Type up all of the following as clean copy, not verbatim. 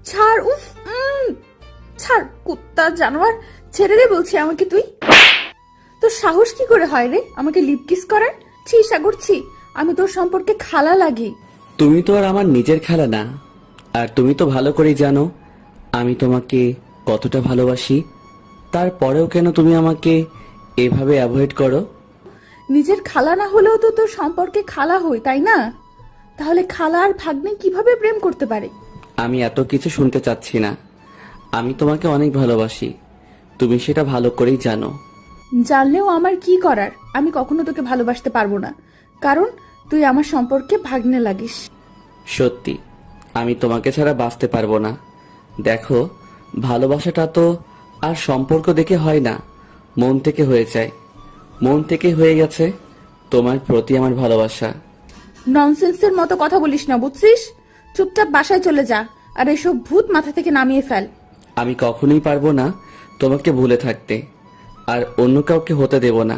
ছাড়, উফ। ছাড় কুত্তা জানোয়ার, ছেড়ে দে বলছি আমাকে তুই। তোর সাহস কি করে হয় রে আমাকে লিপ কিস করার? ছি সাগর ছি, আমি তোর সম্পর্কে খালা লাগি। তুমি তো আর আমার নিজের খালা না, আর তুমি তো ভালো করেই জানো আমি তোমাকে কতটা ভালোবাসি। তারপরেও কেন তুমি আমাকে এভাবে অ্যাভয়েড করো? নিজের খালা না হলেও তো তোর সম্পর্কে খালা হই, তাই না? তাহলে খালা আর ভাগ্নে কিভাবে প্রেম করতে পারে? আমি এত কিছু শুনতে চাচ্ছি না। আমি তোমাকে অনেক ভালোবাসি, তুমি সেটা ভালো করেই জানো। জানলেও আমার কি করার? আমি কখনো তোকে ভালোবাসতে পারবো না, কারণ তুই আমার সম্পর্কে ভাগ্নে লাগিস। সত্যি আমি তোমাকে ছাড়া বাঁচতে পারবো না। দেখো, ভালোবাসাটা তো আর সম্পর্ক দেখে হয় না, মন থেকে হয়ে যায়। মন থেকে হয়ে গেছে তোমার প্রতি আমার ভালোবাসা। ননসেন্সের মতো কথা বলিস না, বুঝছিস? চুপচাপ বাসায় চলে যা, আর এসব ভূত মাথা থেকে নামিয়ে ফেল। আমি কখনোই পারবো না তোমাকে ভুলে থাকতে, আর অন্য কাউকে হতে দেব না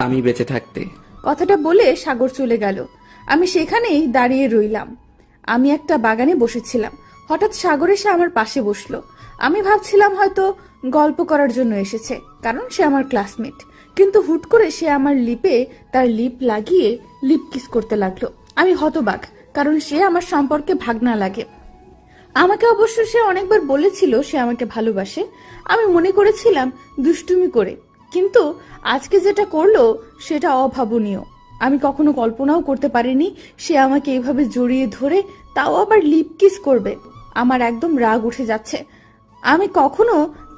আমি বেঁচে থাকতে। কথাটা বলে সাগর চলে গেল। আমি সেখানেই দাঁড়িয়ে রইলাম। আমি একটা বাগানে বসেছিলাম, হঠাৎ সাগর এসে আমার পাশে বসলো। আমি ভাবছিলাম হয়তো গল্প করার জন্য এসেছে, কারণ সে আমার ক্লাসমেট। কিন্তু হুট করে সে আমার লিপে তার লিপ লাগিয়ে লিপ কিস করতে লাগলো। আমি হতবাক, কারণ সে আমার সম্পর্কে ভাগনা লাগে। আমাকে অবশ্য সে অনেকবার বলেছিল সে আমাকে ভালোবাসে। আমি মনে করেছিলাম দুষ্টুমি করে, কিন্তু আজকে যেটা করলো সেটা অভাবনীয়। আমি কখনো কল্পনাও করতে পারিনি সে আমাকে এইভাবে জড়িয়ে ধরে, তাও আবার লিপ কিস করবে। আমার একদম রাগ উঠে যাচ্ছে। আমি কখনো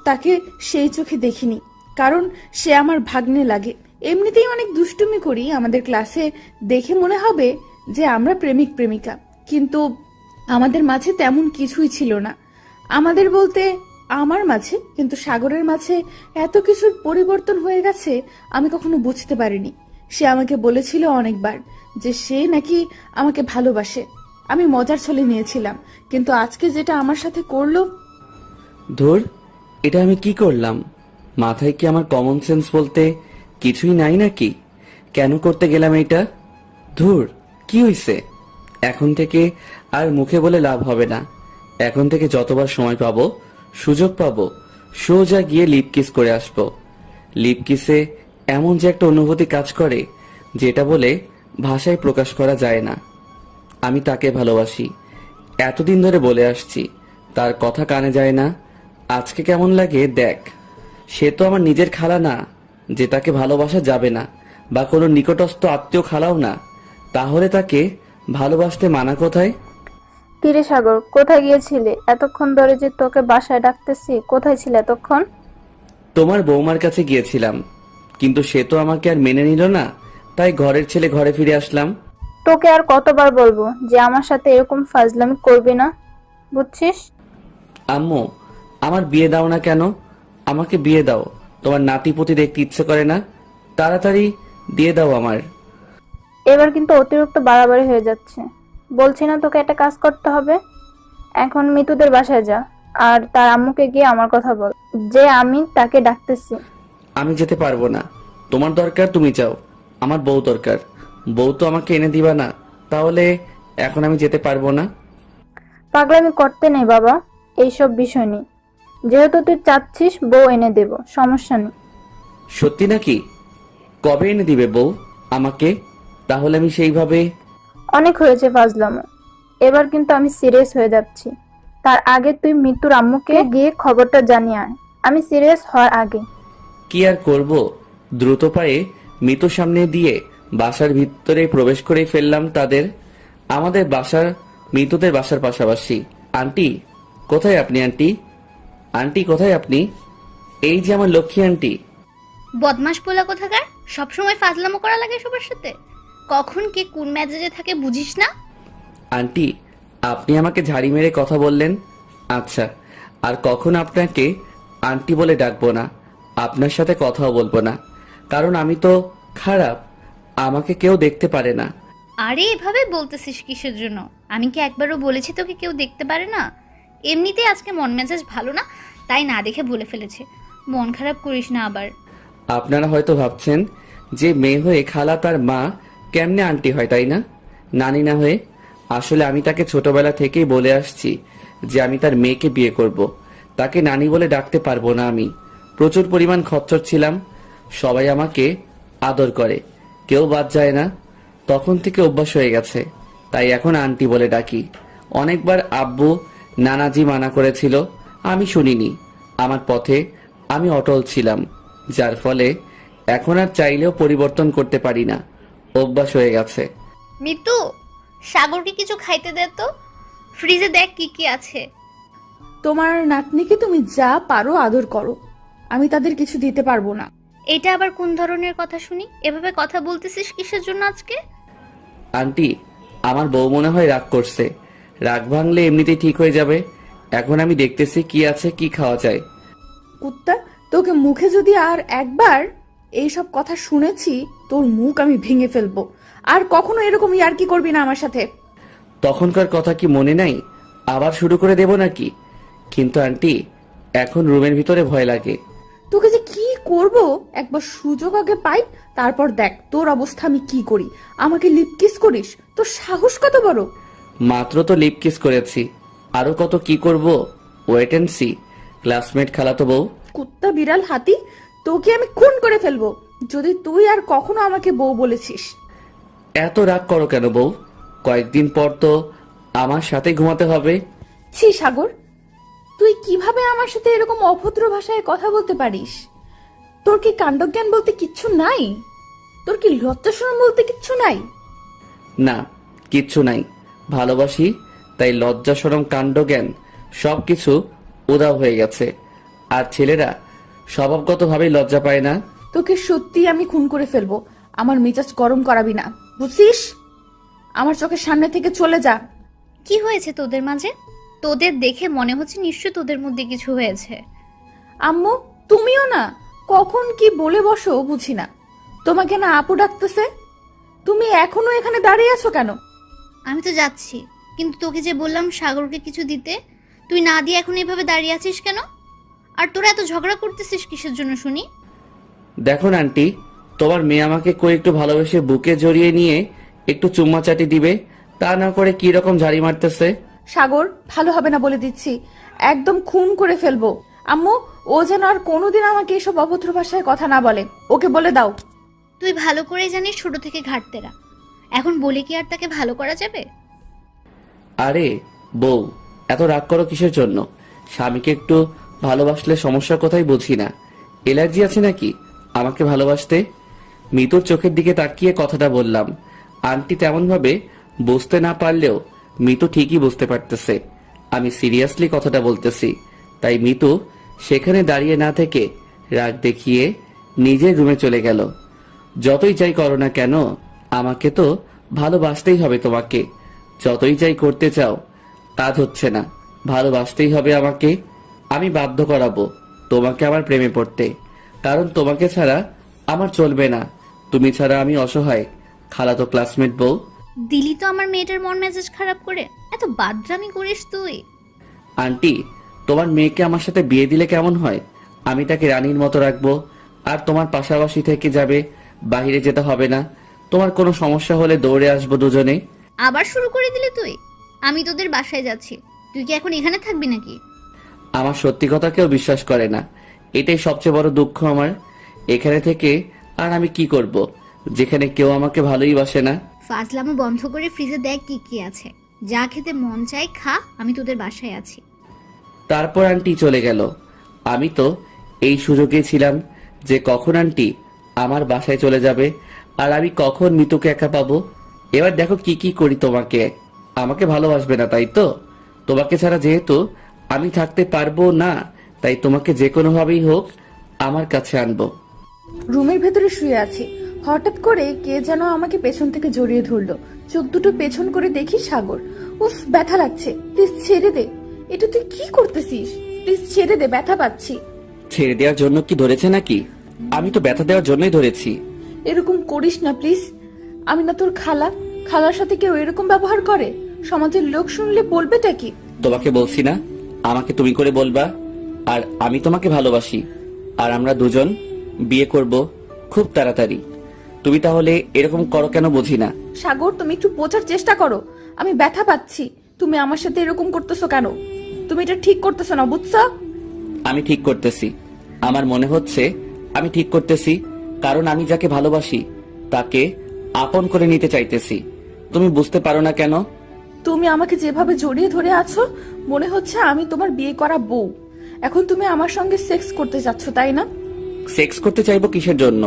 তাকে সেই চোখে দেখিনি, কারণ সে আমার ভাগ্নে লাগে। এমনিতেই অনেক দুষ্টুমি করি, আমাদের ক্লাসে দেখে মনে হবে যে আমরা প্রেমিক প্রেমিকা, কিন্তু আমাদের মাঝে তেমন কিছুই ছিল না। আমাদের বলতে আমার মাঝে, কিন্তু সাগরের মাঝে এত কিছুর পরিবর্তন হয়ে গেছে আমি কখনো বুঝতে পারিনি। সে আমাকে বলেছিল অনেকবার যে সে নাকি আমাকে ভালোবাসে। আমি মজার ছলে নিয়েছিলাম, কিন্তু আজকে যেটা আমার সাথে করলো। ধুর, এটা আমি কি করলাম? মাথায় কি আমার কমন সেন্স বলতে কিছুই নাই নাকি? কেন করতে গেলাম এটা? ধুর, কি হইছে? এখন থেকে আর মুখে বলে লাভ হবে না। এখন থেকে যতবার সময় পাবো, সুযোগ পাবো, সোজা গিয়ে লিপ কিস করে আসবো। লিপ কিসে এমন যে একটা অনুভূতি কাজ করে, যেটা বলে ভাষায় প্রকাশ করা যায় না। আমি তাকে ভালোবাসি, এতদিন ধরে বলে আসছি, তার কথা কানে যায় না। আজকে কেমন লাগে দেখ। সে তো আমার নিজের খালা না যে তাকে ভালোবাসা যাবে না, বা কোনো নিকটস্থ আত্মীয় খালাও না। তাহলে তাকে ভালোবাসতে মানা কোথায়? কিরে সাগর, কোথায় গিয়েছিলে এতক্ষণ ধরে? যে তোকে বাসায় ডাকতেছি, কোথায় ছিলে এতক্ষণ? তোমার বৌমার কাছে গিয়েছিলাম, কিন্তু সে তো আমাকে আর মেনে নিল না, তাই ঘরের ছেলে ঘরে ফিরে আসলাম। তোকে আর কতবার বলবো যে আমার সাথে এরকম ফাজলামি করবি না, বুঝছিস? আম্মু, আমার বিয়ে দাও না কেন? আমাকে বিয়ে দাও, তোমার নাতিপুতি দেখতে ইচ্ছে করে না? তাড়াতাড়ি দিয়ে দাও আমার। এবার কিন্তু অতিরিক্ত বাড়াবাড়ি হয়ে যাচ্ছে। বলছি না তোকে একটা কাজ করতে হবে? এখন মিতুদের বাসায় যা, আর তার আম্মুকে গিয়ে আমার কথা বল যে আমি তাকে ডাকতেছি। আমি যেতে পারবো না। তোমার দরকার তুমি যাও, আমার বউ দরকার। বউ তো আমাকে এনে দিবা না, তাহলে এখন আমি যেতে পারবো না। পাগলামি করতে নেই বাবা, এইসব বিষয় নেই। যেহেতু তুই চাচ্ছিস বউ এনে দেব, সমস্যা নেই। সত্যি নাকি? কবে এনে দিবে বউ আমাকে? তাহলে আমি সেইভাবে। অনেক হয়েছে ফাজলামো, এবার কিন্তু আমি সিরিয়াস হয়ে যাচ্ছি। তার আগে তুই মৃত্যুর আম্মুকে গিয়ে খবরটা জানিয়ে আয়, আমি সিরিয়াস হওয়ার আগে। কি আর করব, দ্রুত পায়ে মৃত্যুর সামনে দিয়ে বাসার ভিতরে প্রবেশ করে ফেললাম তাদের। আমাদের বাসার মৃতদের বাসার পাশাপাশি। আন্টি, কোথায় আপনি আন্টি? আন্টি কোথায় আপনি? এই যে আমার লক্ষ্মী আন্টি। বদমাস পোলা কোথাকার, সবসময় ফাজলামো করা লাগে সবার সাথে। কখন কে কোন মেজাজে থাকে বুঝিস না? আন্টি, আপনি আমাকে ঝাড়ি মেরে কথা বললেন। আচ্ছা, আর কখন আপনাকে আন্টি বলে ডাকবো না, আপনার সাথে কথাও বলবো না, কারণ আমি তো খারাপ, আমাকে কেউ দেখতে পারে না। আরে এভাবে বলতেছিস কিসের জন্য? আমি কি একবারও বলেছি তোকে কেউ দেখতে পারে না? এমনিতেই আজকে মন মেজাজ ভালো না, তাই না দেখে বলে ফেলেছে। মন খারাপ করিস না আবার। আপনারা হয়তো ভাবছেন যে মেয়ে হয়ে খালা তার মা কেমনে আন্টি হয় তাই না, নানি না হয়ে? আসলে আমি তাকে ছোটবেলা থেকেই বলে আসছি যে আমি তার মেয়েকে বিয়ে করব। তাকে নানি বলে ডাকতে পারবো না আমি। প্রচুর পরিমাণ খচ্চর ছিলাম, সবাই আমাকে আদর করে, কেউ বাদ যায় না। তখন থেকে অভ্যাস হয়ে গেছে, তাই এখন আন্টি বলে ডাকি। অনেকবার আব্বু নানাজি মানা করেছিল, আমি শুনিনি। আমার পথে আমি অটল ছিলাম, যার ফলে এখন আর চাইলেও পরিবর্তন করতে পারি না, অভ্যাস হয়ে গেছে। মিতু, সাগরকে কিছু খাইতে দে তো। ফ্রিজে দেখ কি কি আছে। তোমার নাতনিকে তুমি যা পারো আদর করো, আমি তাদের কিছু দিতে পারবো না। এটা আবার কোন ধরনের কথা শুনি? এভাবে কথা বলতেছিস কিসের জন্য আজকে? আন্টি, আমার বউ মনে হয় রাগ করছে। রাগ ভাঙলে এমনিতেই ঠিক হয়ে যাবে। এখন আমি দেখতেছি কি আছে, কি খাওয়া যায়। কুত্তা, তোকে মুখে যদি আর একবার এইসব কথা শুনেছি, তোর মুখ আমি ভেঙে ফেলবো। আর কখনো এরকম ইয়ার্কি করবি না আমার সাথে। তখনকার কথা কি মনে নাই? আবার শুরু করে দেব নাকি? কিন্তু আন্টি, এখন রুমের ভিতরে ভয় লাগে। তোকে যে কি করব, একবার সুযোগ আগে পাই, তারপর দেখ তোর অবস্থা আমি কি করি। আমাকে লিপ কিস করিস? তোর সাহস কত বড়! মাত্র তো লিপ কিস করেছি, আরো কত কি করব। Wait and see. ক্লাসমেট খালাতো বউ। কুত্তা, বিড়াল, হাতি, তোকে আমি খুন করে ফেলবো যদি তুই আর কখনো আমাকে বউ বলেছিস। এত রাগ করো কেন বউ? কয়েকদিন পর তো আমার সাথে ঘুমাতে হবে। ছি সাগর, তুই কিভাবে আমার সাথে এরকম অভদ্র ভাষায় কথা বলতে পারিস? তোর কি কাণ্ডজ্ঞান বলতে কিচ্ছু নাই? তোর কি লজ্জা শরম বলতে কিচ্ছু নাই? না, কিচ্ছু নাই। ভালোবাসি, তাই লজ্জা শরম কাণ্ড জ্ঞান সবকিছু উধাও হয়ে গেছে। আর ছেলেরা স্বভাবগতভাবেই লজ্জা পায় না। তোকে সত্যি আমি খুন করে ফেলবো। আমার মেজাজ গরম করাবি না, বুঝছিস? আমার চোখের সামনে থেকে চলে যা। কি হয়েছে তোদের মাঝে? তোদের দেখে মনে হচ্ছে নিশ্চয় তোদের মধ্যে কিছু হয়েছে। আম্মু, তুমিও না, কখন কি বলে বসো বুঝি না। তোমাকে না আপু ডাকতেছে, তুমি এখনো এখানে দাঁড়িয়ে আছো কেন? আমি তো যাচ্ছি, কিন্তু তোকে যে বললাম সাগরকে কিছু দিতে, তুই না দিয়ে এখন এভাবে দাঁড়িয়ে আছিস কেন? আর তোরা এত ঝগড়া করতেছিস কিসের জন্য শুনি? দেখুন আন্টি, তোমার মেয়ে আমাকে কই একটু ভালোবেসে বুকে জড়িয়ে নিয়ে একটু চুম্মাচাটি দিবে, তা না করে কি রকম ঝাড়ি মারতেছে। সাগর, ভালো হবে না বলে দিচ্ছি, একদম খুন করে ফেলবো। আম্মু, ও যেন আর কোনোদিন আমাকে এসব অভদ্র ভাষায় কথা না বলে, ওকে বলে দাও। তুই ভালো করে জানিস ছোট থেকে ঘাটতেরা, এখন বলে কি আর তাকে ভালো করা যাবে? আরে বউ, এত রাগ করো কিসের জন্য? স্বামীকে একটু ভালোবাসলে সমস্যার কথাই বুঝি না। এলার্জি আছে নাকি আমাকে ভালোবাসতে? মিতুর চোখের দিকে তাকিয়ে কথাটা বললাম। আন্টি তেমন ভাবে বুঝতে না পারলেও মিতু ঠিকই বুঝতে পারতেছে আমি সিরিয়াসলি কথাটা বলতেছি। তাই মিতু সেখানে দাঁড়িয়ে না থেকে রাগ দেখিয়ে নিজের রুমে চলে গেল। যতই যাই করো না কেন, আমাকে তো ভালোবাসতেই হবে তোমাকে। যতই যাই করতে চাও, কাজ হচ্ছে না, ভালোবাসতেই হবে আমাকে। আমি বাধ্য করাবো তোমাকে আমার প্রেমে পড়তে, কারণ তোমাকে ছাড়া আমার চলবে না। তুমি ছাড়া আমি অসহায় খালাতো ক্লাসমেট বউ। দিলি তো আমার মেয়েটার মন মেজাজ খারাপ করে। এত বাদরামি করিস তুই? আন্টি, তোমার মেয়েকে আমার সাথে বিয়ে দিলে কেমন হয়? আমি তাকে রানীর মতো রাখবো, আর তোমার পাশাপাশি থেকে যাবে, বাইরে যেতে হবে না। তোমার কোনো সমস্যা হলে দৌড়ে আসবো দুজনে। আবার শুরু করে দিলি তুই? আমি তোদের বাসায় যাচ্ছি, তুই কি এখন এখানে থাকবি নাকি? আমার সত্যি কথা কেউ বিশ্বাস করে না, এটাই সবচেয়ে বড় দুঃখ আমার। এখানে থেকে আর আমি কি করব, যেখানে কেউ আমাকে ভালোই বাসে না। ফাজলামো বন্ধ করে ফ্রিজে দেখ কি কি আছে, যা খেতে মন চাই খা, আমি তোদের বাসায় আছি। তারপর আন্টি চলে গেল। আমি তো এই সুযোগে ছিলাম যে কখন আন্টি আমার বাসায় চলে যাবে আর আমি কখন মিতুকে একা পাবো। এবার দেখো কি কি করি তোমাকে। আমাকে ভালোবাসবে না তাই তো? তোমাকে ছাড়া যেহেতু আমি থাকতে পারবো না, তাই তোমাকে যে কোনো ভাবেই হোক আমার কাছে আনবো। রুমের ভেতরে শুয়ে আছি, হঠাৎ করে কে যেন আমাকে পেছন থেকে জড়িয়ে ধরলো। চোখ দুটো পেছন করে দেখি সাগর। উফ, ব্যথা লাগছে, প্লিজ ছেড়ে দে। এটা তুই কি করতেছিস? প্লিজ ছেড়ে দে, ব্যথা পাচ্ছি। ছেড়ে দেওয়ার জন্য কি ধরেছে নাকি? আমি তো ব্যথা দেওয়ার জন্যই ধরেছি। এরকম করিস না প্লিজ। আমি না তোর খালা, খালার সাথে কেউ এরকম ব্যবহার করে? সমাজের লোক শুনলে বলবেটা কি? তোমাকে বলছি না আমাকে তুমি করে বলবা? আর আমি তোমাকে ভালোবাসি, আর আমরা দুজন বিয়ে করব খুব তাড়াতাড়ি। তুমি তাহলে এরকম করো কেন বুঝি না। সাগর, তুমি একটু বোঝার চেষ্টা করো। আমি ব্যথা পাচ্ছি, তুমি আমার সাথে এরকম করতেছো কেন? তুমি এটা ঠিক করতেছো না, বুঝছো? আমি ঠিক করতেছি, আমার মনে হচ্ছে আমি ঠিক করতেছি, কারণ আমি যাকে ভালোবাসি তাকে আপন করে নিতে চাইতেছি। তুমি বুঝতে পারো না কেন? তুমি আমাকে যেভাবে জড়িয়ে ধরে আছো, মনে হচ্ছে আমি তোমার বিয়ে করা বউ। এখন তুমি আমার সঙ্গে সেক্স করতে যাচ্ছ, তাই না? সেক্স করতে চাইবো কিসের জন্য?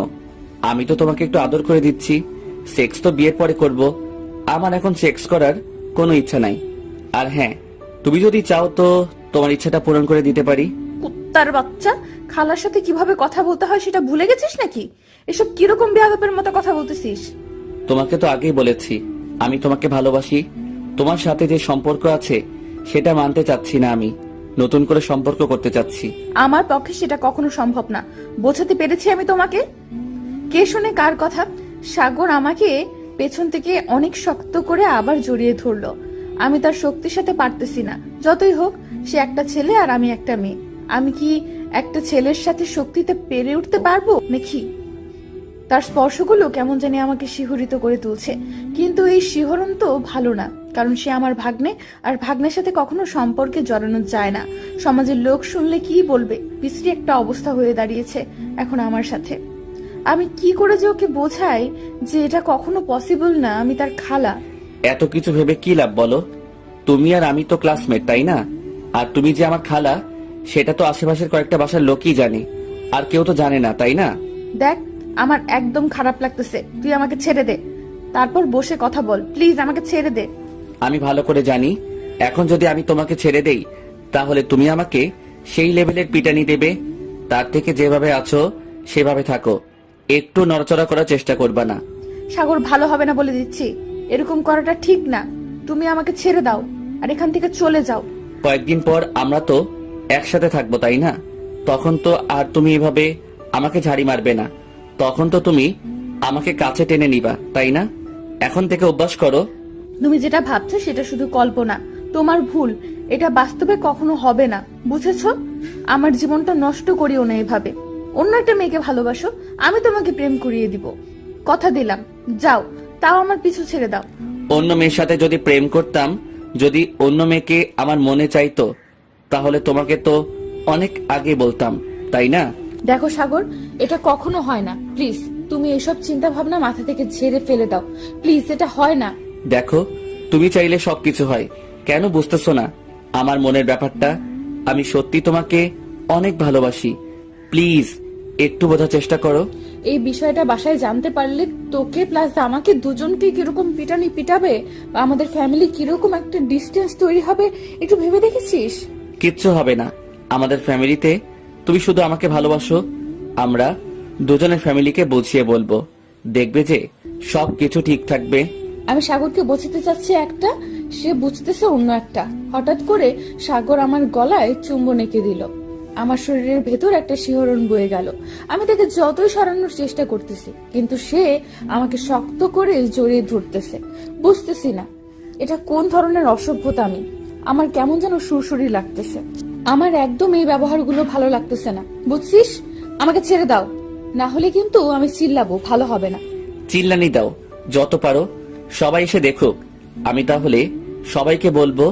আমি তো তোমাকে একটু আদর করে দিচ্ছি। সেক্স তো বিয়ের পরে করব। আমার এখন সেক্স করার কোনো ইচ্ছা নাই। আর হ্যাঁ, তুমি যদি চাও তো তোমার ইচ্ছাটা পূরণ করে দিতে পারি। কুত্তার বাচ্চা, খালার সাথে কিভাবে কথা বলতে হয় সেটা ভুলে গেছিস নাকি? এসব কিরকম বেয়াদবের মতো কথা বলতেছিস? তোমাকে তো আগেই বলেছি আমি তোমাকে ভালোবাসি। তোমার সাথে যে সম্পর্ক আছে সেটা মানতে চাচ্ছি না, আমি নতুন করে সম্পর্ক করতে চাচ্ছি। আমার পক্ষে সেটা কখনো সম্ভব না। বোঝাতে পেরেছি আমি তোমাকে? কে শুনে কার কথা? সাগর আমাকে পেছন থেকে অনেক শক্ত করে আবার জড়িয়ে ধরলো। আমি তার শক্তির সাথে পারতেছি না। যতই হোক, সে একটা ছেলে আর আমি একটা মেয়ে। আমি কি একটা ছেলের সাথে শক্তিতে পেরে উঠতে পারবো নাকি? তার স্পর্শগুলো কেমন জানি আমাকে শিহরিত করে তুলছে, কিন্তু এই শিহরণ তো ভালো না, কারণ সে আমার ভাগ্নে, আর ভাগ্নের সাথে কখনো সম্পর্কে জড়ানো যায় না। সমাজের লোক শুনলে কি বলবে? বিশ্রী একটা অবস্থা হয়ে দাঁড়িয়েছে এখন আমার সাথে। আমি কি করে যে ওকে বোঝাই যে এটা কখনো পসিবল না? আমি তার খালা। এত কিছু ভেবে কি লাভ বলো? তুমি আর আমি তো ক্লাসমেট, তাই না? আর তুমি যে আমার খালা সেটা তো আশেপাশের কয়েকটা বাসার লোকই জানে, আর কেউ তো জানে না, তাই না? দেখ, আমার একদম খারাপ লাগতেছে। তুই আমাকে ছেড়ে দে, তারপর বসে কথা বল। প্লিজ আমাকে ছেড়ে দে। আমি ভালো করে জানি এখন যদি আমি তোমাকে ছেড়ে দেই তাহলে তুমি আমাকে সেই লেভেলের পিটানি দেবে। তার থেকে যেভাবে আছো সেভাবে থাকো, একটু নড়াচড়া করার চেষ্টা করবা না। সাগর, ভালো হবে না বলে দিচ্ছি। এরকম করাটা ঠিক না। তুমি আমাকে ছেড়ে দাও আর এখান থেকে চলে যাও। কয়েকদিন পর আমরা তো একসাথে থাকবো, তাই না? তখন তো আর তুমি এভাবে আমাকে ঝাড়ি মারবে না। তখন তো তুমি আমাকে কাছে টেনে নিবা, তাই না? এখন থেকে অভ্যাস করো। তুমি যেটা ভাবছো সেটা শুধু কল্পনা, তোমার ভুল। এটা বাস্তবে কখনো হবে না, বুঝেছো? আমার জীবনটা নষ্ট করিও না এভাবে। অন্য একটা মেয়েকে ভালোবাসো, আমি তোমাকে প্রেম করিয়ে দিব। কথা দিলাম। যাও, তাও আমার পিছু ছেড়ে দাও। অন্য মেয়ের সাথে যদি প্রেম করতাম, যদি অন্য মেয়েকে আমার মনে চাইতো, তাহলে তোমাকে তো অনেক আগে বলতাম, তাই না? দেখো সাগর, এটা কখনো হয় না। প্লিজ, তুমি এসব চিন্তা ভাবনা মাথা থেকে ঝেড়ে ফেলে দাও। প্লিজ, এটা হয় না। দেখো, তুমি চাইলে সবকিছু হয়, কেন বুঝতেছো না আমার মনের ব্যাপারটা? আমি সত্যি তোমাকে অনেক ভালোবাসি। প্লিজ একটু বোঝার চেষ্টা করো। এই বিষয়টা বাসায় জানতে পারলে তোকে প্লাস আমাকে দুজনকে কিরকম পিটানি পিটাবে, বা আমাদের ফ্যামিলি কিরকম একটা ডিস্টেন্স তৈরি হবে, একটু ভেবে দেখেছিস? কিচ্ছু হবে না আমাদের ফ্যামিলিতে। তুমি শুধু আমাকে ভালোবাসো, আমরা দুজনের ফ্যামিলিকে বুঝিয়ে বলবো, দেখবে যে সব কিছু ঠিক থাকবে। আমি সাগরকে বোঝাতে চাচ্ছি একটা, সে বুঝতেছে অন্য একটা। হঠাৎ করে সাগর আমার গলায় চুম্বন এঁকে দিল। আমার শরীরের ভেতর একটা শিহরণ বয়ে গেল। আমি তাকে যতই সরানোর চেষ্টা করতেছি, কিন্তু সে আমাকে শক্ত করে জড়িয়ে ধরতেছে। বুঝতেছি না এটা কোন ধরনের অসভ্যতা। আমার কেমন যেন সুরসুরি লাগতেছে। আমার একদম এই ব্যবহারগুলো ভালো লাগতেছে না, বুঝছিস? আমাকে ছেড়ে দাও, না হলে কিন্তু আমি চিল্লাবো, ভালো হবে না। চিল্লানি দাও যত পারো, সবাই এসে দেখুক। আমি তাহলে সবাইকে বলবো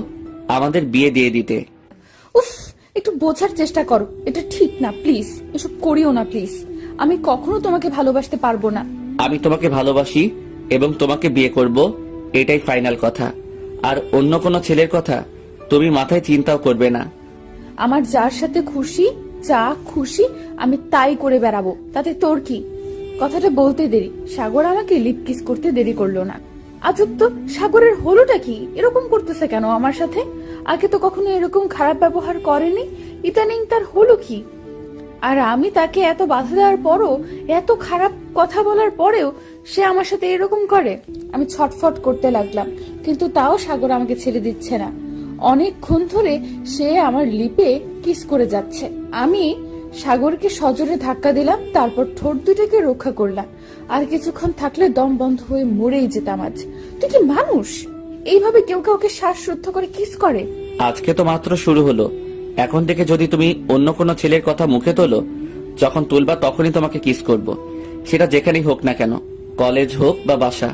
আমাদের বিয়ে দিয়ে দিতে। উফ, একটু বোঝার চেষ্টা করো। এটা ঠিক না, প্লিজ এসব করিও না প্লিজ। আমি কখনো তোমাকে ভালোবাসতে পারবো না। আমি তোমাকে ভালোবাসি এবং তোমাকে বিয়ে করব, এটাই ফাইনাল কথা। আর অন্য কোনো ছেলের কথা তুমি মাথায় চিন্তাও করবে না। আমার যার সাথে খুশি, যা খুশি আমি তাই করে বেড়াবো, তাতে তোর কি? কথাটা বলতে দেরি, সাগর আমাকে লিপ কিস করতে দেরি করলো না। আজব তো, সাগরের হলোটা কি? এরকম করতেছে কেন আমার সাথে? আগে তো কখনো এরকম খারাপ ব্যবহার করেনি, ইদানিং তার হলো কি? আর আমি তাকে এত বাধা দেওয়ার পরও, এত খারাপ কথা বলার পরেও সে আমার সাথে এরকম করে। আমি ছটফট করতে লাগলাম, কিন্তু তাও সাগর আমাকে ছেড়ে দিচ্ছে না। অনেকক্ষণ ধরে সে আমার লিপে কিস করে যাচ্ছে। আমি সাগরকে সজোরে ধাক্কা দিলাম, তারপর ঠোঁট দুটাকে রক্ষা করলাম। আর কিছুক্ষণ থাকলে দম বন্ধ হয়ে মরেই যেতাম আজ। তুই কি মানুষ? এইভাবে কেউ কাউকে শ্বাসরুদ্ধ করে কিস করে? আজকে তো মাত্র শুরু হলো, এখন থেকে যদি তুমি অন্য কোনো ছেলের কথা মুখে তোলো, যখন তুলবা তখনই তোমাকে কিস করব, সেটা যেখানেই হোক না কেন। কলেজ হোক বা বাসা।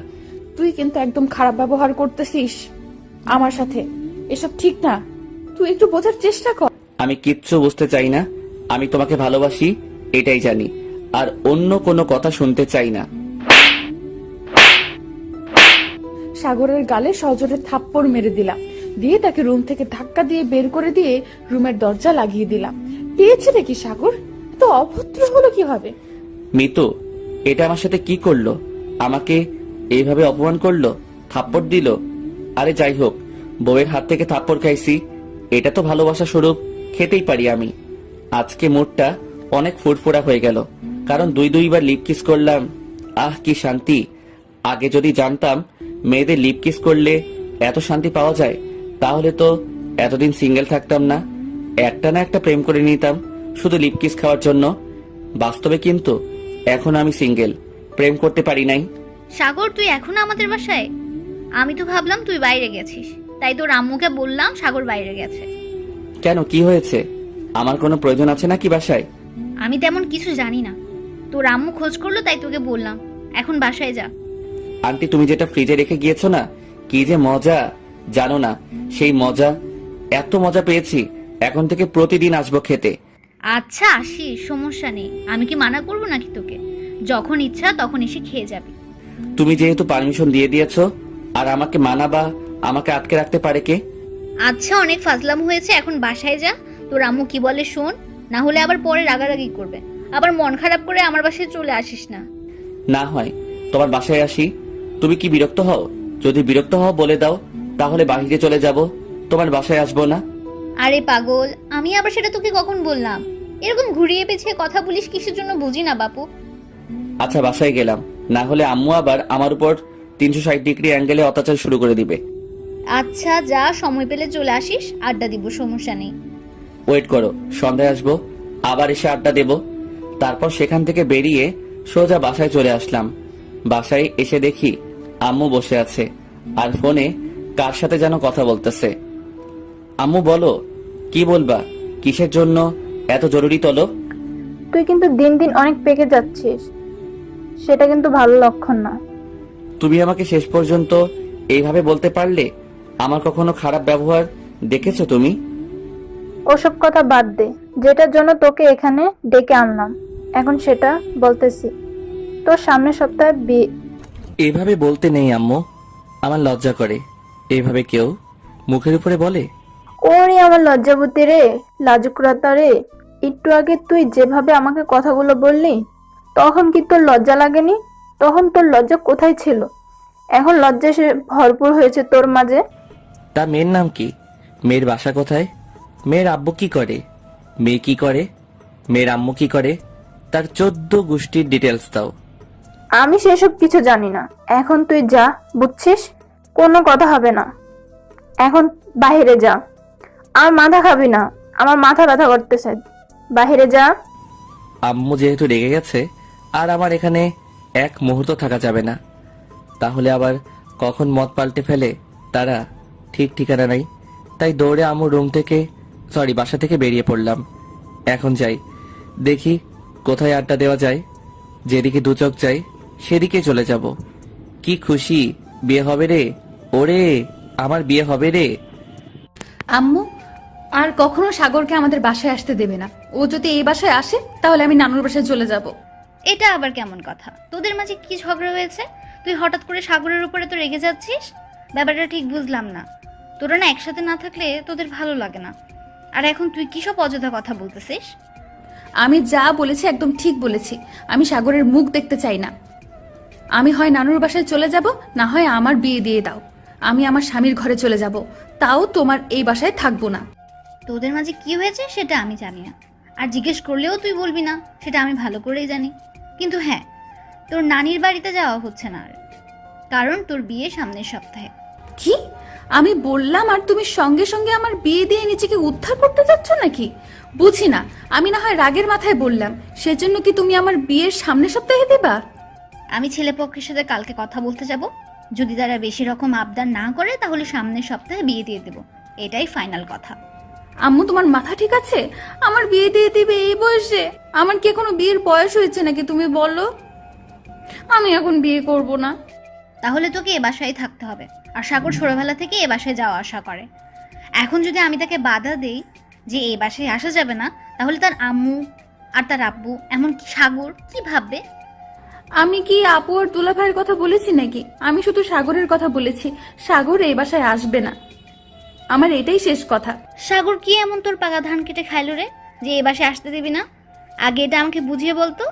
তুই কিন্তু একদম খারাপ ব্যবহার করতেছিস আমার সাথে, এসব ঠিক না। তুই একটু বোঝার চেষ্টা কর। আমি কিচ্ছু বুঝতে চাই না। আমি তোমাকে ভালোবাসি এটাই জানি, আর অন্য কোনো কথা শুনতে চাই না। সাগরের গালে সজোরে থাপ্পড় মেরে দিলাম, দিয়ে তাকে রুম থেকে ধাক্কা দিয়ে বের করে দিয়ে রুমের দরজা লাগিয়ে দিলাম। পেয়েছে নাকি সাগর? তো অভদ্র হলো কিভাবে? মিতু, এটা আমার সাথে কি করলো? আমাকে এইভাবে অপমান করলো, থাপ্পড় দিল। আরে যাই হোক, বউয়ের হাত থেকে থাপ্পড় খাইছি, এটা তো ভালোবাসা স্বরূপ খেতেই পারি আমি। আজকে মুডটা অনেক ফুরফুরা হয়ে গেল, কারণ দুইবার লিপ কিস করলাম। আহ কি শান্তি! আগে যদি জানতাম মেয়েদের লিপ কিস করলে এত শান্তি পাওয়া যায়, তাহলে তো এতদিন সিঙ্গেল থাকতাম না, একটা না একটা প্রেম করে নিতাম শুধু লিপ কিস খাওয়ার জন্য। বাস্তবে কিন্তু এখন আমি সিঙ্গেল, প্রেম করতে পারি নাই। সাগর, তুই এখনো আমাদের বাসায়? আমি তো ভাবলাম তুই বাইরে গেছিস, তাই তোর আম্মুকে বললাম সাগর বাইরে গেছে। কেন, কি হয়েছে? আমার কোনো প্রয়োজন আছে নাকি বাসায়? আমি তেমন কিছু জানি না, তোর আম্মু খোঁজ করলো তাই তোকে বললাম। এখন বাসায় যা। আন্টি, তুমি যেটা ফ্রিজে রেখে গিয়েছো না, কি যে মজা জানো না? সেই মজা, এত মজা পেয়েছি, এখন থেকে প্রতিদিন আসবো খেতে। আচ্ছা আসিস, সমস্যা নেই। আমি কি মানা করবো নাকি তোকে? যখন ইচ্ছা তখন এসে খেয়ে যাবি। তুমি যেহেতু পারমিশন দিয়ে দিয়েছো, আর আমাকে মানা বা আমাকে আটকে রাখতে পারে কে? আচ্ছা, অনেক ফাজলাম হয়েছে, এখন বাসায় যা। তোর আম্মু কি বলে শোন, না হলে আবার পরে রাগারাগি করবে। আবার মন খারাপ করে আমার বাসায় চলে আসিস না। না হয় তোমার বাসায় আসি। তুমি কি বিরক্ত হও? যদি বিরক্ত হও বলে দাও, তাহলে বাহিরে চলে যাব, তোমার বাসায় আসবো না। আরে পাগল, আমি আবার সেটা তোকে কখন বললাম? এরকম ঘুরিয়ে পেঁচিয়ে কথা বলিস কিসের জন্য বুঝি না বাপু। আচ্ছা, বাসায় গেলাম, না হলে আম্মু আবার আমার উপর 360 ডিগ্রি অ্যাঙ্গেলে অত্যাচার শুরু করে দিবে। আচ্ছা যা, সময় পেলে চলে আসিস, আড্ডা দিব, সমস্যা নেই। ওয়েট করো, সন্ধ্যায় আসবো, আবার এসে আড্ডা দেব। তারপর সেখান থেকে বেরিয়ে সোজা বাসায় চলে আসলাম। বাসায় এসে দেখি আম্মু বসে আছে আর ফোনে কার সাথে যেন কথা বলতেছে। আম্মু বলো, কি বলবা? কিসের জন্য এত জরুরি তলব? তুই কিন্তু দিন দিন অনেক পেকে যাচ্ছিস, সেটা কিন্তু ভালো লক্ষণ না। তুমি আমাকে শেষ পর্যন্ত এইভাবে বলতে পারলে? আমার কখনো খারাপ ব্যবহার দেখেছো তুমি? ওসব কথা বাদ দে, যেটার জন্য তোকে এখানে ডেকে আনলাম এখন সেটা বলতেছি। তোর সামনের সপ্তাহে বিয়ে। এভাবে বলতে নেই আম্মু, আমার লজ্জা করে। এইভাবে কেউ মুখের উপরে বলে? ওরে আমার লজ্জাবতী রে, লাজুকরাতা রে, একটু আগে তুই যেভাবে আমাকে কথাগুলো বললি, তখন কি তোর লজ্জা লাগেনি? তখন তোর লজ্জা কোথায় ছিল? এখন লজ্জা সে ভরপুর হয়েছে তোর মাঝে। তা মেয়ের নাম কি? মেয়ের বাসা কোথায়? মেয়ের আব্বু কি করে? মেয়ে কি করে? মেয়ের আম্মু কি করে? তার 14 গোষ্ঠীর ডিটেলস দাও। আমি সেসব কিছু জানি না। এখন তুই যা, বুঝছিস? কোনো কথা হবে না, এখন বাইরে যা। আমার মাথা খাবি না, আমার মাথা ব্যথা করতেছে। বাইরে যা। আম্মু যেহেতু রেগে গেছে, আর আমার এখানে এক মুহূর্ত থাকা যাবে না। তাহলে আবার কখন মত পাল্টে ফেলে তারা ঠিক ঠিকানা নাই। তাই দৌড়ে আম্মুর রুম থেকে, বাসা থেকে বেরিয়ে পড়লাম। এখন যাই, দেখি কোথায় আড্ডা দেওয়া যায়। যেদিকে দু চোখ যাই সেদিকে চলে যাব। কি খুশি, বিয়ে হবে রে! ওরে, আমার বিয়ে হবে রে! আম্মু আর কখনো সাগরকে আমাদের বাসায় আসতে দেবে না। ও যদি এই বাসায় আসে তাহলে আমি নানুর বাসায় চলে যাব। এটা আবার কেমন কথা? তোদের মাঝে কি ঝগড়া হয়েছে? তুই হঠাৎ করে সাগরের উপরে তো রেগে যাচ্ছিস, ব্যাপারটা ঠিক বুঝলাম না। তোরা না একসাথে না থাকলে তোদের ভালো লাগে না, আর এখন তুই কি সব অযথা কথা বলতেছিস? আমি যা বলেছি একদম ঠিক বলেছি। আমি সাগরের মুখ দেখতে চাই না। আমি হয় নানুর বাসায় চলে যাব, না হয় আমার বিয়ে দিয়ে দাও। আমি আমার স্বামীর ঘরে চলে যাব, তাও তোমার এই বাসায় থাকবো না। তোদের মাঝে কি হয়েছে সেটা আমি জানি না, আর জিজ্ঞেস করলেও তুই বলবি না, সেটা আমি ভালো করেই জানি। কিন্তু হ্যাঁ, তোর নানির বাড়িতে যাওয়া হচ্ছে না আর, কারণ তোর বিয়ে সামনের সপ্তাহে। কি আমি বললাম আর তুমি সঙ্গে সঙ্গে আমার বিয়ে দিয়ে নিজেকে উদ্ধার করতে যাচ্ছ নাকি? বুঝি না। আমি না হয় রাগের মাথায় বললাম, সেজন্য কি তুমি আমার বিয়ের সামনের সপ্তাহে দেবা? আমি ছেলেপক্ষের সাথে কালকে কথা বলতে যাব। যদি তারা বেশি রকম আবদার না করে তাহলে সামনের সপ্তাহে বিয়ে দিয়ে দেব, এটাই ফাইনাল কথা। আম্মু তোমার মাথা ঠিক আছে? আমার বিয়ে দিয়ে দিবে এই বয়সে? আমার কি এখনো বিয়ের বয়স হয়েছে নাকি তুমি বলো? আমি এখন বিয়ে করব না। তাহলে তোকে এ বাসায় থাকতে হবে। আর সাগর ছোটবেলা থেকে এ বাসায় যাওয়া আসা করে। এখন যদি আমি তাকে বাধা দেই যে এই বাসায় আসা যাবে না, তাহলে তার আম্মু আর তার আব্বু, এমনকি সাগর কি ভাববে? আমি কি আপু আর দুলা ভাইয়ের কথা বলেছি নাকি? আমি শুধু সাগরের কথা বলেছি। সাগর এই বাসায় আসবে না, আমার এটাই শেষ কথা। সাগর কি এমন তোর পাকা ধান কেটে খাইলো রে যে এ বাসায় আসতে দিবি না? আগে এটা আমাকে বুঝিয়ে বলতো।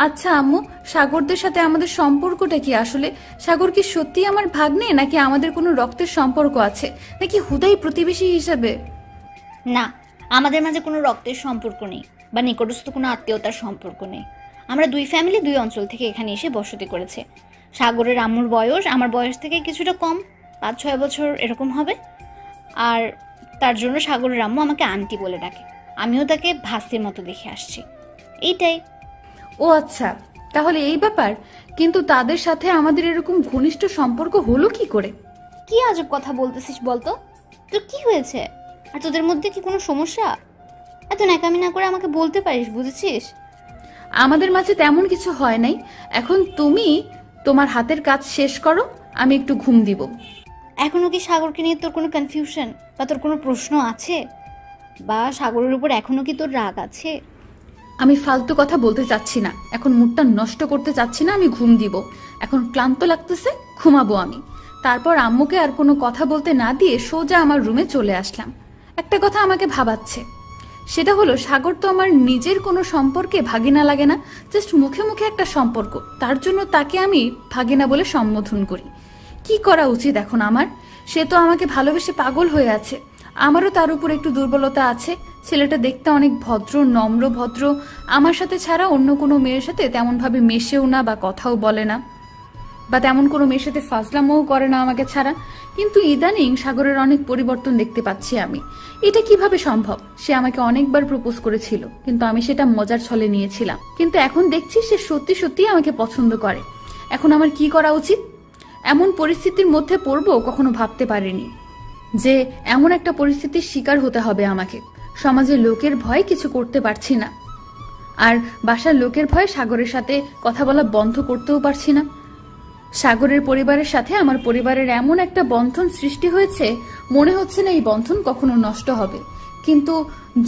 আচ্ছা আম্মু, সাগরদের সাথে আমাদের সম্পর্কটা কি আসলে? সাগর কি সত্যি আমার ভাগ্নে, নাকি আমাদের কোনো রক্তের সম্পর্ক আছে, নাকি হুদাই প্রতিবেশী হিসাবে? না, আমাদের মাঝে কোনো রক্তের সম্পর্ক নেই বা নিকটস্থ কোনো আত্মীয়তার সম্পর্ক নেই। আমরা দুই ফ্যামিলি দুই অঞ্চল থেকে এখানে এসে বসতি করেছে। সাগরের আম্মুর বয়স আমার বয়স থেকে কিছুটা কম, 5-6 বছর এরকম হবে। আর তার জন্য সাগরের আম্মু আমাকে আন্টি বলে ডাকে। আমিও তাকে ভাস্তির মতো দেখে আসছি, এইটাই। ও আচ্ছা, তাহলে এই ব্যাপার। কিন্তু তাদের সাথে আমাদের এরকম ঘনিষ্ঠ সম্পর্ক হলো কি করে? কি আজব কথা বলতেছিস বলতো? তোর কি হয়েছে? আর তোদের মধ্যে কি কোনো সমস্যা? এত ন্যাকামি না করে আমাকে বলতে পারিস, বুঝেছিস? আমাদের মাঝে তেমন কিছু হয় নাই। এখন তুমি তোমার হাতের কাজ শেষ করো, আমি একটু ঘুম দিব। এখনো কি সাগরকে নিয়ে তোর কোনো কনফিউশন বা তোর কোনো প্রশ্ন আছে? বা সাগরের উপর এখনো কি তোর রাগ আছে? আমি ফালতু কথা বলতে চাচ্ছি না, এখন মুডটা নষ্ট করতে চাচ্ছি না, আমি ঘুম দিব। এখন ক্লান্ত লাগতেছে, ঘুমাবো আমি। তারপর আম্মুকে আর কোনো কথা বলতে না দিয়ে সোজা আমার রুমে চলে আসলাম। একটা কথা আমাকে ভাবাচ্ছে, সেটা হলো সাগর তো আমার নিজের কোনো সম্পর্কে ভাগিনা লাগে না, জাস্ট মুখে মুখে একটা সম্পর্ক, তার জন্য তাকে আমি ভাগিনা বলে সম্বোধন করি। কি করা উচিত এখন আমার? সে তো আমাকে ভালোবেসে পাগল হয়ে আছে, আমারও তার উপর একটু দুর্বলতা আছে। ছেলেটা দেখতে অনেক ভদ্র, নম্র ভদ্র, আমার সাথে ছাড়া অন্য কোনো মেয়ের সাথে তেমন ভাবে মেশেও না বা কথাও বলে না, বা তেমন কোনো মেয়ের সাথে ফাজলামও করে না আমাকে ছাড়া। কিন্তু ইদানিং সাগরের অনেক পরিবর্তন দেখতে পাচ্ছি আমি। এটা কিভাবে সম্ভব? সে আমাকে অনেকবার প্রপোজ করেছিল, কিন্তু আমি সেটা মজার ছলে নিয়েছিলাম। কিন্তু এখন দেখছি সে সত্যি সত্যি আমাকে পছন্দ করে। এখন আমার কি করা উচিত? এমন পরিস্থিতির মধ্যে পড়বো কখনো ভাবতে পারিনি, যে এমন একটা পরিস্থিতির শিকার হতে হবে আমাকে। সমাজের লোকের ভয় কিছু করতে পারছি না, আর বাসার লোকের ভয়ে সাগরের সাথে কথা বলা বন্ধ করতেও পারছি না। সাগরের পরিবারের সাথে আমার পরিবারের এমন একটা বন্ধন সৃষ্টি হয়েছে, মনে হচ্ছে না এই বন্ধন কখনো নষ্ট হবে। কিন্তু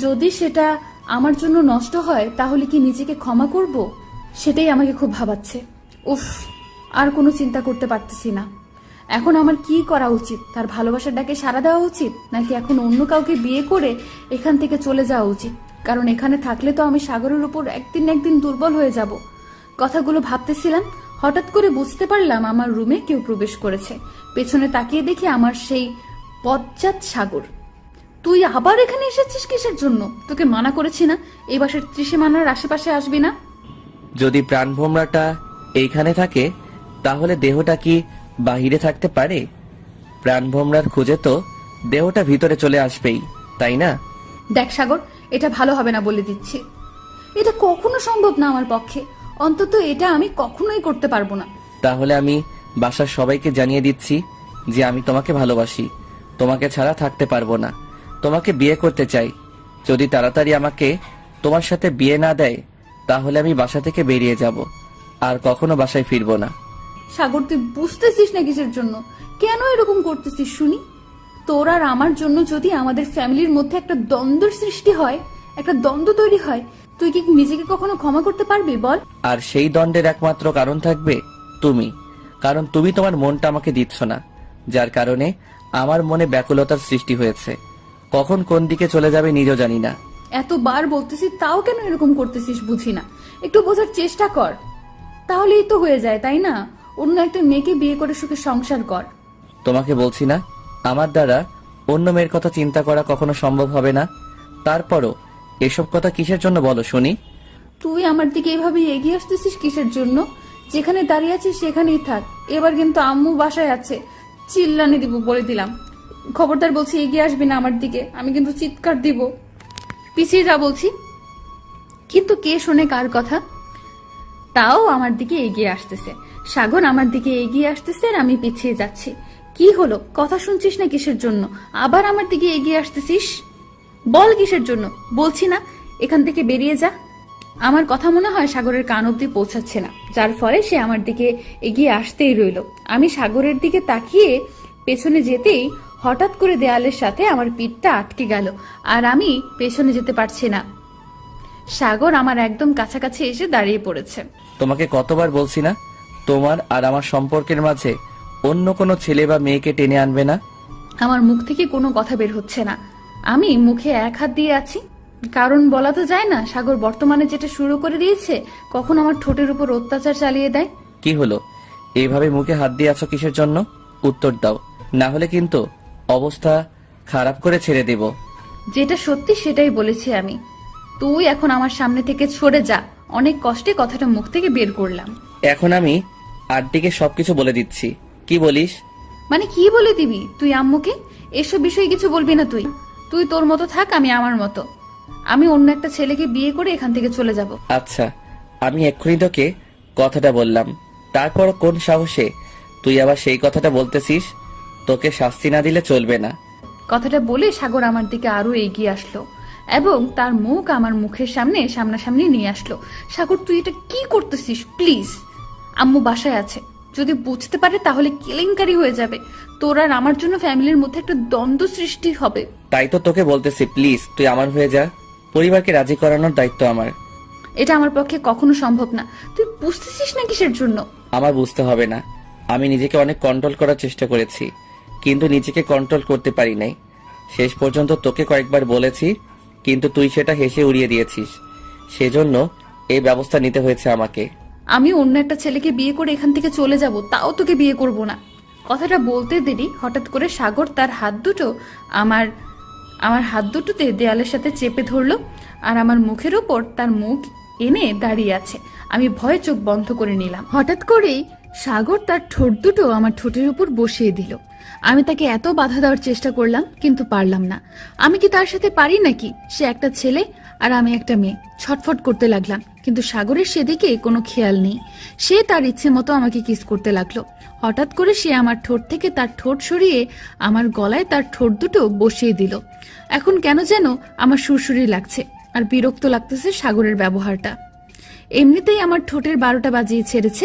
যদি সেটা আমার জন্য নষ্ট হয়, তাহলে কি নিজেকে ক্ষমা করব? সেটাই আমাকে খুব ভাবাচ্ছে। উফ, আর কোনো চিন্তা করতে পারতেছি না। এখন আমার কি করা উচিত? তার ভালোবাসার ডাকে সাড়া দেওয়া উচিত, নাকি এখন অন্য কাউকে বিয়ে করে এখান থেকে চলে যাওয়া উচিত? কারণ এখানে থাকলে তো আমি সাগরের উপর একদিন না একদিন দুর্বল হয়ে যাব। কথাগুলো ভাবতেছিলাম, হঠাৎ করে বুঝতে পারলাম আমার রুমে কেউ প্রবেশ করেছে। পেছনে তাকিয়ে দেখি আমার সেই বজ্জাত সাগর। তুই আবার এখানে এসেছিস কিসের জন্য? তোকে মানা করেছি না এই বাসার ত্রিসীমানার আশেপাশে আসবি না? যদি প্রাণভোমরাটা এইখানে থাকে, তাহলে দেহটা কি বাহিরে থাকতে পারে? প্রাণভোমরার খুঁজে তো দেহটা ভিতরে চলে আসবেই, তাই না? দেখ সাগর, এটা ভালো হবে না বলে দিচ্ছি। এটা কখনো সম্ভব না আমার পক্ষে, অন্তত এটা আমি কখনোই করতে পারবো না। তাহলে আমি বাসার সবাইকে জানিয়ে দিচ্ছি যে আমি তোমাকে ভালোবাসি, তোমাকে ছাড়া থাকতে পারবো না, তোমাকে বিয়ে করতে চাই। যদি তাড়াতাড়ি আমাকে তোমার সাথে বিয়ে না দেয়, তাহলে আমি বাসা থেকে বেরিয়ে যাব, আর কখনো বাসায় ফিরবো না। সাগর, তুই বুঝতেছিস না কিসের জন্য? কেন এরকম করতেছিস শুনি? তোর আর আমার জন্য যদি আমাদের ফ্যামিলির মধ্যে একটা দ্বন্দ্বের সৃষ্টি হয়, একটা দ্বন্দ্ব তৈরি হয়, তুই কি নিজেকে কখনো ক্ষমা করতে পারবি বল? আর সেই দণ্ডের একমাত্র কারণ থাকবে তুমি, কারণ তুমি তোমার মনটা আমাকে দিচ্ছ না, যার কারণে আমার মনে ব্যাকুলতার সৃষ্টি হয়েছে। কখন কোন দিকে চলে যাবে নিজেও জানি না। এতবার বলতেছিস, তাও কেন এরকম করতেছিস বুঝি না। একটু বোঝার চেষ্টা কর, তাহলেই তো হয়ে যায়, তাই না? অন্য একটা মেয়েকে বিয়ে করে সুখে সংসার কর। তোমাকে বলছি না, আমার দ্বারা অন্য মেয়ের কথা চিন্তা করা কখনো সম্ভব হবে না। তারপরও এসব কথা কিসের জন্য বলো শুনি? তুই আমার দিকে এভাবে এগিয়ে আসতেছিস কিসের জন্য? যেখানে দাঁড়িয়ে আছিস সেখানেই থাক। এবার কিন্তু আম্মু বাসায় আছে, চিল্লানি দিব বলে দিলাম। খবরদার বলছি, এগিয়ে আসবি না আমার দিকে, আমি কিন্তু চিৎকার দিব। পিছিয়ে যা বলছি। কিন্তু কে শোনে কার কথা? তাও আমার দিকে এগিয়ে আসতেছে সাগর, আমার দিকে এগিয়ে আসতেছে, আর আমি পিছিয়ে যাচ্ছি। কি হলো, কথা শুনছিস না কিসের জন্য? আবার আমার দিকে এগিয়ে আসতেছিস, বল কিসের জন্য? বলছি না এখান থেকে বেরিয়ে যা। আমার কথা মনে হয় সাগরের কান অব্দি পৌঁছাচ্ছে না, যার ফলে সে আমার দিকে এগিয়ে আসতেই রইল। আমি সাগরের দিকে তাকিয়ে পেছনে যেতেই হঠাৎ করে দেয়ালের সাথে আমার পিঠটা আটকে গেল, আর আমি পেছনে যেতে পারছি না। সাগর আমার একদম কাছাকাছি এসে দাঁড়িয়ে পড়েছে। তোমাকে কতবার বলছি না তোমার আর আমার সম্পর্কের মাঝে অন্য কোনো ছেলে বা মেয়েকে টেনে আনবে না? আমার মুখ থেকে কোনো কথা বের হচ্ছে না। আমি মুখে এক হাত দিয়ে আছি, কারণ বলা তো যায় না সাগর বর্তমানে যেটা শুরু করে দিয়েছে, কখন আমার ঠোঁটের উপর অত্যাচার চালিয়ে দেয়। কি হলো, এইভাবে মুখে হাত দিয়ে আছো কিসের জন্য? উত্তর দাও, না হলে কিন্তু অবস্থা খারাপ করে ছেড়ে দেব। যেটা সত্যি সেটাই বলেছি আমি। তুই এখন আমার সামনে থেকে সরে যা। অনেক কষ্টে কথাটা মুখ থেকে বের করলাম। এখন আমি আন্টিকে সবকিছু বলে দিচ্ছি, কি বলিস? মানে কি বলে দিবি তুই আম্মুকে? এসব বিষয়ে কিছু বলবি না তুই। তুই তোর মতো থাক, আমি আমার মতো। আমি অন্য একটা ছেলেকে বিয়ে করে এখান থেকে চলে যাব। আচ্ছা, আমি এক্ষুনি তোকে কথাটা বললাম, তারপর কোন সাহসে তুই আবার সেই কথাটা বলতেছিস? তোকে শাস্তি না দিলে চলবে না। কথাটা বলে সাগর আমার দিকে আরো এগিয়ে আসলো এবং তার মুখ আমার মুখের সামনে সামনাসামনি নিয়ে আসলো। সাগর, তুই এটা কি করতেছিস? প্লিজ, আম্মু বাসায় আছে, যদি বুঝতে পারে তাহলে কেলেঙ্কারি হয়ে যাবে। তোর আর আমার জন্য ফ্যামিলির মধ্যে একটা দ্বন্দ্ব সৃষ্টি হবে। তাই তো তোকে বলতেছি, প্লিজ তুই আমার হয়ে যা। পরিবারকে রাজি করানোর দায়িত্ব আমার। এটা আমার পক্ষে কখনো সম্ভব না। তুই বুঝতেছিস না কিসের জন্য? আমার বুঝতে হবে না। আমি নিজেকে অনেক কন্ট্রোল করার চেষ্টা করেছি, কিন্তু নিজেকে কন্ট্রোল করতে পারি নাই। শেষ পর্যন্ত তোকে কয়েকবার বলেছি, কিন্তু তুই সেটা হেসে উড়িয়ে দিয়েছিস। সেজন্য এই ব্যবস্থা নিতে হয়েছে আমাকে। আমি অন্য একটা ছেলেকে বিয়ে করে এখান থেকে চলে যাব, তাও তোকে বিয়ে করব না। কথাটা বলতে দেরি হঠাৎ করে সাগর তার হাত দুটো আমার হাত দুটোতে দেয়ালের সাথে চেপে ধরলো, আর আমার মুখের উপর তার মুখ এনে দাঁড়িয়ে আছে। আমি ভয়ে চোখ বন্ধ করে নিলাম। হঠাৎ করেই সাগর তার ঠোঁট দুটো আমার ঠোঁটের উপর বসিয়ে দিল। আমি তাকে এত বাধা দেওয়ার চেষ্টা করলাম, কিন্তু পারলাম না। আমি কি তার সাথে পারি নাকি? সে একটা ছেলে আর আমি একটা মেয়ে। ছটফট করতে লাগলাম, কিন্তু সাগরের সেদিকে কোনো খেয়াল নেই। সে তার ইচ্ছে মতো আমাকে কিস করতে লাগলো। হঠাৎ করে সে আমার ঠোঁট থেকে তার ঠোঁট সরিয়ে আমার গলায় তার ঠোঁট দুটো বসিয়ে দিল। এখন কেন যেন আমার সুরসুরি লাগছে আর বিরক্ত লাগতেছে সাগরের ব্যবহারটা। এমনিতেই আমার ঠোঁটের 12টা বাজিয়ে ছেড়েছে,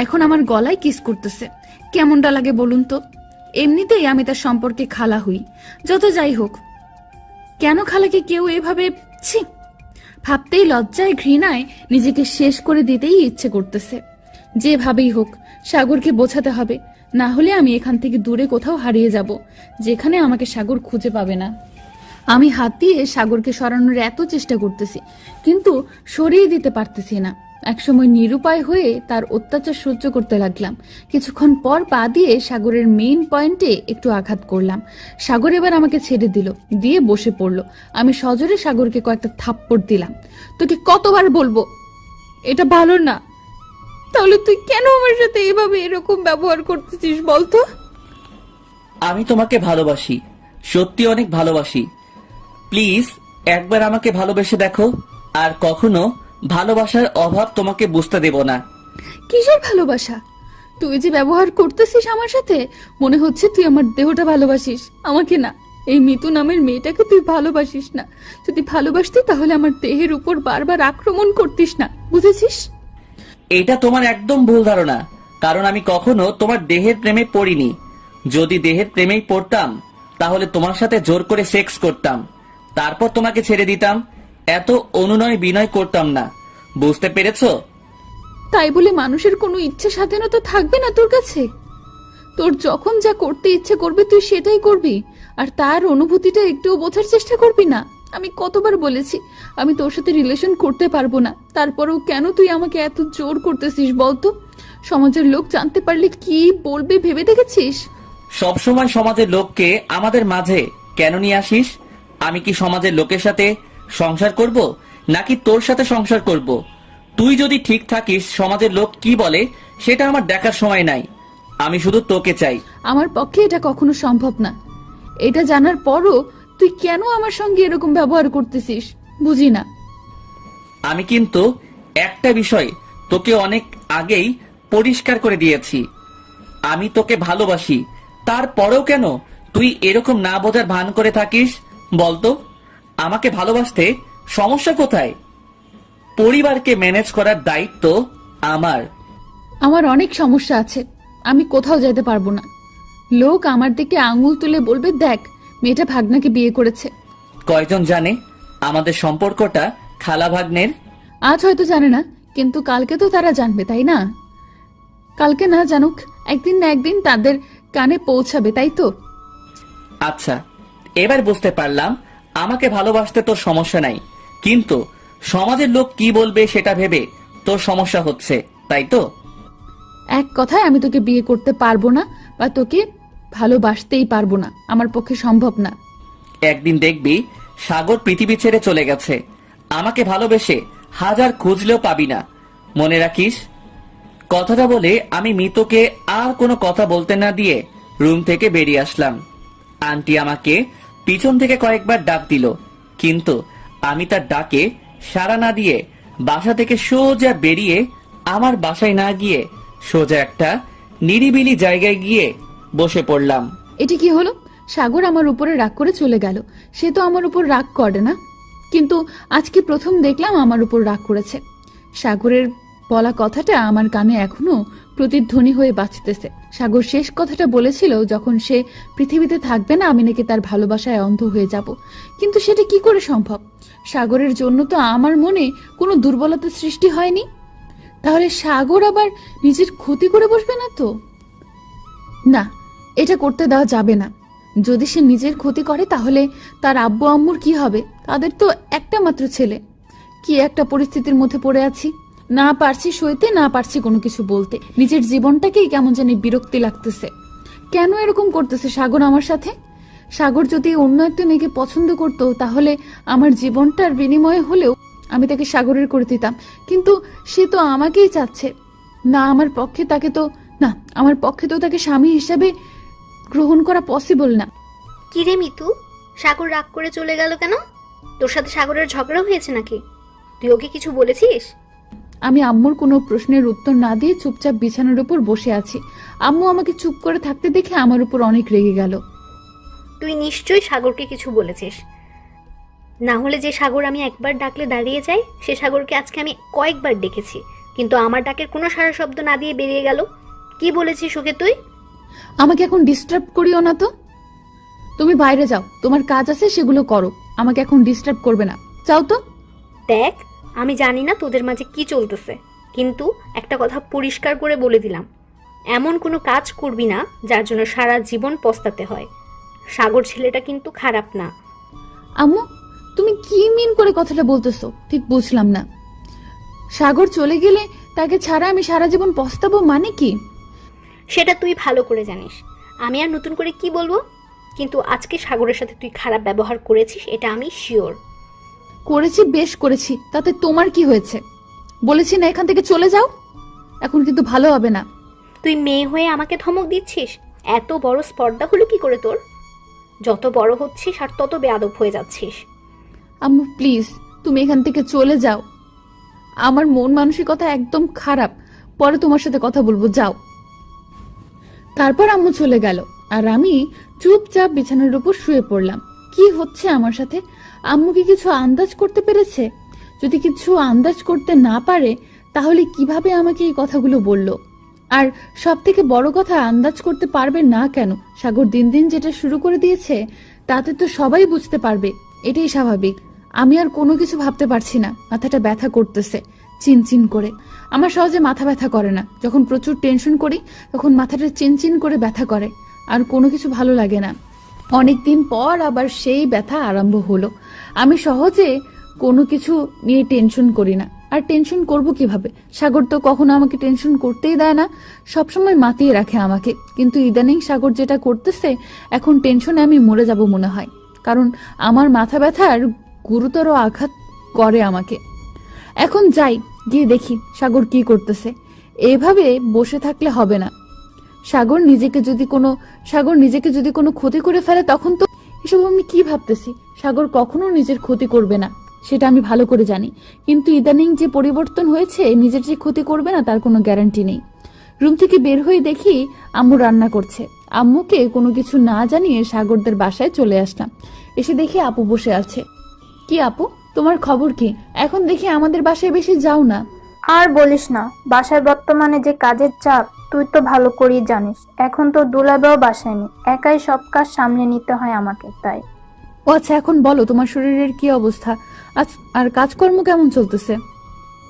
এখন আমার গলায় কিস করতেছে। কেমনটা লাগে বলুন তো? এমনিতেই আমি তার সম্পর্কে খালা হই। যত যাই হোক, কেন খালাকে কেউ এভাবে ছি, ভাবতেই লজ্জায় ঘৃণায় নিজেকে শেষ করে দিতেই ইচ্ছে করতেছে। যেভাবেই হোক সাগরকে বোঝাতে হবে, না হলে আমি এখান থেকে দূরে কোথাও হারিয়ে যাব, যেখানে আমাকে সাগর খুঁজে পাবে না। আমি হাত দিয়ে সাগরকে সরানোর এত চেষ্টা করতেছি, কিন্তু সরিয়ে দিতে পারতেছি না। একসময় নিরুপায় হয়ে তার অত্যাচার সহ্য করতে লাগলাম। কিছুক্ষণ পর পা দিয়ে সাগরের মেইন পয়েন্টে একটু আঘাত করলাম। সাগর এবার আমাকে ছেড়ে দিল, দিয়ে বসে পড়লো। আমি সজোরে সাগরকে কয়েকটা থাপ্পড় দিলাম। তোকে কতবার বলবো এটা ভালো না? তাহলে তুই কেন আমার সাথে এভাবে এরকম ব্যবহার করতেছিস বলতো? আমি তোমাকে ভালোবাসি, সত্যি অনেক ভালোবাসি। প্লিজ একবার আমাকে ভালোবেসে দেখো, আর কখনো ভালোবাসার অভাব তোমাকে বুঝতে দেব না। কিসের ভালোবাসা? তুই যে ব্যবহার করতেছিস আমার সাথে, মনে হচ্ছে তুই আমার দেহটা ভালোবাসিস, আমাকে না। এই মিতু নামের মেয়েটাকে তুই ভালোবাসিস না। যদি ভালোবাসতি তাহলে আমার দেহের উপর বারবার আক্রমণ করতিস না, বুঝেছিস? এটা তোমার একদম ভুল ধারণা, কারণ আমি কখনো তোমার দেহের প্রেমে পড়িনি। যদি দেহের প্রেমেই পড়তাম তাহলে তোমার সাথে জোর করে সেক্স করতাম, তারপর তোমাকে ছেড়ে দিতাম। এত অনুনয় বিনয় করতাম না, বুঝতে পেরেছো? তাই বলে মানুষের কোনো ইচ্ছা স্বাধীনতা থাকবে না তোর কাছে? তোর যখন যা করতে ইচ্ছে করবে তুই সেটাই করবি, আর তার অনুভূতিটা একটুও বোঝার চেষ্টা করবি না। আমি কতবার বলেছি আমি তোর সাথে রিলেশন করতে পারবো না, তারপরেও কেন তুই আমাকে এত জোর করতেছিস বলতো? সমাজের লোক জানতে পারলে কি বলবে ভেবে দেখেছিস? সবসময় সমাজের লোককে আমাদের মাঝে কেন নিয়ে আসিস? আমি কি সমাজের লোকের সাথে সংসার করব, নাকি তোর সাথে সংসার করব? তুই যদি ঠিক থাকিস, সমাজের লোক কি বলে সেটা আমার দেখার সময় নাই। আমি শুধু তোকে চাই। আমার পক্ষে এটা কখনো সম্ভব না। এটা জানার পরও তুই কেন আমার সঙ্গে এরকম ব্যবহার করতেছিস বুঝি না। আমি কিন্তু একটা বিষয় তোকে অনেক আগেই পরিষ্কার করে দিয়েছি, আমি তোকে ভালোবাসি। তারপরেও কেন তুই এরকম না বোঝার ভান করে থাকিস বলতো? আমাকে ভালোবাসতে সমস্যা কোথায়? পরিবারকে ম্যানেজ করার দায়িত্ব আমার। আমার অনেক সমস্যা আছে, আমি কোথাও যেতে পারবো না। লোক আমার দিকে আঙুল তুলে বলবে, দেখ মেয়েটা ভাগনাকে বিয়ে করেছে। কয়জন জানে আমাদের সম্পর্কটা খালা ভাগ্নের? আজ হয়তো জানে না, কিন্তু কালকে তো তারা জানবে, তাই না? কালকে না জানুক, একদিন না একদিন তাদের কানে পৌঁছাবে, তাই তো? আচ্ছা, এবার বুঝতে পারলাম আমাকে ভালোবাসতে তোর সমস্যা নাই, কিন্তু সমাজের লোক কি বলবে সেটা ভেবে তোর সমস্যা হচ্ছে, তাই তো? এক কথায় আমি তোকে বিয়ে করতে পারবো না, বা তোকে ভালোবাসতেই পারবো না, আমার পক্ষে সম্ভব না। একদিন দেখবি সাগর পৃথিবী ছেড়ে চলে গেছে, আমাকে ভালোবেসে হাজার খুঁজলেও পাবি না, মনে রাখিস। কথাটা বলে আমি মিতুকে আর কোনো কথা বলতে না দিয়ে রুম থেকে বেরিয়ে আসলাম। আন্টি আমাকে পিছন থেকে কয়েকবার ডাক দিল, কিন্তু আমি তার ডাকে সাড়া না দিয়ে বাসা থেকে সোজা বেরিয়ে আমার বাসায় না গিয়ে সোজা একটা নিরিবিলি জায়গায় গিয়ে বসে পড়লাম। এটি কি হলো? সাগর আমার উপরে রাগ করে চলে গেল। সে তো আমার উপর রাগ করে না, কিন্তু আজকে প্রথম দেখলাম আমার উপর রাগ করেছে। সাগরের বলা কথাটা আমার কানে এখনো প্রতিধ্বনি হয়ে বাজতেছে। সাগর শেষ কথাটা বলেছিল যখন সে পৃথিবীতে থাকবে না, আমি নাকি তার ভালোবাসায় অন্ধ হয়ে যাব। কিন্তু সেটা কি করে সম্ভব? সাগরের জন্য তো আমার মনে কোনো দুর্বলতা সৃষ্টি হয়নি। তাহলে সাগর আবার নিজের ক্ষতি করে বসবে না তো? না, এটা করতে দেওয়া যাবে না। যদি সে নিজের ক্ষতি করে তাহলে তার আব্বু আম্মুর কি হবে? তাদের তো একটা মাত্র ছেলে। কি একটা পরিস্থিতির মধ্যে পড়ে আছি, না পারছি সইতে, না পারছি কোনো কিছু বলতে। নিজের জীবনটাকেই কেমন জানি বিরক্তি লাগতেছে। কেন এরকম করতেছে সাগর আমার সাথে? সাগর যদি অন্য একটা মেয়েকে পছন্দ করতো তাহলে আমার জীবনটার বিনিময়ে হলেও আমি তাকে সাগরের করে দিতাম, কিন্তু সে তো আমাকেই চাচ্ছে না। আমার পক্ষে তো তাকে স্বামী হিসাবে গ্রহণ করা পসিবল না। কি রে মিতু, সাগর রাগ করে চলে গেল কেন? তোর সাথে সাগরের ঝগড়া হয়েছে নাকি? তুই ওকে কিছু বলেছিস? আমি আম্মুর কোনো প্রশ্নের উত্তর না দিয়ে চুপচাপ বিছানার উপর বসে আছি। আম্মু আমাকে চুপ করে থাকতে দেখে আমার উপর অনেক রেগে গেল। তুই নিশ্চয়ই সাগরকে কিছু বলেছিস, না হলে যে সাগর আমি একবার ডাকলে দাঁড়িয়ে যাই, সে সাগরকে আজকে আমি কয়েকবার ডেকেছি, কিন্তু আমার ডাকের কোনো সারা শব্দ না দিয়ে বেরিয়ে গেল। কি বলেছিস ওকে তুই? আমাকে এখন ডিস্টার্ব করিও না তো। তুমি বাইরে যাও, তোমার কাজ আছে সেগুলো করো, আমাকে এখন ডিস্টার্ব করবে না, যাও তো। দেখ, আমি জানি না তোদের মাঝে কি চলতেছে, কিন্তু একটা কথা পরিষ্কার করে বলে দিলাম, এমন কোনো কাজ করবি না যার জন্য সারা জীবন পস্তাতে হয়। সাগর ছেলেটা কিন্তু খারাপ না। আম্মু, তুমি কি মিন করে কথাটা বলতেছো ঠিক বুঝলাম না। সাগর চলে গেলে তাকে ছাড়া আমি সারা জীবন পস্তাবো মানে কি? সেটা তুই ভালো করে জানিস, আমি আর নতুন করে কি বলবো। কিন্তু আজকে সাগরের সাথে তুই খারাপ ব্যবহার করেছিস, এটা আমি শিওর। করেছি, বেশ করেছি, তাতে তোমার কি হয়েছে? বলেছি না এখান থেকে চলে যাও, এখন কিন্তু ভালো হবে না। তুই মেয়ে হয়ে আমাকে ধমক দিচ্ছিস? এত বড় স্পর্ধা হলো কি করে তোর? যত বড় হচ্ছিস আর তত বেয়াদব হয়ে যাচ্ছিস। আম্মু প্লিজ, তুমি এখান থেকে চলে যাও। আমার মন মানসিকতা একদম খারাপ, পরে তোমার সাথে কথা বলবো, যাও। তারপর আম্মু চলে গেল আর আমি চুপচাপ বিছানার উপর শুয়ে পড়লাম। কি হচ্ছে আমার সাথে? আম্মু কি কিছু আন্দাজ করতে পেরেছে? যদি কিছু আন্দাজ করতে না পারে তাহলে কিভাবে আমাকে এই কথাগুলো বললো? আর সব থেকে বড় কথা, আন্দাজ করতে পারবে না কেন? সাগর দিন দিন যেটা শুরু করে দিয়েছে তাতে তো সবাই বুঝতে পারবে, এটাই স্বাভাবিক। আমি আর কোনো কিছু ভাবতে পারছি না, মাথাটা ব্যথা করতেছে চিনচিন করে। আমার সহজে মাথা ব্যথা করে না, যখন প্রচুর টেনশন করি তখন মাথাটা চিনচিন করে ব্যথা করে, আর কোনো কিছু ভালো লাগে না। অনেকদিন পর আবার সেই ব্যথা আরম্ভ হলো। আমি সহজে কোনো কিছু নিয়ে টেনশন করি না, আর টেনশন করব কিভাবে? সাগর তো কখনো আমাকে টেনশন করতেই দেয় না, সবসময় মাতিয়ে রাখে আমাকে। কিন্তু ইদানিং সাগর যেটা করতেছে, এখন টেনশনে আমি মরে যাব মনে হয়, কারণ আমার মাথা ব্যথার গুরুতর আঘাত করে আমাকে। এখন যাই, গিয়ে দেখি সাগর কি করতেছে। এভাবে বসে থাকলে হবে না। সাগর নিজেকে যদি কোনো ক্ষতি করে ফেলে তখন তো এসব আমি কি ভাবতেছি? সাগর কখনো নিজের ক্ষতি করবে না, সেটা আমি ভালো করে জানি। কিন্তু ইদানিং যে পরিবর্তন হয়েছে, নিজের যে ক্ষতি করবে না তার কোনো গ্যারান্টি নেই। রুম থেকে বের হয়ে দেখি আম্মু রান্না করছে। আম্মুকে কোনো কিছু না জানিয়ে সাগরদের বাসায় চলে আসলাম। এসে দেখি আপু বসে আছে। কি আপু, তোমার খবর কি? এখন দেখি আমাদের বাসায় বেশি যাও না। আর বলিস না, বাসায় বর্তমানে যে কাজের চাপ তুই তো ভালো করেই জানিস। এখন তো দুলাভাইও বাসায় নেই, একাই সব কাজ সামলে নিতে হয় আমাকে, তাই। ও আচ্ছা, এখন বলো তোমার শরীরের কি অবস্থা? আর কাজকর্ম কেমন চলতেছে?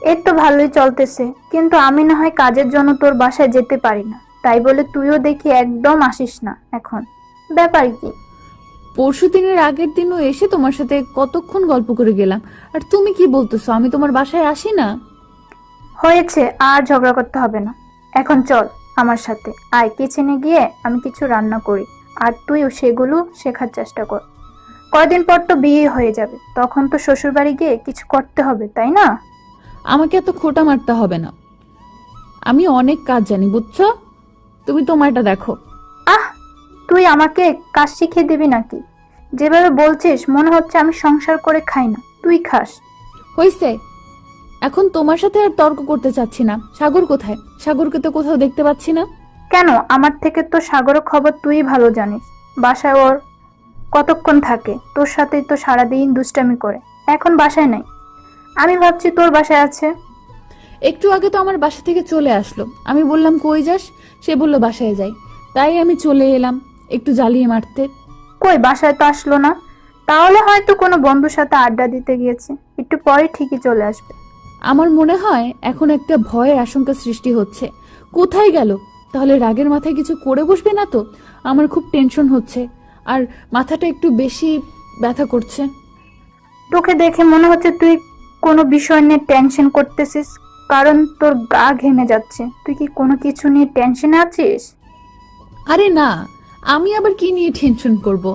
এই তো ভালোই চলতেছে, কিন্তু আমি না হয় কাজের জন্য তোর বাসায় যেতে পারি না, তাই বলে তুইও দেখি একদম আসিস না। এখন ব্যাপার কি? পরশু দিনের আগের দিনও এসে তোমার সাথে কতক্ষণ গল্প করে গেলাম, আর তুমি কি বলতেছো আমি তোমার বাসায় আসি না? হয়েছে, আর ঝগড়া করতে হবে না। এখন চল আমার সাথে, আয় কিচেনে গিয়ে আমি কিছু রান্না করি, আর তুইও সেগুলো শেখার চেষ্টা কর। কয়দিন পর তো বিয়ে হয়ে যাবে, তখন তো শ্বশুর বাড়ি গিয়ে কিছু করতে হবে, তাই না? আমাকে এত খোঁটা মারতে হবে না, আমি অনেক কাজ জানি, বুঝছো? তুমি তোমারটা দেখো। আহ, তুই আমাকে কাজ শিখিয়ে দিবি নাকি? যেভাবে বলছিস মনে হচ্ছে আমি সংসার করে খাই না, তুই খাস। হইছে, এখন তোমার সাথে আর তর্ক করতে চাচ্ছি না। সাগর কোথায়? সাগরকে তো কোথাও দেখতে পাচ্ছি না। কেন, আমার থেকে তো সাগরের খবর তুই ভালো জানিস। বাসায় ওর কতক্ষণ থাকে? তোর সাথেই তো সারাদিন দুষ্টামি করে, এখন বাসায় নাই। আমি ভাবছি তোর বাসায় আছে। একটু আগে তো আমার বাসা থেকে চলে আসলো, আমি বললাম কই যাস, সে বলল বাসায় যাই, তাই আমি চলে এলাম একটু জ্বালিয়ে মারতে। কই, বাসায় তো আসলো না। তাহলে হয়তো কোনো বন্ধুর সাথে আড্ডা দিতে গিয়েছে, একটু পরে ঠিকই চলে আসবে। আমার মনে হয় এখন একটা ভয়ের আশঙ্কা সৃষ্টি হচ্ছে। কোথায় গেল? তাহলে রাগের মাথায় কিছু করে বসবে না তো? আমার খুব টেনশন হচ্ছে, আর মাথাটা একটু বেশি ব্যথা করছে। তোকে দেখে মনে হচ্ছে তুই কোনো বিষয় নিয়ে টেনশন করতেছিস, কারণ তোর গা ঘেমে যাচ্ছে। তুই কি কোনো কিছু নিয়ে টেনশনে আছিস? আরে না, আমি আবার কি নিয়ে টেনশন করব?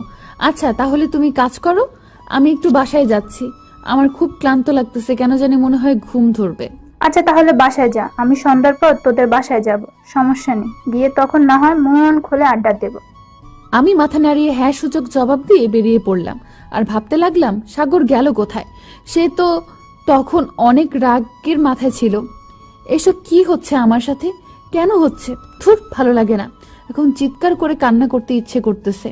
আচ্ছা তাহলে তুমি কাজ করো, আমি একটু বাসায় যাচ্ছি। আমার খুব ক্লান্ত লাগতেছে, কেন জানি মনে হয় ঘুম ধরবে। আচ্ছা তাহলে বাসায় যা, আমি সন্ধ্যার পর তোদের বাসায় যাব, সমস্যা নেই। গিয়ে তখন না হয় মন খুলে আড্ডা দেব। আমি মাথা নাড়িয়ে হ্যাঁ সূচক জবাব দিয়ে বেরিয়ে পড়লাম, আর ভাবতে লাগলাম সাগর গেল কোথায়। সে তো তখন অনেক রাগের মাথায় ছিল। এসব কি হচ্ছে আমার সাথে? কেন হচ্ছে? ধুর, ভালো লাগে না। এখন চিৎকার করে কান্না করতে ইচ্ছে করতেছে।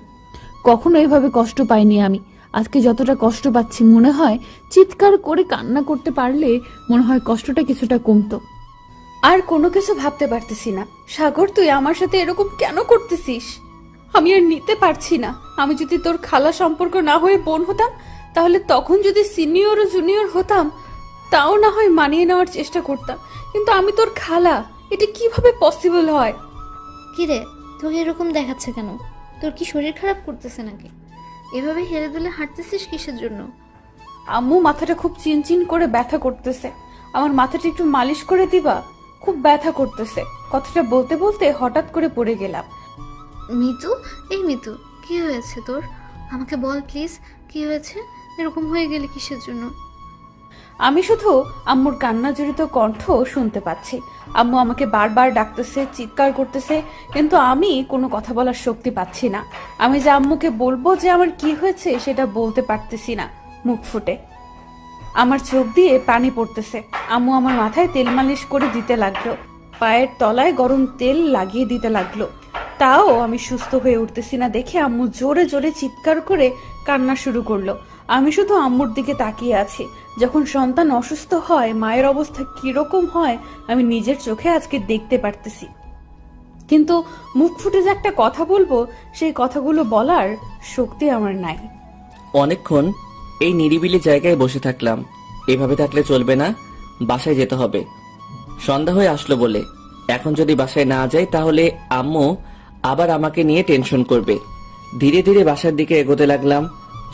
কখনো এভাবে কষ্ট পাইনি আমি, আজকে যতটা কষ্ট পাচ্ছি মনে হয় চিৎকার করে কান্না করতে পারলে মনে হয় কষ্টটা কিছুটা কমতো। আর কোনো কিছু ভাবতে পারতেছি না। সাগর, তুই আমার সাথে এরকম কেন করতেছিস? আমি আর নিতে পারছি না। আমি যদি তোর খালা সম্পর্ক না হয়ে বোন হতাম, তাহলে তখন যদি সিনিয়র ও জুনিয়র হতাম তাও না হয় মানিয়ে নেওয়ার চেষ্টা করতাম, কিন্তু আমি তোর খালা, এটা কিভাবে পসিবল হয়? কিরে, তোকে এরকম দেখাচ্ছে কেন? তোর কি শরীর খারাপ করতেছে নাকি? এভাবে হেলে দুলে হাঁটতেছিস কিসের জন্য? আম্মু, মাথাটা খুব চিনচিন করে ব্যথা করতেছে, আমার মাথাটা একটু মালিশ করে দিবা? খুব ব্যথা করতেছে। কথাটা বলতে বলতে হঠাৎ করে পড়ে গেলাম। মিতু, এই মিতু, কি হয়েছে তোর? আমাকে বল প্লিজ, কি হয়েছে? এরকম হয়ে গেলে কিসের জন্য? আমি শুধু আম্মুর কান্না জড়িত কণ্ঠ শুনতে পাচ্ছি। আম্মু আমাকে বারবার ডাকতেছে, চিৎকার করতেছে, কিন্তু আমি কোনো কথা বলার শক্তি পাচ্ছি না। আমি যে আম্মুকে বলবো যে আমার কি হয়েছে সেটা বলতে পারতেছি না মুখ ফুটে। আমার চোখ দিয়ে পানি পড়তেছে। আম্মু আমার মাথায় তেল মালিশ করে দিতে লাগলো, পায়ের তলায় গরম তেল লাগিয়ে দিতে লাগলো। তাও আমি সুস্থ হয়ে উঠতেছি না দেখে আম্মু জোরে জোরে চিৎকার করে কান্না শুরু করলো। আমি শুধু আম্মুর দিকে তাকিয়ে আছি। যখন সন্তান অসুস্থ হয় মায়ের অবস্থা কিরকম হয় আমি নিজের চোখে আজকে দেখতে পারতেছি, কিন্তু মুখ ফুটে যে একটা কথা বলবো সেই কথাগুলো বলার শক্তি আমার নাই। অনেকক্ষণ এই নিরিবিলি জায়গায় বসে থাকলাম। এভাবে থাকলে চলবে না, বাসায় যেতে হবে। সন্ধ্যা হয়ে আসলো বলে এখন যদি বাসায় না যাই তাহলে আম্মু আবার আমাকে নিয়ে টেনশন করবে। ধীরে ধীরে বাসার দিকে এগোতে লাগলাম।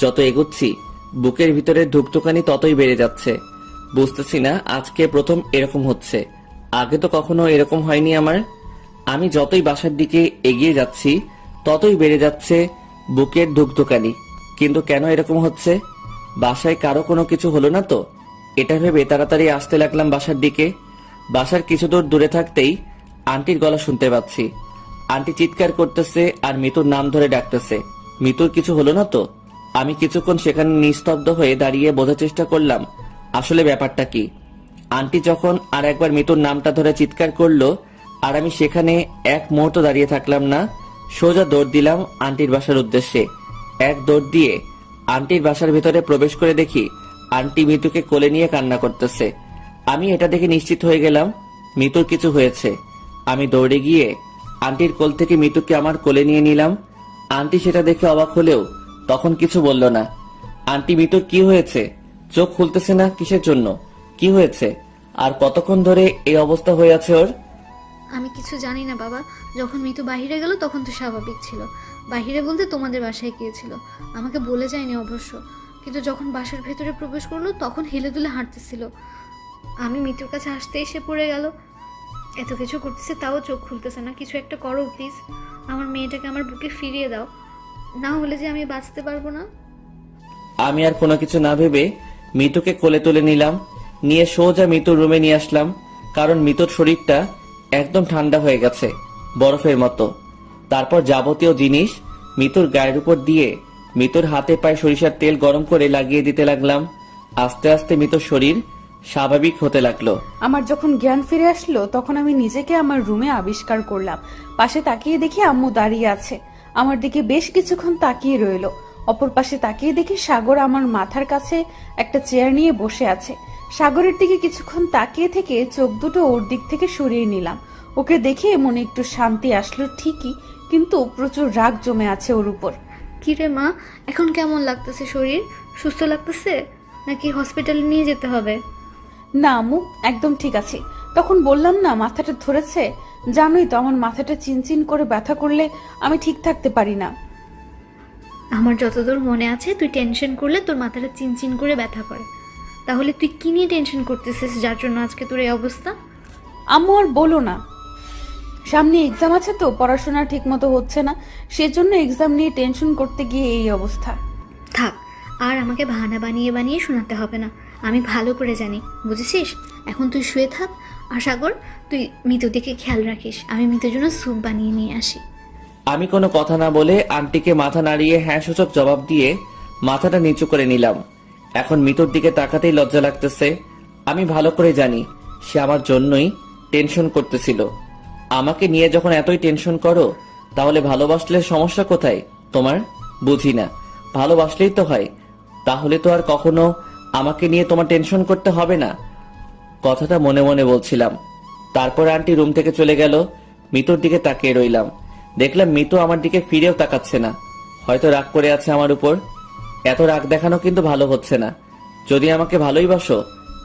যত এগোচ্ছি বুকের ভিতরে ধুকধুকানি ততই বেড়ে যাচ্ছে। বুঝতেছি না আজকে প্রথম এরকম হচ্ছে, আগে তো কখনো এরকম হয়নি আমার। আমি যতই বাসার দিকে এগিয়ে যাচ্ছি ততই বেড়ে যাচ্ছে বুকের ধুকধুকানি। কিন্তু কেন এরকম হচ্ছে? বাসায় কারো কোনো কিছু হলো না তো? এটা ভেবে তাড়াতাড়ি আসতে লাগলাম বাসার দিকে। বাসার কিছু দূর দূরে থাকতেই আন্টির গলা শুনতে পাচ্ছি। আন্টি চিৎকার করতেছে আর মিতুর নাম ধরে ডাকতেছে। মিতুর কিছু হলো না তো? আমি কিছুক্ষণ সেখানে নিস্তব্ধ হয়ে দাঁড়িয়ে বোঝার চেষ্টা করলাম আসলে ব্যাপারটা কি। আন্টি যখন আর একবার মিতুর নামটা ধরে চিৎকার করলো আর আমি সেখানে এক মুহূর্ত দাঁড়িয়ে থাকলাম না, সোজা দৌড় দিলাম আন্টির বাসার উদ্দেশ্যে। এক দৌড় দিয়ে আন্টির বাসার ভেতরে প্রবেশ করে দেখি আন্টি মিতুকে কোলে নিয়ে কান্না করতেছে। আমি এটা দেখে নিশ্চিত হয়ে গেলাম মিতুর কিছু হয়েছে। আমি দৌড়ে গিয়ে আন্টির কোল থেকে মিতুকে আমার কোলে নিয়ে নিলাম। আন্টি সেটা দেখে অবাক হলেও তখন কিছু বলল না। আন্টি, মিতুর কি হয়েছে? চোখ খুলতেছে না কিসের জন্য? কি হয়েছে? আর কতক্ষণ ধরে এই অবস্থা হয়ে আছে ওর? আমি কিছু জানি না বাবা। যখন মিতু বাহিরে গেল তখন তো স্বাভাবিক ছিল। বাহিরে বলতে তোমাদের বাসায় গিয়েছিল, আমাকে বলে যায়নি অবশ্য। কিন্তু যখন বাসার ভেতরে প্রবেশ করলো তখন হেলে দুলে হাঁটতেছিল। আমি মিতুর কাছে আসতে এসে পড়ে গেল। এত কিছু করতেছে তাও চোখ খুলতেছে না। কিছু একটা করো প্লিজ, আমার মেয়েটাকে আমার বুকে ফিরিয়ে দাও, না হলে যে আমি বাঁচতে পারবো না। আমি আর কোনো কিছু না ভেবে মিতুকে কোলে তুলে নিলাম, নিয়ে সোজা মিতুর রুমে নিয়ে আসলাম। কারণ মিতুর শরীরটা একদম ঠান্ডা হয়ে গেছে, বরফের মতো। তারপর যাবতীয় জিনিস মিতুর গায়ের উপর দিয়ে মিতুর হাতে পায়ে সরিষার তেল গরম করে লাগিয়ে দিতে লাগলাম। আস্তে আস্তে মিতুর শরীর স্বাভাবিক হতে লাগলো। আমার যখন জ্ঞান ফিরে আসলো তখন আমি নিজেকে আমার রুমে আবিষ্কার করলাম। পাশে তাকিয়ে দেখি আম্মু দাঁড়িয়ে আছে, আমার দিকে বেশ কিছুক্ষণ তাকিয়ে রইলো। অপর পাশে তাকিয়ে দেখি সাগর আমার মাথার কাছে একটা চেয়ার নিয়ে বসে আছে। সাগরের দিকে কিছুক্ষণ তাকিয়ে থেকে চোখ দুটো ওর দিক থেকে সরিয়ে নিলাম। ওকে দেখে মনে একটু শান্তি আসলো ঠিকই, কিন্তু প্রচুর রাগ জমে আছে ওর উপর। কিরে মা, এখন কেমন লাগতেছে? শরীর সুস্থ লাগতেছে নাকি হসপিটালে নিয়ে যেতে হবে? না আম্মু, একদম ঠিক আছে। তখন বললাম না মাথাটা ধরেছে, জানোই তো আমার মাথাটা চিনচিন করে ব্যথা করলে আমি ঠিক থাকতে পারি না। আমার যতদূর মনে আছে তুই টেনশন করলে তোর মাথাটা চিনচিন করে ব্যথা করে। তাহলে তুই কি নিয়ে টেনশন করতেছিস যার জন্য আজকে তোর এই অবস্থা? আম্মু আর বলো না, সামনে এক্সাম আছে তো পড়াশোনা ঠিক মতো হচ্ছে না, সেজন্য এক্সাম নিয়ে টেনশন করতে গিয়ে এই অবস্থা। থাক, আর আমাকে বাহানা বানিয়ে বানিয়ে শোনাতে হবে না, আমি ভালো করে জানি, বুঝেছিস? এখন তুই শুয়ে থাক। আর সাগর, তুই মিতুর দিকে খেয়াল রাখিস, আমি মিতুর জন্য স্যুপ বানিয়ে নিয়ে আসি। আমি কোনো কথা না বলে আন্টিকে মাথা নাড়িয়ে হ্যাঁ সূচক জবাব দিয়ে মাথাটা নিচু করে নিলাম। এখন মিতুর দিকে তাকাতেই লজ্জা লাগতেছে। আমি ভালো করে জানি সে আমার জন্যই টেনশন করতেছিল। আমাকে নিয়ে যখন এতই টেনশন করো তাহলে ভালোবাসলে সমস্যা কোথায় তোমার? বুঝি না, ভালোবাসলেই তো হয়। তাহলে তো আর কখনো আমাকে নিয়ে তোমার টেনশন করতে হবে না। কথাটা মনে মনে বলছিলাম। তারপর আন্টি রুম থেকে চলে গেল। মিতুর দিকে তাকিয়ে রইলাম। দেখলাম মিতু আমার দিকে ফিরেও তাকাচ্ছে না, হয়তো রাগ করে আছে আমার উপর। এত রাগ দেখানো কিন্তু ভালো হচ্ছে না। যদি আমাকে ভালোই বাসো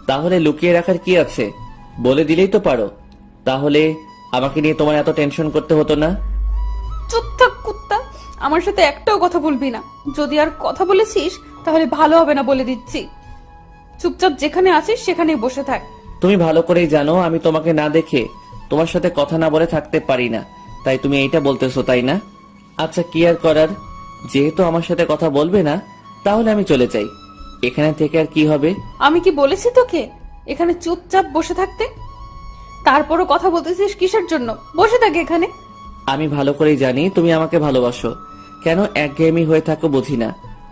তাহলে লুকিয়ে রাখার কি আছে, বলে দিলেই তো পারো। তাহলে আমাকে নিয়ে তোমার এত টেনশন করতে হতো না। চুপ থাক কুত্তা, আমার সাথে একটাও কথা বলবি না। যদি আর কথা বলেছিস তাহলে ভালো হবে না বলে দিচ্ছি। চুপচাপ যেখানে আছিস সেখানেই বসে থাক। তুমি ভালো করেই জানো আমি তোমাকে না দেখে তোমার সাথে কথা না বলে থাকতে পারি না, তাই তুমি এইটা বলতেছো, তাই না? আচ্ছা, কি আর করার, যেহেতু আমার সাথে কথা বলবে না তাহলে আমি চলে যাই। এখানে থেকে আর কি হবে? আমি কি বলেছি তোকে এখানে চুপচাপ বসে থাকতে? তারপরও কথা বলতেছিস কিসের জন্য? বসে থাক এখানে। আমি ভালো করেই জানি তুমি আমাকে ভালোবাসো, কেন একঘেয়েমি হয়ে থাকো বুঝি না।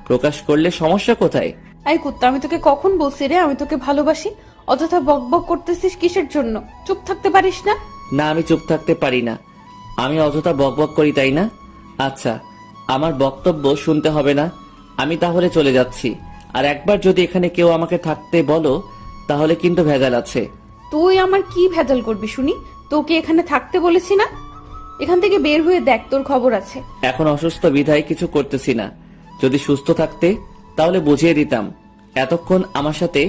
প্রকাশ করলে সমস্যা কোথায়? এই কুত্তা, আমি তোকে কখন বলছি রে আমি তোকে ভালোবাসি? অযথা বকবক করতেছিস কিসের জন্য? চুপ থাকতে পারিস না? না, আমি চুপ থাকতে পারি না। আমি অযথা বকবক করি, তাই না? আচ্ছা, আমার বক্তব্য শুনতে হবে না, আমি তাহলে চলে যাচ্ছি। আর একবার যদি এখানে কেউ আমাকে থাকতে বলো তাহলে কিন্তু ভেজাল আছে। তুই আমার কি ভেজাল করবি শুনি? তোকে এখানে থাকতে বলেছি না? এখান থেকে বের হয়ে দেখ, তোর খবর আছে। এখন অসুস্থ বিধায় কিছু করতেছি না। যদি সুস্থ থাকতে তাহলে বুঝিয়ে দিতাম এতক্ষণ আমার সাথে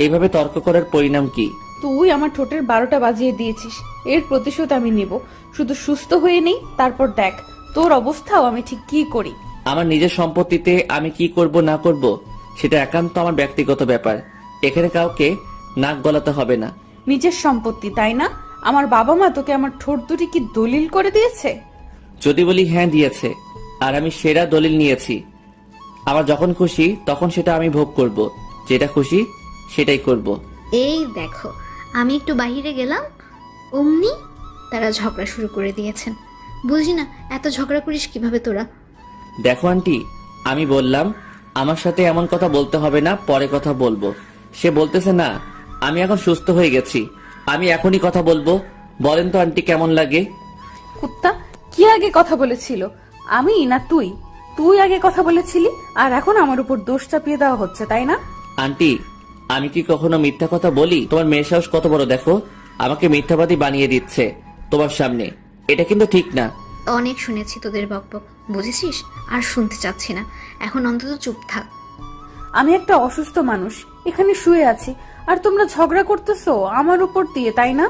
এইভাবে তর্ক করার পরিণাম কি। তুই আমার ঠোঁটের 12টা বাজিয়ে দিয়েছিস, এর প্রতিশোধ আমি নেব। শুধু সুস্থ হয়ে নেই, তারপর দেখ তোর অবস্থাও আমি ঠিক কি করি। আমার নিজের সম্পত্তিতে আমি কি করব না করব সেটা একান্ত আমার ব্যক্তিগত ব্যাপার। এখানে কাউকে নাক গলাতে হবে না। নিজের সম্পত্তি তাই না? আমার বাবা মা তোকে আমার ঠোঁট দুটি কি দলিল করে দিয়েছে? যদি বলি হ্যাঁ দিয়েছে, আর আমি সেরা দলিল নিয়েছি। আমার যখন খুশি তখন সেটা আমি ভোগ করব, যেটা খুশি সেটাই করব। এই দেখো, আমি একটু বাইরে গেলাম, অমনি তারা ঝগড়া শুরু করে দিয়েছেন। বুঝি না এত ঝগড়া করিস কিভাবে তোরা। দেখো আন্টি, আমি বললাম আমার সাথে এমন কথা বলতে হবে না, পরে কথা বলবো। সে বলতেছে না, আমি এখন সুস্থ হয়ে গেছি, আমি এখনই কথা বলবো। বলেন তো আন্টি, কেমন লাগে? কুত্তা, কি আগে কথা বলেছিল, আমি না তুই? তুই আগে কথা বলেছিলি আর এখন আমার উপর দোষ চাপিয়ে দেওয়া হচ্ছে, তাই না? আন্টি, আমি কি কখনো মিথ্যা কথা বলি? তোমার মেয়ের সাহস কত বড় দেখো, আমাকে মিথ্যাবাদী বানিয়ে দিচ্ছে তোমার সামনে। এটা কিন্তু ঠিক না। অনেক শুনেছি তোদের বকবক, বুঝেছিস? আর শুনতে চাচ্ছি না, এখন অন্তত চুপ থাক। আমি একটা অসুস্থ মানুষ, এখানে শুয়ে আছি, আর তোমরা ঝগড়া করতেছো আমার উপর দিয়ে, তাই না?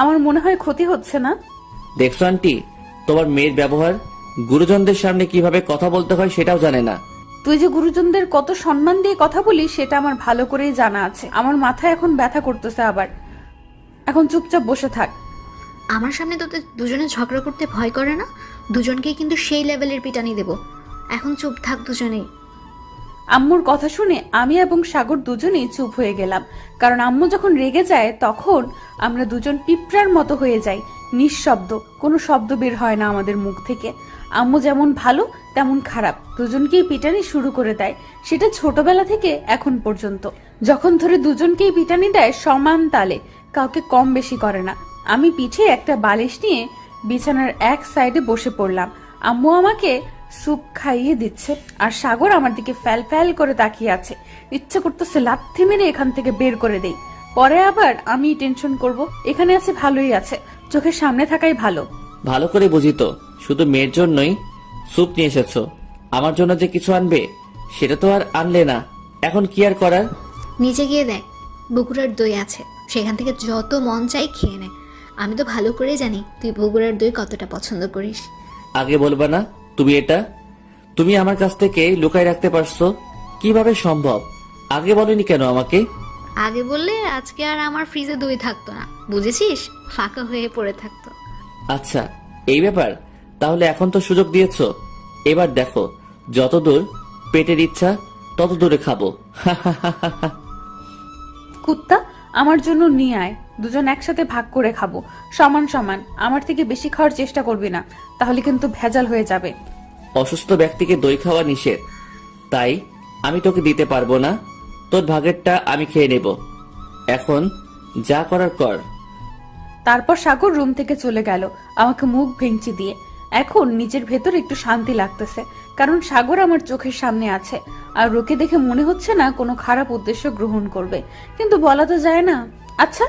আমার মনে হয় ক্ষতি হচ্ছে না? দেখছো আন্টি, তোমার মেয়ের ব্যবহার, গুরুজনদের সামনে কিভাবে কথা বলতে হয় সেটাও জানে না। তুই যে গুরুজনদের কত সম্মান দিয়ে কথা বলিস সেটা আমার ভালো করেই জানা আছে। আমার মাথায় এখন ব্যথা করতেছে আবার। এখন চুপচাপ বসে থাক। আমার সামনে তোদের দুজনে ঝগড়া করতে ভয় করে না? দুজনকেই কিন্তু সেই লেভেলের পিটানি দেব। এখন চুপ থাক দুজনেই। আম্মুর কথা শুনে আমি এবং সাগর দুজনেই চুপ হয়ে গেলাম, কারণ আম্মু যখন রেগে যায় তখন আমরা দুজন পিঁপড়ার মতো হয়ে যাই, নিঃশব্দ, কোনো শব্দ বের হয় না আমাদের মুখ থেকে। আম্মু যেমন ভালো তেমন খারাপ, দুজনকেই পিটানি শুরু করে দেয়, সেটা ছোটবেলা থেকে এখন পর্যন্ত। যখন ধরে দুজনকেই পিটানি দেয় সমান তালে, কাউকে কম বেশি করে না। আমি পিঠে একটা বালিশ নিয়ে বিছানার এক সাইডে বসে পড়লাম। আম্মু আমাকে স্যুপ খাইয়ে দিচ্ছে, আর সাগর আমার দিকে ফ্যাল ফ্যাল করে তাকিয়ে আছে। ইচ্ছে করতেছে লাথি মেরে এখান থেকে বের করে দেই, পরে আবার আমি টেনশন করব। এখানে আছে ভালোই আছে, চোখের সামনে থাকাই ভালো। ভালো করে বুঝি তো, শুধু মেয়ের জন্যই স্যুপ নিয়ে এসেছো, আমার জন্য যে কিছু আনবে সেটা তো আর আনলে না। এখন কি আর করার? নিচে গিয়ে দেখ, বগুড়ার দই আছে, সেখান থেকে যত মন চাই খেয়ে নে। আমি তো ভালো করেই জানি তুই বগুড়ার দই কতটা পছন্দ করিস। আগে বলবা না তুমি আমার কাছ থেকে লুকাই রাখতে পারছো? কিভাবে সম্ভব? আগে বলনি কেন আমাকে? আগে বললে আজকে আর আমার ফ্রিজে দই থাকতো না, বুঝেছিস? ফাঁকা হয়ে পড়ে থাকতো। আচ্ছা, এই ব্যাপার। তাহলে এখন তো সুযোগ দিয়েছো, এবার দেখো যতদূর পেটের ইচ্ছা তত দূরে খাবো। কুত্তা, আমার জন্য নিয়ে আয়, দুজন একসাথে ভাগ করে খাবো, সমান সমান। আমার থেকে বেশি খাওয়ার চেষ্টা করবি না, তাহলে কিন্তু ভেজাল হয়ে যাবে। অসুস্থ ব্যক্তিকে দই খাওয়া নিষেধ, তাই আমি তোকে দিতে পারবো না। তোর ভাগেরটা আমি খেয়ে নেব। এখন যা করার কর। তারপর সাগর রুম থেকে চলে গেল আমাকে মুখ ভেঙচি দিয়ে। এখন নিজের ভেতর একটু শান্তি লাগতেছে, কারণ সাগর আমার চোখের সামনে আছে, আর ওকে দেখে মনে হচ্ছে না কোনো খারাপ উদ্দেশ্য গ্রহণ করবে। কিন্তু বলা তো যায় না। আচ্ছা,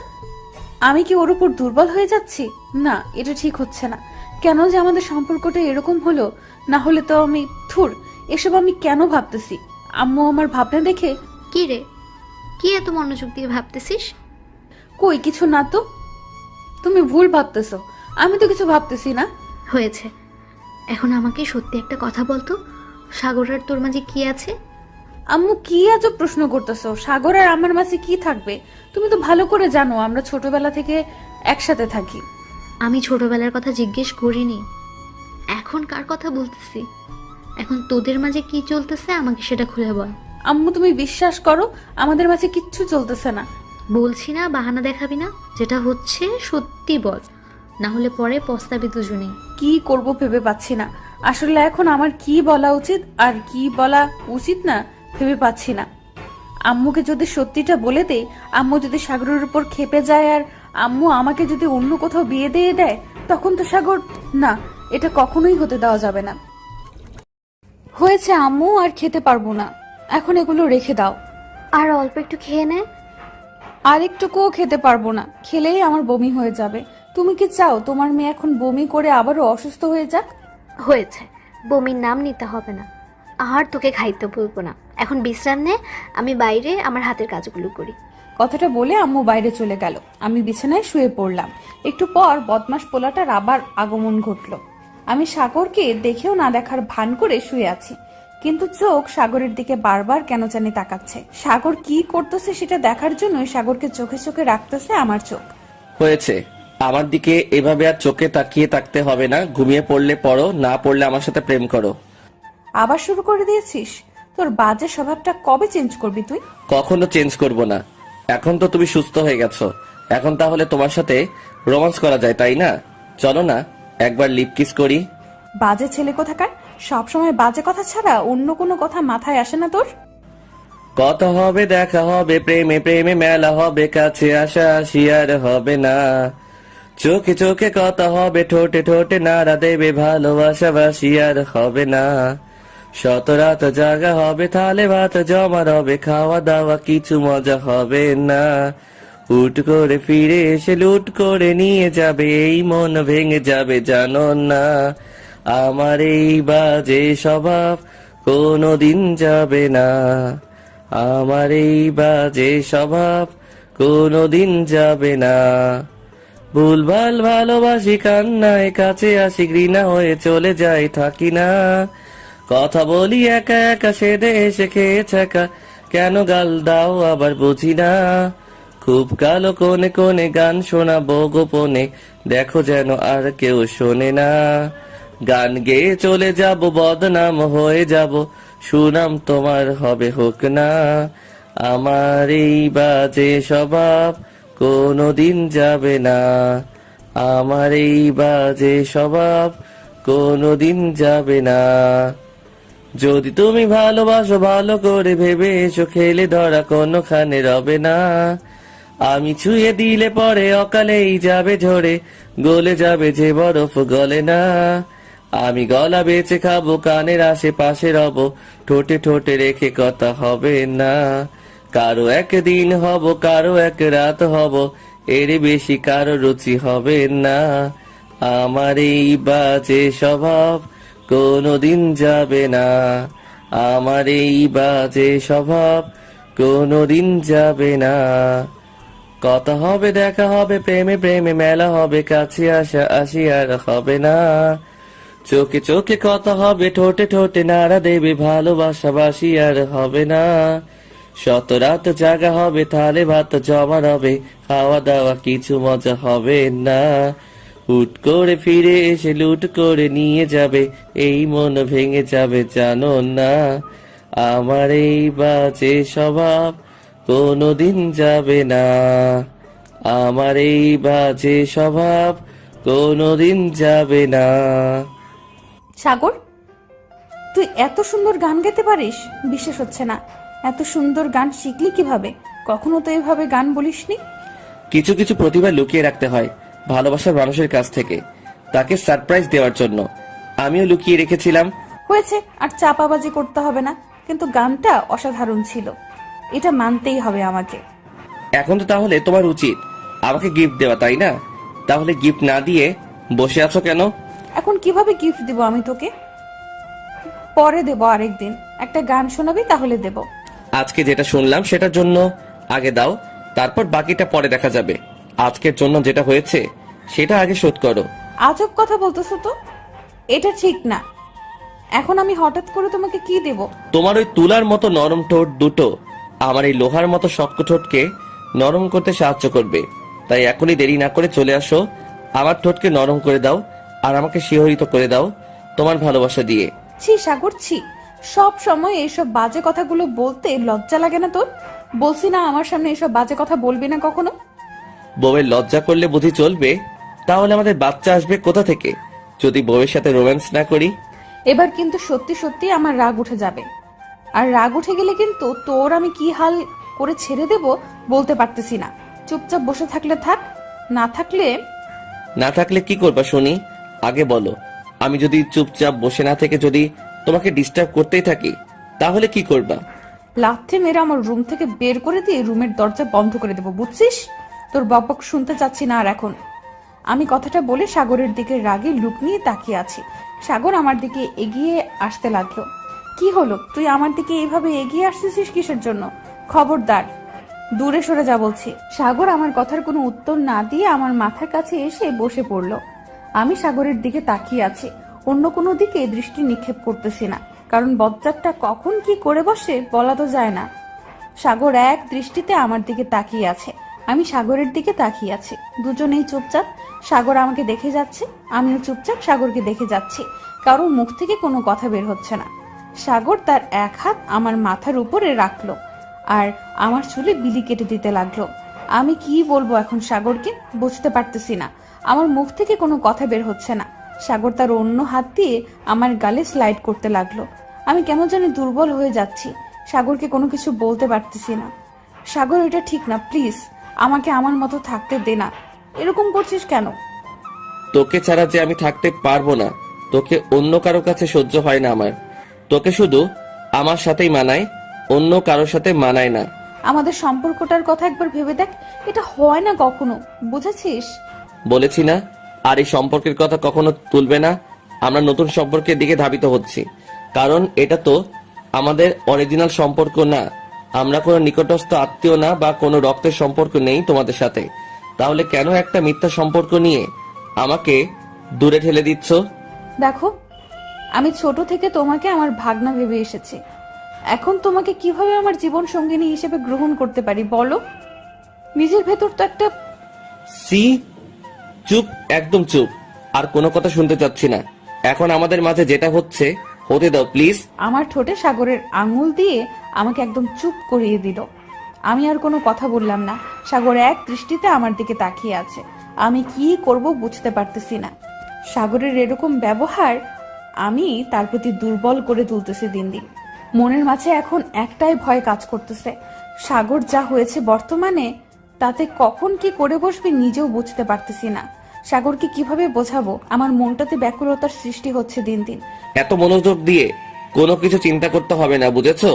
আমি কি ওর উপর দুর্বল হয়ে যাচ্ছি? না, এটা ঠিক হচ্ছে না। কেন যে আমাদের সম্পর্কটা এরকম হলো? না হলে তো আমি এসব আমি কেন ভাবতেছি? আম্মু আমার ভাবনা দেখে। কি রে, কি এত মনোযোগ দিয়ে ভাবতেছিস? কই কিছু না তো। তুমি ভুল ভাবতেছো, আমি তো কিছু ভাবতেছি না। হয়েছে, এখন আমাকে সত্যি একটা কথা বলতো, সাগর আর তোর মাঝে কি আছে? আম্মু কি আজব প্রশ্ন করতেছো? সাগর আর আমার মাঝে কি থাকবে? তুমি তো ভালো করে জানো আমরা ছোটবেলা থেকে একসাথে থাকি। আমি ছোটবেলার কথা জিজ্ঞেস করিনি, এখন কার কথা বলতেছি। এখন তোদের মাঝে কি চলতেছে আমাকে সেটা খুলে বল। আম্মু তুমি বিশ্বাস করো, আমাদের মাঝে কিচ্ছু চলতেছে না। বলছি না বাহানা দেখাবি না, যেটা হচ্ছে সত্যি বল, না হলে পরে পস্তাবি দুজনে। কি করব ভেবে পাচ্ছি না। আসলে এখন আমার কি বলা উচিত আর কি বলা উচিত না ভেবে পাচ্ছি না। আম্মুকে যদি সত্যিটা বলে দেই, আম্মু যদি সাগরের উপর খেপে যায়, আর আম্মু আমাকে যদি অন্য কোথাও বিয়ে দিয়ে দেয়, তখন তো সাগর। না, এটা কখনোই হতে দেওয়া যাবে না। হয়েছে আম্মু, আর খেতে পারবো না, এখন এগুলো রেখে দাও। আর অল্প একটু খেয়ে নে। আর একটুকুও খেতে পারবো না, খেলেই আমার বমি হয়ে যাবে। তুমি কি চাও তোমার মেয়ে এখন বমি করে আবারও অসুস্থ হয়ে যাক? হয়েছে, বমির নাম নিতে হবে না, আর তোকে খাইতে বলবো না। এখন বিশ্রাম নে, আমি বাইরে আমার হাতের কাজগুলো করি। কথাটা বলে আম্মু বাইরে চলে গেল। আমি বিছানায় শুয়ে পড়লাম। একটু পর বদমাস পোলাটার আবার আগমন ঘটল। আমি সাগরকে দেখেও না দেখার ভান করে শুয়ে আছি, কিন্তু চোখ সাগরের দিকে বারবার কেন জানি তাকাচ্ছে। সাগর কি করতেছে সেটা দেখার জন্য সাগরকে চোখে চোখে রাখতেছে আমার চোখ। হয়েছে, আমার দিকে এভাবে আর চোখে তাকিয়ে থাকতে হবে না। ঘুমিয়ে পড়লে পড়ো, না পড়লে আমার সাথে প্রেম করো। আবার শুরু করে দিয়েছিস? তোর বাজে স্বভাবটা কবে চেঞ্জ করবি তুই? কখনো চেঞ্জ করব না। এখন তো তুমি সুস্থ হয়ে গেছো, এখন তাহলে তোমার সাথে রোমান্স করা যায়, তাই না? চলো না একবার লিপ কিস করি। বাজে ছেলে কোথাকার, সবসময় বাজে কথা ছাড়া অন্য কোনো কথা মাথায় আসে না তোর? কত হবে দেখা হবে, প্রেমে প্রেমে মেলা হবে, কাছে আসা আসি আর হবে না। চোখে চোখে কথা হবে, ঠোঁটে ঠোঁটে নাড়া দেবে, ভালোবাসা বাসি আর হবে না। শত রাত জাগা হবে, তালে ভাত জমা রবে, খাওয়া দাওয়া কিছু মজা হবে না। হুট করে ফিরে এসে লুট করে নিয়ে যাবে, এই মন ভেঙে যাবে জানো না। আমার এই বাজে স্বভাব কোনোদিন যাবে না, আমার এই বাজে স্বভাব কোনোদিন যাবে না। ভুলভাল ভালোবাসি কান্নায়, কাছে আসি ঘৃণা হয়ে চলে যাই থাকি না। কথা বলি একা একা, সেদে এসে খেয়েছে একা, কেন গাল দাও আবার বুঝি না। খুব কালো কোণে কোণে গান শোনাবো গোপনে, দেখো যেন আর কেউ শোনে না। গান গেয়ে চলে যাব, বদনাম হয়ে যাব, সুনাম তোমার হবে হোক না। আমার এই বাজে স্বভাব কোনোদিন যাবে না, আমার এই বাজে স্বভাব কোনোদিন যাবে না। যদি তুমি ভালোবাসো ভালো করে ভেবে এসো, খেলে ধরা কোনোখানে রবে না। আমি ছুঁয়ে দিলে পরে অকালেই যাবে ঝরে, গলে যাবে যে বরফ গলে না। আমি গলা বেঁচে খাবো, কানের আশেপাশে রব, ঠোঁটে ঠোঁটে রেখে কথা হবে না। কারো একদিন হব, কারো এক রাত হব, এর বেশি কারো রুচি হবে না। আমার এই বাজে স্বভাব কোনোদিন যাবে না, আমার এই বাজে স্বভাব কোনোদিন যাবে না। কথা হবে, দেখা হবে, প্রেমে প্রেমে মেলা হবে, কাছে আসা আসি আর হবে না। চোখে চোখে কথা হবে, ঠোঁটে ঠোঁটে নাড়া দেবে, ভালোবাসা বাসি আর হবে না। শত রাত জাগা হবে, থালে ভাত জমা রবে, খাওয়া দাওয়া কিছু মজা হবে না। হুট করে ফিরে এসে লুট করে নিয়ে যাবে, এই মন ভেঙে যাবে জানো না। আমার এই বাজে স্বভাব কোনোদিন যাবে না, আমার এই বাজে স্বভাব কোনোদিন যাবে না। সাগর, তুই এত সুন্দর গান গাইতে পারিস? বিশ্বাস হচ্ছে না। এত সুন্দর গান শিখলি কিভাবে? কখনো তো এভাবে গান বলিসনি। কিছু কিছু প্রতিভা লুকিয়ে রাখতে হয় ভালোবাসার মানুষের কাছ থেকে, তাকে সারপ্রাইজ দেওয়ার জন্য। আমিও লুকিয়ে রেখেছিলাম। হয়েছে, আর চাপাবাজি করতে হবে না। কিন্তু গানটা অসাধারণ ছিল, এটা মানতেই হবে আমাকে। এখন তো তাহলে তোমার উচিত আমাকে গিফট দেওয়া, তাই না? তাহলে গিফট না দিয়ে বসে আছো কেন? এখন কিভাবে গিফট দিব আমি তোকে? পরে দেব, আরেকদিন একটা গান শোনাবি তাহলে দেব। আজকে যেটা শুনলাম সেটার জন্য আগে দাও, তারপর বাকিটা পরে দেখা যাবে। আজকের জন্য যেটা হয়েছে সেটা আগে শোধ করো। আজব কথা বলতেছো তো, এটা ঠিক না। এখন আমি হঠাৎ করে তোমাকে কি দেব? তোমার ওই তুলার মতো নরম ঠোঁট দুটো আমার এই লোহার মতো শক্ত ঠোঁটকে নরম করতে সাহায্য করবে। তাই এখনই দেরি না করে চলে আসো, আমার ঠোঁটকে নরম করে দাও আর আমাকে শিহরিত করে দাও তোমার ভালোবাসা দিয়ে। ছি সাগর, ছি। সব সময় এইসব বাজে কথাগুলো বলতে লজ্জা লাগে না তোর? বলছি না আমার সামনে এসব বাজে কথা বলবি না কখনো। বউয়ের লজ্জা করলে বুঝি চলবে? তাহলে আমাদের বাচ্চা আসবে কোথা থেকে যদি বউয়ের সাথে রোম্যান্স না করি? এবার কিন্তু সত্যি সত্যি আমার রাগ উঠে যাবে, আর রাগ উঠে গেলে কিন্তু তোর আমি কি হাল করে ছেড়ে দেব বলতে পারতেছি না। চুপচাপ বসে থাকলে থাক, না থাকলে কি করবা শুনি? আগে বলো। আমি যদি চুপচাপ বসে না থেকে যদি তোমাকে ডিস্টার্ব করতেই থাকি তাহলে কি করবা? লাথি মেরে আমার রুম থেকে বের করে দিয়ে রুমের দরজা বন্ধ করে দেবো, বুঝছিস? তোর বকবক শুনতে চাচ্ছি না আর এখন। আমি কথাটা বলে সাগরের দিকে রাগে লুক নিয়ে তাকিয়ে আছি। সাগর আমার দিকে এগিয়ে আসতে লাগলো। কি হলো, তুই আমার দিকে এইভাবে এগিয়ে আসতেছিস কিসের জন্য? খবরদার, দূরে সরে যা বলছি। সাগর আমার কথার কোনো উত্তর না দিয়ে আমার মাথার কাছে এসে বসে পড়লো। আমি সাগরের দিকে তাকিয়ে আছি, অন্য কোনো দিকে দৃষ্টি নিক্ষেপ করতেছি না, কারণ বজ্জাতটা কখন কি করে বসে বলা তো যায় না। সাগর এক দৃষ্টিতে আমার দিকে তাকিয়ে আছে, আমি সাগরের দিকে তাকিয়ে আছি। দুজনেই চুপচাপ। সাগর আমাকে দেখে যাচ্ছে, আমিও চুপচাপ সাগরকে দেখে যাচ্ছি। কারো মুখ থেকে কোনো কথা বের হচ্ছে না। সাগর তার এক হাত আমার মাথার উপরে রাখলো আর আমার চুলে বিলি কেটে দিতে লাগলো। আমি কি বলবো এখন সাগরকে বুঝতে পারতেছি না। আমার মুখ থেকে কোনো কথা বের হচ্ছে না। সাগর তার অন্য হাত দিয়ে আমার গালে স্লাইড করতে লাগলো। আমি কেন জানি দুর্বল হয়ে যাচ্ছি, সাগরকে কোনো কিছু বলতে পারতেছি না। সাগর, এটা ঠিক না, প্লিজ আমাকে আমার মতো থাকতে দে না। এরকম করছিস কেন? তোকে ছাড়া যে আমি থাকতে পারবো না, তোকে অন্য কারো কাছে সহ্য হয় না আমার। তোকে শুধু আমার সাথেই মানায়, অন্য কারোর সাথে মানায় না। আমাদের সম্পর্কটার কথা একবার ভেবে দেখ, এটা হয় না কখনো, বুঝেছিস? বলেছি না, আর এই সম্পর্কের কথা কখনো তুলবে না। আমরা নতুন সম্পর্কের দিকে ধাবিত হচ্ছি, কারণ এটা তো আমাদের অরিজিনাল সম্পর্ক না। আমরা কোনো নিকটস্থ আত্মীয় না বা কোনো রক্তের সম্পর্ক নেই তোমাদের সাথে। তাহলে কেন একটা মিথ্যা সম্পর্ক নিয়ে আমাকে দূরে ঠেলে দিচ্ছ? দেখো, আমি ছোট থেকে তোমাকে আমার ভাগনা ভেবে এসেছি। এখন তোমাকে কিভাবে আমার জীবন সঙ্গিনী হিসেবে গ্রহণ করতে পারি বলো? নিজের ভেতর তো একটা সি, চুপ, একদম চুপ। আর কোনো কথা শুনতে চাচ্ছি না। এখন আমাদের মাঝে যেটা হচ্ছে হতে দাও প্লিজ। আমার ঠোঁটে সাগরের আঙুল দিয়ে আমাকে একদম চুপ করিয়ে দিল। আমি আর কোনো কথা বললাম না। সাগর এক দৃষ্টিতে আমার দিকে তাকিয়ে আছে। আমি কি করব বুঝতে পারতেছি না। সাগরের এরকম ব্যবহার আমি তার প্রতি দুর্বল করে তুলতেছি দিন দিন। মনের মাঝে এখন একটাই ভয় কাজ করতেছে, সাগর যা হয়েছে বর্তমানে, তাতে কখন কি করে বসবে নিজেও বুঝতে পারতেছি না। সাগরকে কিভাবে বোঝাবো? আমার মনটাতে ব্যাকুলতার সৃষ্টি হচ্ছে দিন দিন। এত মনোযোগ দিয়ে কোনো কিছু চিন্তা করতে হবে না, বুঝেছো?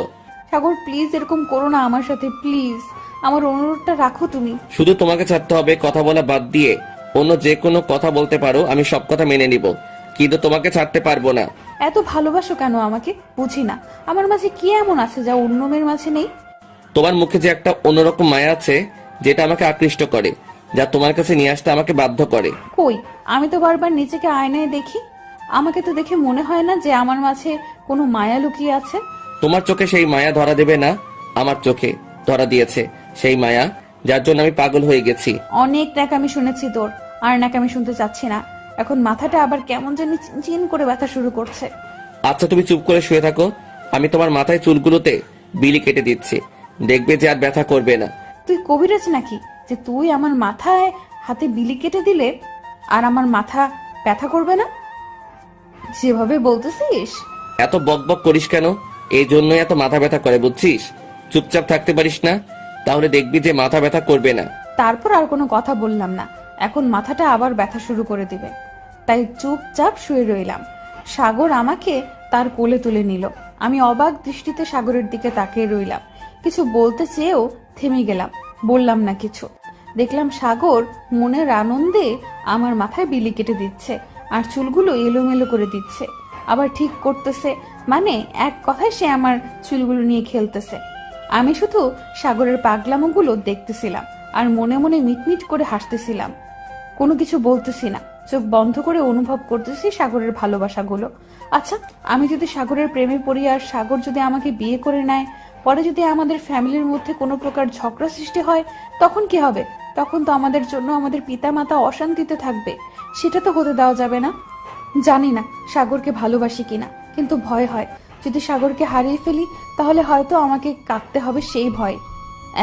সাগর প্লিজ এরকম করো না আমার সাথে, প্লিজ। আমার অনুরোধটা রাখো তুমি। শুধু তোমাকে ছাড়তে হবে, কথা বলা বাদ দিয়ে অন্য যে কোনো কথা বলতে পারো, আমি সব কথা মেনে নিব, কিন্তু তোমাকে ছাড়তে পারবো না। এত ভালোবাসো কেন আমাকে বুঝি না। আমার মাঝে কি এমন আছে যা অন্য মেয়ের মাঝে নেই? তোমার মুখে যে একটা অন্যরকম মায়া আছে, যেটা আমাকে আকৃষ্ট করে, যা তোমার কাছে নিয়ে আসতে আমাকে বাধ্য করে। কই, আমি তো বারবার নিজেকে আয়নায় দেখি। আমাকে তো দেখে মনে হয় না যে আমার মাঝে কোনো মায়া লুকিয়ে আছে। তোমার চোখে সেই মায়া ধরা দেবে না, আমার চোখে ধরা দিয়েছে সেই মায়া, যার জন্য আমি পাগল হয়ে গেছি। অনেক ন্যাকামি শুনেছি তোর, আর ন্যাকামি শুনতে চাচ্ছি না। এখন মাথাটা আবার কেমন জানি চিনচিন করে ব্যথা শুরু করছে। আচ্ছা তুমি চুপ করে শুয়ে থাকো, আমি তোমার মাথায় চুলগুলোতে বিলি কেটে দিচ্ছি, দেখবে যে আর ব্যথা করবে না। তুই কবিরাজ নাকি যে তুই আমার মাথায় হাতে বিলি কেটে দিলে আর আমার মাথা ব্যথা করবে না? যেভাবে বলতেছিস। এত বকবক করিস কেন? এই জন্যই এত মাথা ব্যথা করে, বুঝছিস? চুপচাপ থাকতে পারিস না? তাহলে দেখবি যে মাথা ব্যথা করবে না। তারপর আর কোনো কথা বললাম না। এখন মাথাটা আবার ব্যথা শুরু করে দিবে, তাই চুপচাপ শুয়ে রইলাম। সাগর আমাকে তার কোলে তুলে নিল। আমি অবাক দৃষ্টিতে সাগরের দিকে তাকিয়ে রইলাম। কিছু বলতে চেয়েও থেমে গেলাম, বললাম না কিছু। দেখলাম সাগর মনের আনন্দে আমার মাথায় বিলি কেটে দিচ্ছে আর চুলগুলো এলোমেলো করে দিচ্ছে, আবার ঠিক করতেছে। মানে এক কথায় সে আমার চুলগুলো নিয়ে খেলতেছে। আমি শুধু সাগরের পাগলামোগুলো দেখতেছিলাম আর মনে মনে মিটমিট করে হাসতেছিলাম। কোনো কিছু বলতেছি না, চোখ বন্ধ করে অনুভব করতেছি সাগরের ভালোবাসাগুলো। আচ্ছা, আমি যদি সাগরের প্রেমে পড়ি আর সাগর যদি আমাকে বিয়ে করে নেয়, পরে যদি আমাদের ফ্যামিলির মধ্যে কোনো প্রকার ঝগড়া সৃষ্টি হয়, তখন কি হবে? তখন তো আমাদের জন্য আমাদের পিতামাতা অশান্তিতে থাকবে। সেটা তো হতে দেওয়া যাবে না। জানি না সাগরকে ভালোবাসি কিনা, কিন্তু ভয় হয় যদি সাগরকে হারিয়ে ফেলি তাহলে হয়তো আমাকে কাঁদতে হবে সেই ভয়।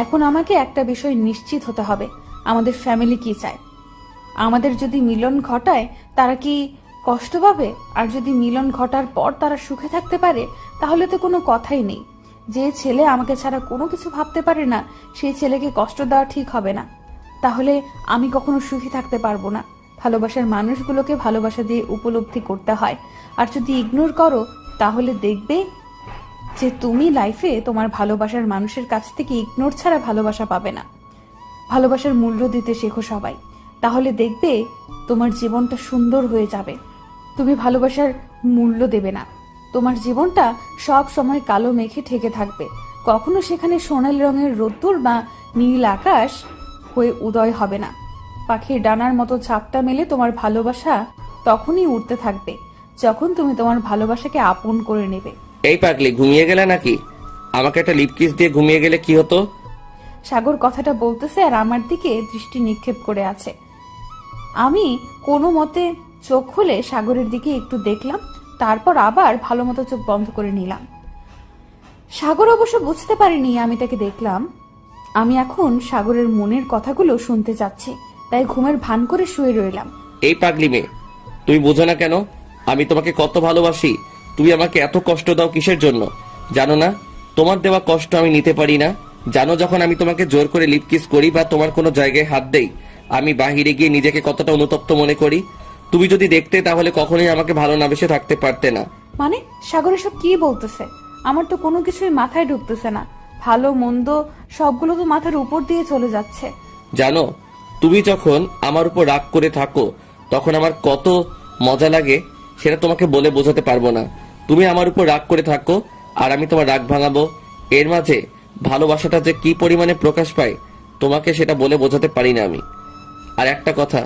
এখন আমাকে একটা বিষয় নিশ্চিত হতে হবে, আমাদের ফ্যামিলি কি চায়। আমাদের যদি মিলন ঘটায় তারা কি কষ্ট পাবে? আর যদি মিলন ঘটার পর তারা সুখে থাকতে পারে, তাহলে তো কোনো কথাই নেই। যে ছেলে আমাকে ছাড়া কোনো কিছু ভাবতে পারে না, সেই ছেলেকে কষ্ট দেওয়া ঠিক হবে না। তাহলে আমি কখনো সুখী থাকতে পারবো না। ভালোবাসার মানুষগুলোকে ভালোবাসা দিয়ে উপলব্ধি করতে হয়। আর যদি ইগনোর করো তাহলে দেখবে যে তুমি লাইফে তোমার ভালোবাসার মানুষের কাছ থেকে ইগনোর ছাড়া ভালোবাসা পাবে না। ভালোবাসার মূল্য দিতে শেখো সবাই, তাহলে দেখবে তোমার জীবনটা সুন্দর হয়ে যাবে। তুমি ভালোবাসার মূল্য দেবে না, তোমার জীবনটা সব সময় কালো মেঘে ঠেকে থাকবে। কখনো সেখানে সোনালি রঙের রোদ্দুর বা নীল আকাশ হয়ে উদয় হবে না। পাখির ডানার মতো ঝাপটা মেলে তোমার ভালোবাসা তখনই উঠতে থাকবে যখন তুমি তোমার ভালোবাসাকে আপন করে নেবে। এই পাগলি, ঘুমিয়ে গেলে নাকি? আমাকে একটা লিপ কিস দিয়ে ঘুমিয়ে গেলে কি হতো? সাগর কথাটা বলতেছে আর আমার দিকে দৃষ্টি নিক্ষেপ করে আছে। আমি কোনো মতে চোখ খুলে সাগরের দিকে একটু দেখলাম, তারপর আবার ভালো মতো চোখ বন্ধ করে নিলাম। সাগর অবশ্য বুঝতে পারিনি আমি তাকে দেখলাম। আমি এখন সাগরের মনের কথাগুলো শুনতে চাচ্ছি, তাই ঘুমের ভান করে শুয়ে রইলাম। এই পাগলি মেয়ে, তুমি বোঝো না কেন আমি তোমাকে কত ভালোবাসি? তুমি আমাকে এত কষ্ট দাও কিসের জন্য? জানো না তোমার দেওয়া কষ্ট আমি নিতে পারি না? জানো যখন আমি তোমাকে জোর করে লিপ কিস করি বা তোমার কোনো জায়গায় হাত দেই, আমি বাহিরে গিয়ে নিজেকে কতটা অনুতপ্ত মনে করি? তুমি যদি দেখতে তাহলে কখনোই আমাকে ভালো না বেসে থাকতে পারতে না। মানে সাগর এসব কি বলতেছে? আমার তো কোনো কিছুই মাথায় ঢুকতেছে না। ভালো মন্দ সবগুলো তো মাথার উপর দিয়ে চলে যাচ্ছে। জানো, তুমি যখন আমার উপর রাগ করে থাকো তখন আমার কত মজা লাগে সেটা তোমাকে বলে বোঝাতে পারবো না। তুমি আমার উপর রাগ করে থাকো আর আমি তোমার রাগ ভাঙাবো, এর মাঝে ভালোবাসাটা যে কি পরিমাণে প্রকাশ পায় তোমাকে সেটা বলে বোঝাতে পারি না আমি। আর একটা কথা,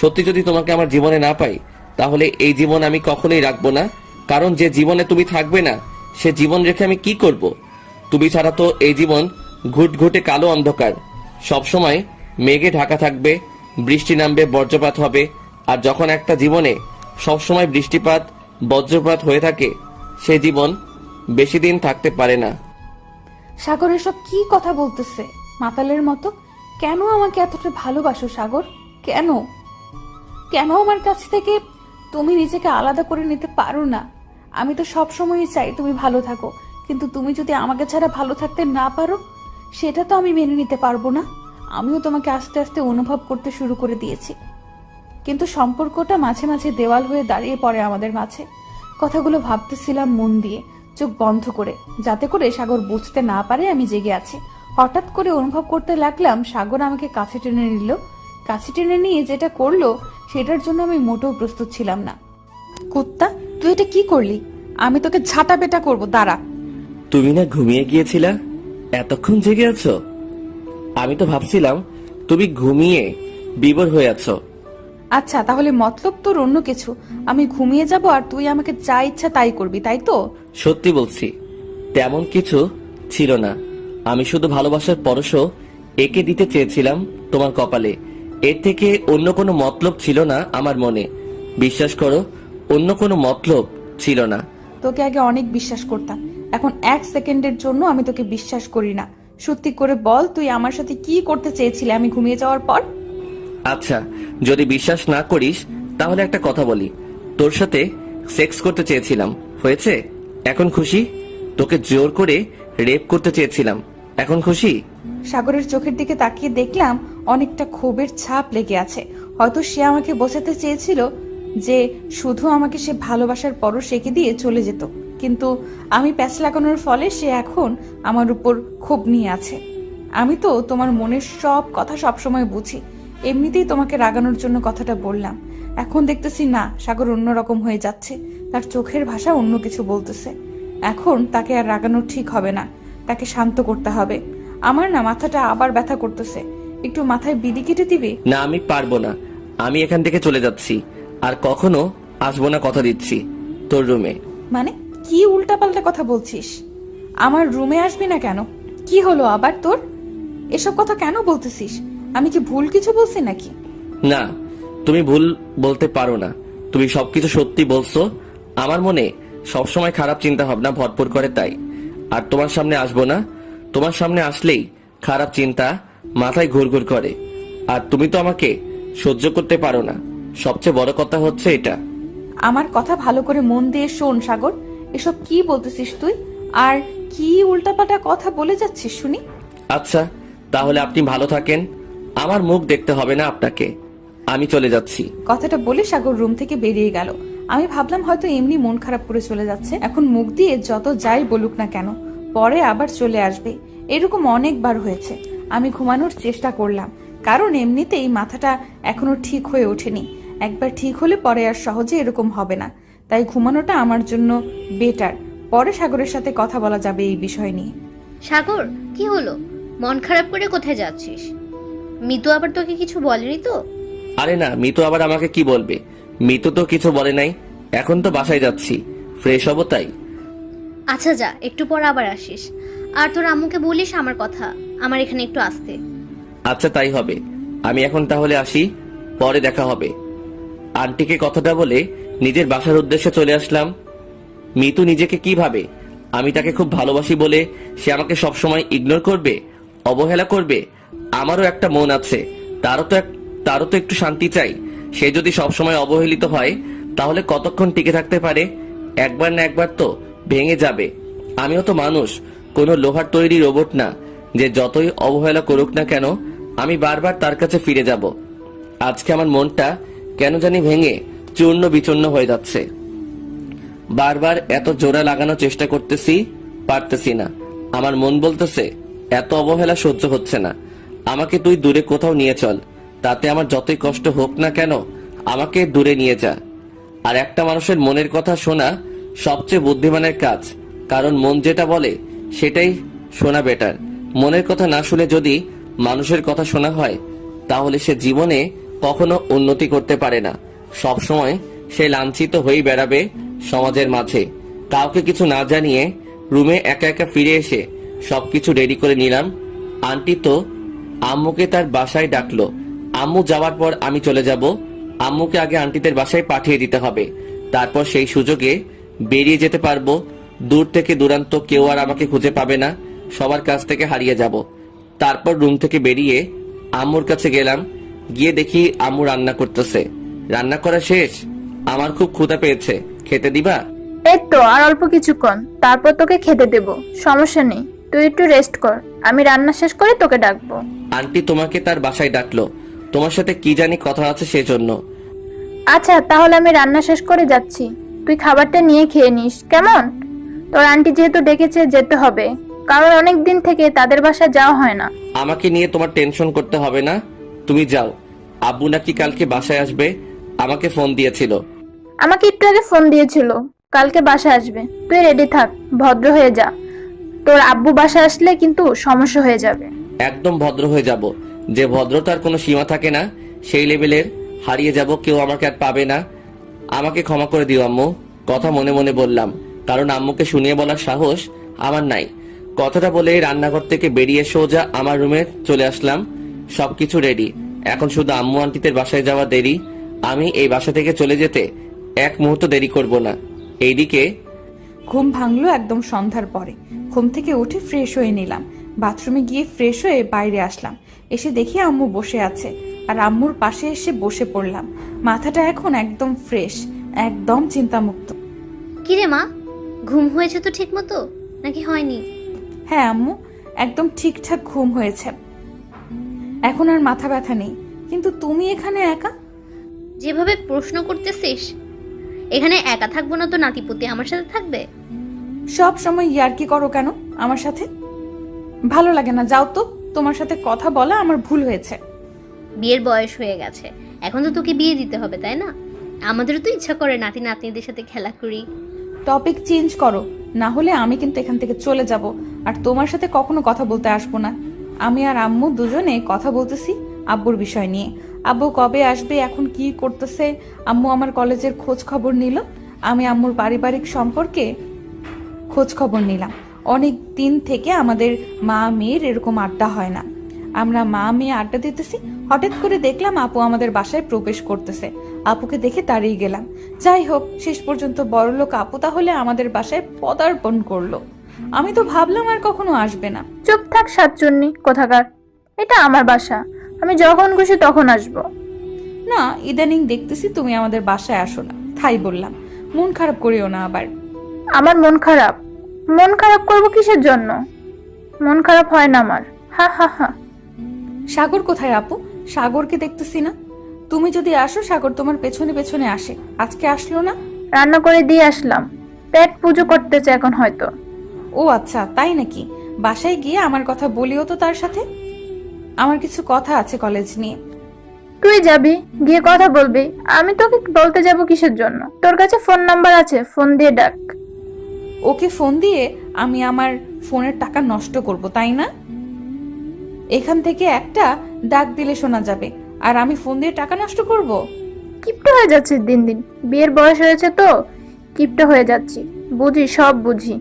সত্যি যদি তোমাকে আমার জীবনে না পাই তাহলে এই জীবন আমি কখনোই রাখবো না, কারণ যে জীবনে তুমি থাকবে না সে জীবন রেখে আমি কি করব? তুমি ছাড়া তো এই জীবন ঘুটঘুটে কালো অন্ধকার, সবসময় মেঘে ঢাকা থাকবে, বৃষ্টি নামবে, বজ্রপাত হবে। আর যখন একটা জীবনে সবসময় বৃষ্টিপাত বজ্রপাত হয়ে থাকে সে জীবন বেশি দিন থাকতে পারে না। সাগর এসব কি কথা বলতেছে মাতালের মতো? কেন আমাকে এতটা ভালোবাসো সাগর? কেন কেন আমার কাছ থেকে তুমি নিজেকে আলাদা করে নিতে পারো না? আমি তো সব সময়ই চাই তুমি ভালো থাকো, কিন্তু তুমি যদি আমাকে ছাড়া ভালো থাকতে না পারো সেটা তো আমি মেনে নিতে পারবো না। আমিও তোমাকে আস্তে আস্তে অনুভব করতে শুরু করে দিয়েছি, কিন্তু সম্পর্কটা মাঝে মাঝে দেওয়াল হয়ে দাঁড়িয়ে পড়ে আমাদের মাঝে। কথাগুলো ভাবতেছিলাম মন দিয়ে, চোখ বন্ধ করে, যাতে করে সাগর বুঝতে না পারে আমি জেগে আছি। হঠাৎ করে অনুভব করতে লাগলাম সাগর আমাকে কাছে টেনে নিল। কাছে টেনে নিয়ে যেটা করলো সেটার জন্য আমি মোটেও প্রস্তুত ছিলাম না। কুত্তা, তুই এটা কি করলি? আমি তোকে ঝাঁটা পেটা করবো, দাঁড়া। তুমি না ঘুমিয়ে গিয়েছিলা, এতক্ষণ জেগে আছো? আমি তো ভাবছিলাম তুমি ঘুমিয়ে বিভোর হয়ে আছো। আচ্ছা, তাহলে মতলব তোর অন্য কিছু। আমি ঘুমিয়ে যাব আর তুই আমাকে যা ইচ্ছা তাই করবি, তাই তো? সত্যি বলছি, তেমন কিছু ছিল না। আমি শুধু ভালোবাসার পরশও এঁকে দিতে চেয়েছিলাম তোমার কপালে, এর থেকে অন্য কোনো মতলব ছিল না আমার মনে। বিশ্বাস করো, অন্য কোনো মতলব ছিল না। তোকে আগে অনেক বিশ্বাস করতাম, এখন এক সেকেন্ডের জন্য আমি তোকে বিশ্বাস করি না। সত্যি করে বল, তুই আমার সাথে কি করতে চেয়েছিলি আমি ঘুমিয়ে যাওয়ার পর? আচ্ছা, যদি বিশ্বাস না করিস তাহলে একটা কথা বলি, তোর সাথে সেক্স করতে চেয়েছিলাম, হয়েছে? এখন খুশি? তোকে জোর করে রেপ করতে চেয়েছিলাম, এখন খুশি? সাগরের চোখের দিকে তাকিয়ে দেখলাম অনেকটা ক্ষোভের ছাপ লেগে আছে। হয়তো সে আমাকে বোঝাতে চেয়েছিল যে শুধু আমাকে সে ভালোবাসার পরও সেকে দিয়ে চলে যেত, কিন্তু আমি প্যাচ লাগানোর ফলে সে এখন আমার উপর ক্ষোভ নিয়ে আছে। আমি তো তোমার মনের সব কথা সবসময় বুঝি, এমনিতেই তোমাকে রাগানোর জন্য কথাটা বললাম। এখন দেখতেছি না, সাগর অন্যরকম হয়ে যাচ্ছে, তার চোখের ভাষা অন্য কিছু বলতেছে। এখন তাকে আর রাগানো ঠিক হবে না, তাকে শান্ত করতে হবে। আমার না মাথাটা আবার ব্যথা করতেছে, একটু মাথায় বিলি কেটে দিবি? না, আমি পারবো না। আমি এখান থেকে চলে যাচ্ছি, আর কখনো আসবো না, কথা দিচ্ছি, তোর রুমে। মানে কি উল্টাপাল্টা কথা বলছিস? আমার রুমে আসবি না কেন? কি হলো আবার তোর? এসব কথা কেন বলতেছিস? আমি কি ভুল কিছু বলছি নাকি? না, তুমি ভুল বলতে পারো না, তুমি সবকিছু সত্যি বলছো। আমার মনে সবসময় খারাপ চিন্তা ভাবনা ভরপুর করে, তাই আর তোমার সামনে আসবো না। তোমার সামনে আসলেই খারাপ চিন্তা মাথায় ঘুরঘুর করে, আর তুমি তো আমাকে সহ্য করতে পারো না। সবচেয়ে বড় কথা হচ্ছে এটা। আমার কথা ভালো করে মন দিয়ে শোন সাগর, এসব কি বলতেছিস তুই? আর কি উল্টাপাল্টা কথা বলে যাচ্ছিস শুনি? আচ্ছা, তাহলে আপনি ভালো থাকেন, আমার মুখ দেখতে হবে না আপনাকে, আমি চলে যাচ্ছি। কথাটা বলে সাগর রুম থেকে বেরিয়ে গেল। আমি ভাবলাম হয়তো এমনি মন খারাপ করে চলে যাচ্ছে, এখন মুখ দিয়ে যত যাই বলুক না কেন পরে আবার চলে আসবে। এরকম অনেকবার হয়েছে। আমি ঘুমানোর চেষ্টা করলাম, কারণ এমনিতেই মাথাটা এখনো ঠিক হয়ে ওঠেনি। একবার ঠিক হলে পরে আর সহজে এরকম হবে না, তাই ঘুমানোটা আমার জন্য বেটার। পরে সাগরের সাথে কথা বলা যাবে এই বিষয় নিয়ে। সাগর, কি হলো? মন খারাপ করে কোথায় যাচ্ছিস? মিতু আবার তোকে কিছু বলেনি তো? আরে না, মিতু আবার আমাকে কি বলবে? মিতু তো কিছু বলে নাই, এখন তো বাসায় যাচ্ছি, ফ্রেশ হবো তাই। আচ্ছা যা, একটু পর আবার আসিস। আর তোর আম্মুকে বলিস আমার কথা, আমার এখানে একটু আসতে। আচ্ছা তাই হবে, আমি এখন তাহলে আসি, পরে দেখা হবে। আন্টিকে কথাটা বলে নিজের বাসার উদ্দেশ্যে চলে আসলাম। মিতু নিজেকে কি ভাবে? আমি তাকে খুব ভালোবাসি বলে সে আমাকে সবসময় ইগনোর করবে, অবহেলা করবে? আমারও একটা মন আছে, তারও তো একটু শান্তি চাই। সে যদি সবসময় অবহেলিত হয় তাহলে কতক্ষণ টিকে থাকতে পারে? একবার না একবার তো ভেঙে যাবে। আমিও তো মানুষ, কোনো লোহার তৈরি রোবট না যে যতই অবহেলা করুক না কেন আমি বারবার তার কাছে ফিরে যাব। আজকে আমার মনটা কেন জানি ভেঙে চূর্ণ বিচূর্ণ হয়ে যাচ্ছে। বারবার এত জোড়া লাগানোর চেষ্টা করতেছি, পারতেছি না। আমার মন বলতেছে এত অবহেলা সহ্য হচ্ছে না, আমাকে তুই দূরে কোথাও নিয়ে চল। তাতে আমার যতই কষ্ট হোক না কেন, আমাকে দূরে নিয়ে যা। আর একটা মানুষের মনের কথা শোনা সবচেয়ে বুদ্ধিমানের কাজ, কারণ মন যেটা বলে সেটাই শোনা বেটার। মনের কথা না শুনে যদি মানুষের কথা শোনা হয়, তাহলে সে জীবনে কখনো উন্নতি করতে পারে না। সবসময় সে লাঞ্ছিত হয়েই বেড়াবে সমাজের মাঝে। কাউকে কিছু না জানিয়ে রুমে একা একা ফিরে এসে সবকিছু রেডি করে নিলাম। আন্টি তো আম্মুকে তার বাসায় ডাকলো। আম্মু যাওয়ার পর আমি চলে যাব। আম্মুকে আগে আন্টিদের বাসায় পাঠিয়ে দিতে হবে, তারপর সেই সুযোগে বেরিয়ে যেতে পারবো। দূর থেকে দূরান্ত কেউ আর আমাকে খুঁজে পাবে না, সবার কাছ থেকে হারিয়ে যাব। তারপর রুম থেকে বেরিয়ে আম্মুর কাছে গেলাম। গিয়ে দেখি আম্মু রান্না করতেছে। রান্না করা শেষ, আমার খুব ক্ষুধা পেয়েছে, খেতে দিবা? এই তো আর অল্প কিছুক্ষণ, তারপর তোকে খেতে দেব, সমস্যা নেই। তুই একটু রেস্ট কর, আমি রান্না শেষ করে তোকে ডাকবো। আন্টি তোমাকে তার বাসায় ডাকলো, তোমার সাথে কি জানি কথা আছে সেজন্য। আচ্ছা, তাহলে আমি রান্না শেষ করে যাচ্ছি, তুই খাবারটা নিয়ে খেয়ে নিস, কেমন? তোর আন্টি যেহেতু ডেকেছে যেতে হবে, কারণ অনেক দিন থেকে তাদের বাসায় যাওয়া হয় না। আমাকে নিয়ে তোমার টেনশন করতে হবে না, তুমি যাও। আব্বু নাকি কালকে বাসায় আসবে, আমাকে ফোন দিয়েছিল। আমাকে একটু আগে ফোন দিয়েছিল কালকে বাসায় আসবে। তুই রেডি থাক, ভদ্র হয়ে যা, তোর আব্বু বাসায় আসলে কিন্তু সমস্যা হয়ে যাবে। একদম ভদ্র হয়ে যাব, যে ভদ্রতার কোনো সীমা থাকে না সেই লেভেলের হারিয়ে যাব, কেউ আমাকে আর পাবে না। আমাকে ক্ষমা করে দিও আম্মু, কথা মনে মনে বললাম, কারণ আম্মুকে শুনিয়ে বলার সাহস আমার নাই। কথাটা বলে রান্নাঘর থেকে বেরিয়ে সোজা আমার রুমে চলে আসলাম। সবকিছু রেডি, এখন শুধু আম্মু আন্টিদের বাসায় যাওয়া দেরি। আমি এই বাসা থেকে চলে যেতে এক মুহূর্ত দেরি করব না। এইদিকে ঘুম ভাঙলো একদম সন্ধ্যার পরে। ঘুম থেকে উঠে ফ্রেশ হয়ে নিলাম। বাথরুমে গিয়ে ফ্রেশ হয়ে বাইরে আসলাম। এসে দেখি আম্মু বসে আছে, আর আম্মুর পাশে এসে বসে পড়লাম। মাথাটা এখন একদম ফ্রেশ, একদম চিন্তামুক্ত। কিরে মা, ঘুম হয়েছে তো ঠিক মতো নাকি হয়নি? হ্যাঁ আম্মু, একদম ঠিকঠাক ঘুম হয়েছে, এখন আর মাথা ব্যথা নেই। কিন্তু তুমি এখানে একা? যেভাবে প্রশ্ন করতেছিস, এখানে একা থাকবো না তো নাতিপুতি আমার সাথে থাকবে? সব সময় ইয়ার্কি করো কেন আমার সাথে? ভালো লাগে না, যাও তো। তোমার সাথে কথা বলা আমার ভুল হয়েছে। বিয়ের বয়স হয়ে গেছে, এখন তো তোকে বিয়ে দিতে হবে, তাই না? আমাদেরও তো ইচ্ছা করে নাতি নাতনিদের সাথে খেলা করি। টপিক চেঞ্জ করো, না হলে আমি কিন্তু এখান থেকে চলে যাব, আর তোমার সাথে কখনো কথা বলতে আসবো না। আমি আর আম্মু দুজনে কথা বলতেছি আব্বুর বিষয় নিয়ে। আব্বু কবে আসবে, এখন কি করতেছে। আম্মু আমার কলেজের খোঁজ খবর নিল, আমি আম্মুর পারিবারিক সম্পর্কে খোঁজ খবর নিলাম। অনেক দিন থেকে আমাদের মা মেয়ের এরকম আড্ডা হয় না। আমরা মা মেয়ে আড্ডা দিতেছি, হঠাৎ করে দেখলাম আপু আমাদের বাসায় প্রবেশ করতেছে। আপুকে দেখে দাঁড়িয়ে গেলাম। যাই হোক, শেষ পর্যন্ত বড়লোক আপু তাহলে আমাদের বাসায় পদার্পণ করলো। আমি তো ভাবলাম আর কখনো আসবে না। চুপ থাক সাতচুন্নি কোথাকার, এটা আমার বাসা, আমি যখন খুশি তখন আসবো। না, ইদানিং দেখতেছি তুমি আমাদের বাসায় আসো না, তাই বললাম। মন খারাপ করিও না আবার। আমার মন খারাপ? মন খারাপ করবো কিসের জন্য? মন খারাপ হয় না আমার, হা হা হা। সাগর কোথায় আপু? সাগরকে দেখতেছি না। তুমি যদি আসো, সাগর তোমার পেছনে পেছনে আসে। আজকে আসলো না? রান্না করে দিয়ে আসলাম, পেট পুজো করতেছে এখন হয়তো। ও আচ্ছা, তাই নাকি? বাসায় গিয়ে আমার কথা বলিও তো তার সাথে। আমার কিছু কথা আছে কলেজ নিয়ে। তুই যাবি, গিয়ে কথা বলবি, আমি তোকে বলতে যাব কিসের জন্য? তোর কাছে ফোন নাম্বার আছে, ফোন দিয়ে ডাক। ওকে ফোন দিয়ে আমি আমার ফোনের টাকা নষ্ট করব, তাই না? এখান থেকে একটা ডাক দিলে শোনা যাবে, আর আমি ফোন দিয়ে টাকা নষ্ট করব? কিপটা হয়ে যাচ্ছে দিন দিন, বিয়ের বয়স হয়েছে তো কিপটা হয়ে যাচ্ছি, বুঝি, সব বুঝি।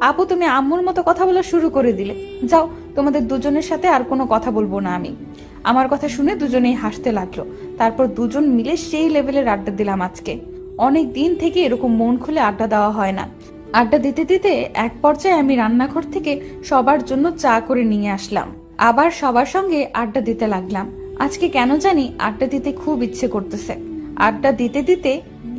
আপু, তুমি আম্মুর মতো কথা বলা শুরু করে দিলে। যাও, তোমাদের দুজনের সাথে আর কোনো কথা বলবো না আমি। আমার কথা শুনে দুজনেই হাসতে লাগলো। তারপর দুজন মিলে সেই লেভেলের আড্ডা দিলাম আজকে। অনেক দিন থেকে এরকম মন খুলে আড্ডা দেওয়া হয় না। আড্ডা দিতে দিতে এক পর্যায়ে আমি রান্নাঘর থেকে সবার জন্য চা করে নিয়ে আসলাম। আবার সবার সঙ্গে আড্ডা দিতে লাগলাম। আজকে কেন জানি আড্ডা দিতে খুব ইচ্ছে করতেছে। আড্ডা দিতে দিতে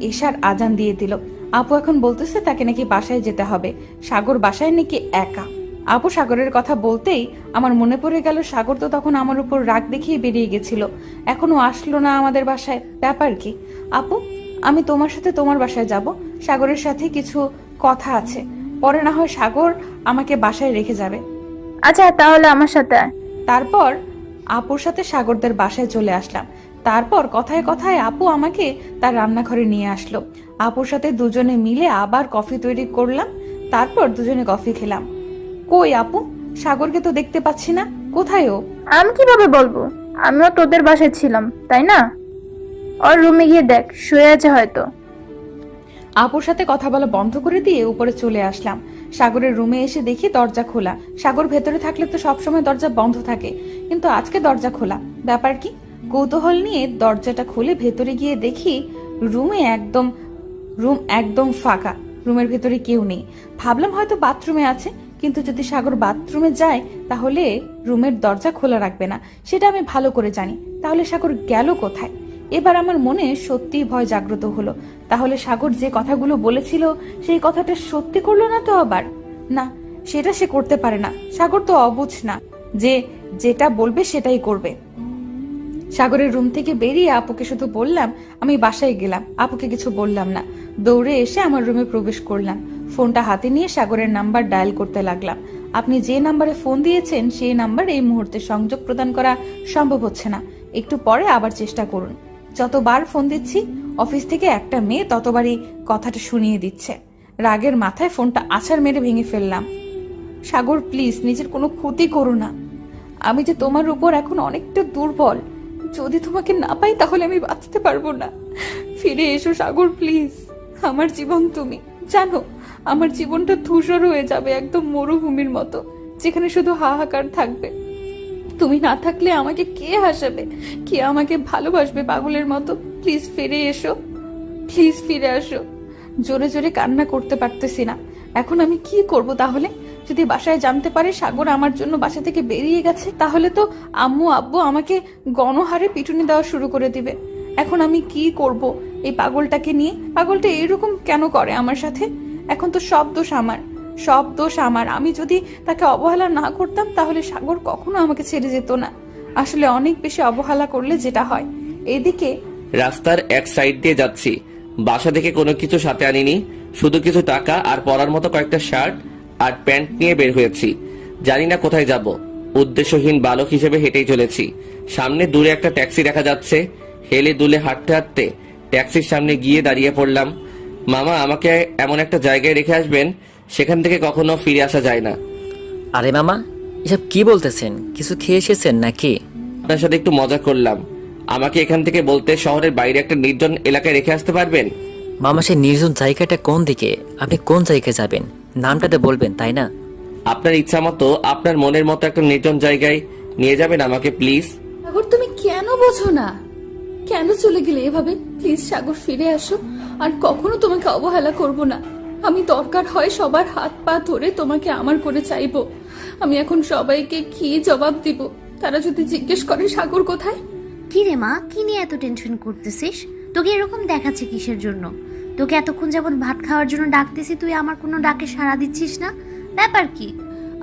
এশার আজান দিয়ে দিল। আপু এখন বলতেছে তাকে নাকি বাসায় যেতে হবে। সাগর বাসায় নাকি একা। আপু সাগরের কথা বলতেই আমার মনে পড়ে গেল, সাগর তো তখন আমার উপর রাগ দেখিয়ে বেরিয়ে গেছিল, এখনো আসলো না আমাদের বাসায়। ব্যাপার কি? আপু, আমি তোমার সাথে তোমার বাসায় যাব, সাগরের সাথে কিছু কথা আছে, পরে না হয় সাগর আমাকে বাসায় রেখে যাবে। আচ্ছা তাহলে আমার সাথে আয়। তারপর আপুর সাথে সাগরদের বাসায় চলে আসলাম। তারপর কথায় কথায় আপু আমাকে তার রান্নাঘরে নিয়ে আসলো। আপুর সাথে দুজনে মিলে আবার কফি তৈরি করলাম। তারপর দুজনে কফি খেলাম। কই আপু, সাগরকে তো দেখতে পাচ্ছি না, কোথায় ও? আমি কিভাবে বলবো, আমিও তোদের বাসায় ছিলাম তাই না? ওর রুমে গিয়ে দেখ, শুয়ে আছে হয়তো। আপুর সাথে কথা বলা বন্ধ করে দিয়ে উপরে চলে আসলাম। সাগরের রুমে এসে দেখি দরজা খোলা। সাগর ভেতরে থাকলে তো সবসময় দরজা বন্ধ থাকে, কিন্তু আজকে দরজা খোলা। ব্যাপার কি? কৌতূহল নিয়ে দরজাটা খুলে ভেতরে গিয়ে দেখি রুম একদম ফাঁকা। রুমের ভেতরে কেউ নেই। ভাবলাম হয়তো বাথরুমে আছে, কিন্তু যদি সাগর বাথরুমে যায় তাহলে রুমের দরজা খোলা রাখবে না, সেটা আমি ভালো করে জানি। তাহলে সাগর গেল কোথায়? এবার আমার মনে সত্যিই ভয় জাগ্রত হলো। তাহলে সাগর যে কথাগুলো বলেছিল সেই কথাটা সত্যি করলো না তো আবার? না, সেটা সে করতে পারে না। সাগর তো অবুঝ না যে যেটা বলবে সেটাই করবে। সাগরের রুম থেকে বেরিয়ে আপুকে শুধু বললাম আমি বাসায় গেলাম, আপুকে কিছু বললাম না। দৌড়ে এসে আমার রুমে প্রবেশ করলাম। ফোনটা হাতে নিয়ে সাগরের নাম্বার ডায়াল করতে লাগলাম। আপনি যে নাম্বারে ফোন দিয়েছেন সেই নাম্বার এই মুহূর্তে সংযোগ প্রদান করা সম্ভব হচ্ছে না, একটু পরে আবার চেষ্টা করুন। যতবার ফোন দিচ্ছি অফিস থেকে একটা মেয়ে ততবারই কথাটা শুনিয়ে দিচ্ছে। রাগের মাথায় ফোনটা আছাড় মেরে ভেঙে ফেললাম। সাগর প্লিজ, নিজের কোনো ক্ষতি করো না। আমি যে তোমার উপর এখন অনেকটা দুর্বল, যদি তোমাকে না পাই তাহলে আমি বাঁচতে পারবো না। ফিরে এসো সাগর প্লিজ। আমার জীবন তুমি জানো, আমার জীবনটা ধূসর হয়ে যাবে, একদম মরুভূমির মতো, যেখানে শুধু হাহাকার থাকবে। তুমি না থাকলে আমাকে কে হাসাবে, কে আমাকে ভালোবাসবে পাগলের মতো? প্লিজ ফিরে এসো, প্লিজ ফিরে আসো। জোরে জোরে কান্না করতে পারতেছি না। এখন আমি কি করব তাহলে? যদি বাসায় জানতে পারে সাগর আমার জন্য বাসা থেকে বেরিয়ে গেছে, তাহলে তো আম্মু আব্বু আমাকে গণহারে পিটুনি দেওয়া শুরু করে দিবে। এখন আমি কি করব এই পাগলটাকে নিয়ে? পাগলটা এরকম কেন করে আমার সাথে? এখন তো সব দোষ আমার, সব দোষ আমার। আমি যদি তাকে অবহেলা না করতাম তাহলে সাগর কখনো আমাকে ছেড়ে যেত না। আসলে অনেক বেশি অবহেলা করলে যেটা হয়। এদিকে রাস্তার এক সাইড দিয়ে যাচ্ছি। বাসা থেকে কোনো কিছু সাথে আনিনি, শুধু কিছু টাকা আর পরার মতো কয়েকটা শার্ট আর প্যান্ট নিয়ে বের হয়েছি। জানি না কোথায় যাব, উদ্দেশ্যহীন বালক হিসেবে হেঁটেই চলেছি। সামনে দূরে একটা ট্যাক্সি দেখা যাচ্ছে। হেলে দুলে হাঁটতে হাঁটতে ট্যাক্সির সামনে গিয়ে দাঁড়িয়ে পড়লাম। মামা, আমাকে এমন একটা জায়গায় রেখে আসবেন সেখান থেকে কখনো ফিরে আসা যায় না। আরে মামা, এসব কি বলতেছেন? কিছু খেয়ে এসেছেন নাকি? আপনার সাথে একটু মজা করলাম। আমাকে এখান থেকে বলতে শহরের বাইরে একটা নির্জন এলাকায় রেখে আসতে পারবেন? মামা, সেই নির্জন জায়গাটা কোন দিকে? আপনি কোন জায়গায় যাবেন? নামটাতে বলবেন তাই না? আপনার ইচ্ছা মতো, আপনার মনের মতো একটা নির্জন জায়গায় নিয়ে যাবেন আমাকে প্লিজ। সাগর তুমি কেন বোঝো না? কেন চলে গেলে এভাবে? প্লিজ সাগর ফিরে আসো, আর কখনো তোমাকে অবহেলা করব না। আমি দরকার হয় সবার হাত পা ধরে তোমাকে আমার করে চাইবো। আমি এখন সবাইকে কি জবাব দিব? তারা যদি জিজ্ঞেস করে সাগর কোথায়? কি রে মা, কি নিয়ে এত টেনশন করতেছিস? তোকে এরকম দেখাচ্ছে কিসের জন্য? তোকে এতক্ষণ যাবত ভাত খাওয়ার জন্য ডাকতেছি, তুই আমার কোনো ডাকে সাড়া দিচ্ছিস না, ব্যাপার কি?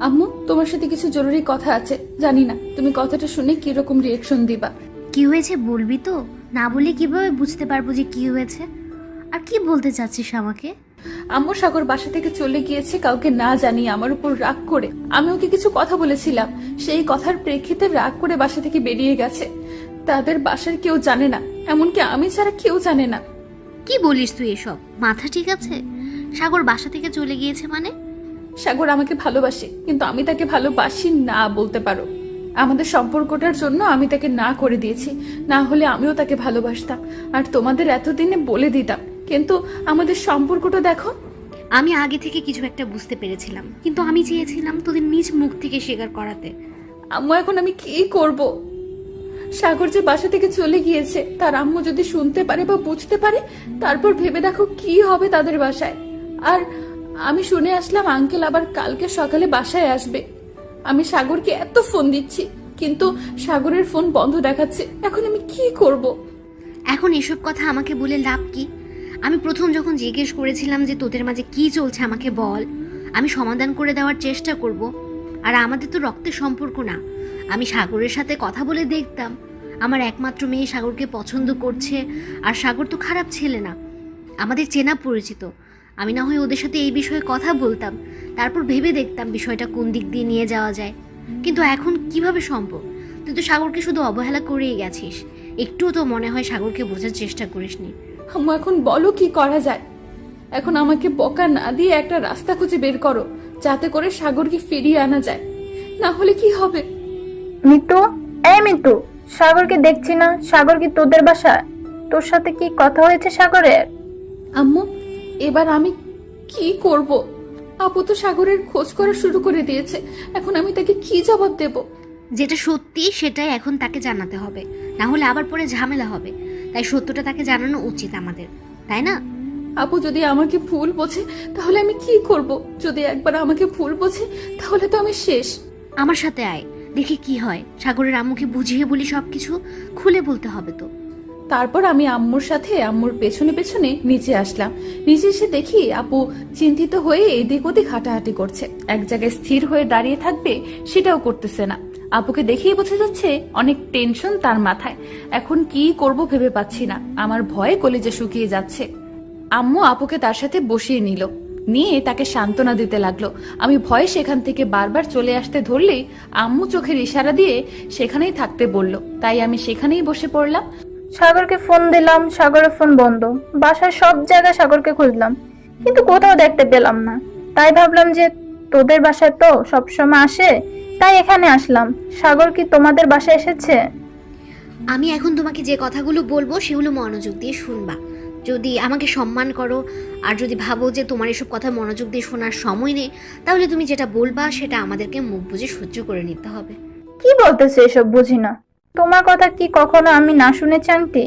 আম্মু, তোমার সাথে কিছু জরুরি কথা আছে। জানি না তুমি কথাটা শুনে কিরকম রিয়েকশন দিবা। কি হয়েছে বলবি তো? না বলে কিভাবে বুঝতে পারবো যে কি হয়েছে? আর কি বলতে চাচ্ছিস আমাকে? আম্মু, সাগর বাসা থেকে চলে গিয়েছে কাউকে না জানিয়ে, আমার উপর রাগ করে। আমি ওকে কিছু কথা বলেছিলাম, সেই কথার প্রেক্ষিতে রাগ করে বাসা থেকে বেরিয়ে গেছে। তাদের বাসার কেউ জানে না, এমনকি আমি ছাড়া কেউ জানে না। কি বলিস তুই এসব? মাথা ঠিক আছে? সাগর বাসা থেকে চলে গিয়েছে মানে? সাগর আমাকে ভালোবাসে, কিন্তু আমি তাকে ভালোবাসি না বলতে পারো। আমাদের সম্পর্কটার জন্য আমি তাকে না করে দিয়েছি, না হলে আমিও তাকে ভালোবাসতাম আর তোমাদের এতদিনে বলে দিতাম। কিন্তু আমাদের সম্পর্কটা দেখো। আমি আগে থেকে কিছু একটা বুঝতে পেরেছিলাম, কিন্তু আমি চেয়েছিলাম তোদের নিজ মুখ থেকে স্বীকার করাতে। আম্মু, এখন আমি কি করব? সাগর যে বাসা থেকে চলে গিয়েছে তার আম্মু যদি শুনতে পারে বা বুঝতে পারে, তারপর ভেবে দেখো কি হবে তাদের বাসায়। আর আমি শুনে আসলাম আঙ্কেল আবার কালকে সকালে বাসায় আসবে। আমি সাগরকে এত ফোন দিচ্ছি, কিন্তু সাগরের ফোন বন্ধ দেখাচ্ছে। এখন আমি কি করব? এখন এসব কথা আমাকে বলে লাভ কি? আমি প্রথম যখন জিজ্ঞেস করেছিলাম যে তোদের মাঝে কি চলছে আমাকে বল, আমি সমাধান করে দেওয়ার চেষ্টা করব। আর আমাদের তো রক্তের সম্পর্ক না। আমি সাগরের সাথে কথা বলে দেখতাম আমার একমাত্র মেয়ে সাগরকে পছন্দ করছে, আর সাগর তো খারাপ ছেলে না, আমাদের চেনা পরিচিত। আমি না হয় ওদের সাথে এই বিষয়ে কথা বলতাম, তারপর ভেবে দেখতাম বিষয়টা কোন দিক দিয়ে নিয়ে যাওয়া যায়। কিন্তু এখন কিভাবে সম্ভব? তুই তো সাগরকে শুধু অবহেলা করেই গেছিস, একটুও তো মনে হয় সাগরকে বোঝার চেষ্টা করিসনি। আম্মু এখন বলো কি করা যায়। এখন আমাকে বকা না দিয়ে একটা রাস্তা খুঁজে বের করো, যাতে করে সাগরকে ফিরিয়ে আনা যায়। না হলে কি হবে? মিতু, মিতু, সাগরকে দেখছি না। সাগর কি তোদের বাসায়? তোর সাথে কি কথা হয়েছে সাগরের? আম্মু, এবার আমি কি করব? আপু তো সাগরের খোঁজ করা শুরু করে দিয়েছে, এখন আমি তাকে কি জবাব দেব? যেটা সত্যি সেটাই এখন তাকে জানাতে হবে, না হলে আবার পরে ঝামেলা হবে। তাই সত্যটা তাকে জানানো উচিত আমাদের, তাই না? আপু যদি আমাকে ভুল বোঝে তাহলে আমি কি করব? যদি একবার আমাকে ভুল বোঝে তাহলে তো আমি শেষ। আমার সাথে আয়, দেখি কি হয়। সাগরের আম্মুকে বুঝিয়ে বলি, সবকিছু খুলে বলতে হবে তো। তারপর আমি আম্মুর সাথে আম্মুর পেছনে পেছনে নিচে আসলাম। নিচে এসে দেখি আপু চিন্তিত হয়ে এদিক ওদিক হাঁটাহাঁটি করছে। এক জায়গায় স্থির হয়ে দাঁড়িয়ে থাকবে সেটাও করতেছে না। আপুকে দেখেই বোঝা যাচ্ছে অনেক টেনশন তার মাথায়। এখন কি করব ভেবে পাচ্ছি না, আমার ভয়ে কলিজা শুকিয়ে যাচ্ছে। আম্মু আপুকে তার সাথে বসিয়ে নিয়ে তাকে সান্ত্বনা দিতে লাগলো। আমি ভয়ে সেখান থেকে বারবার চলে আসতে ধরলেই আম্মু চোখের ইশারা দিয়ে সেখানেই থাকতে বলল, তাই আমি সেখানেই বসে পড়লাম। সাগরকে ফোন দিলাম, সাগরের ফোন বন্ধ। বাসার সব জায়গায় সাগরকে খুঁজলাম, কিন্তু কোথাও দেখতে পেলাম না। তাই ভাবলাম যে তোদের বাসায় তো সবসময় আসে, তাই এখানে আসলাম। সাগর কি তোমাদের বাসায় এসেছে? আমি এখন তোমাকে যে কথাগুলো বলবো সেগুলো মনোযোগ দিয়ে শুনবা। যদি আমাকে সম্মান করো আর যদি ভাবো যে তোমার এসব কথা মনোযোগ দিয়ে শোনার সময় নেই, তাহলে তুমি যেটা বলবা সেটা আমাদেরকে মুখ বুজে সহ্য করে নিতে হবে। কি বলতেছে এসব? বুঝি না। তোমার কথা কি কখনো আমি না শুনেছি আন্টি?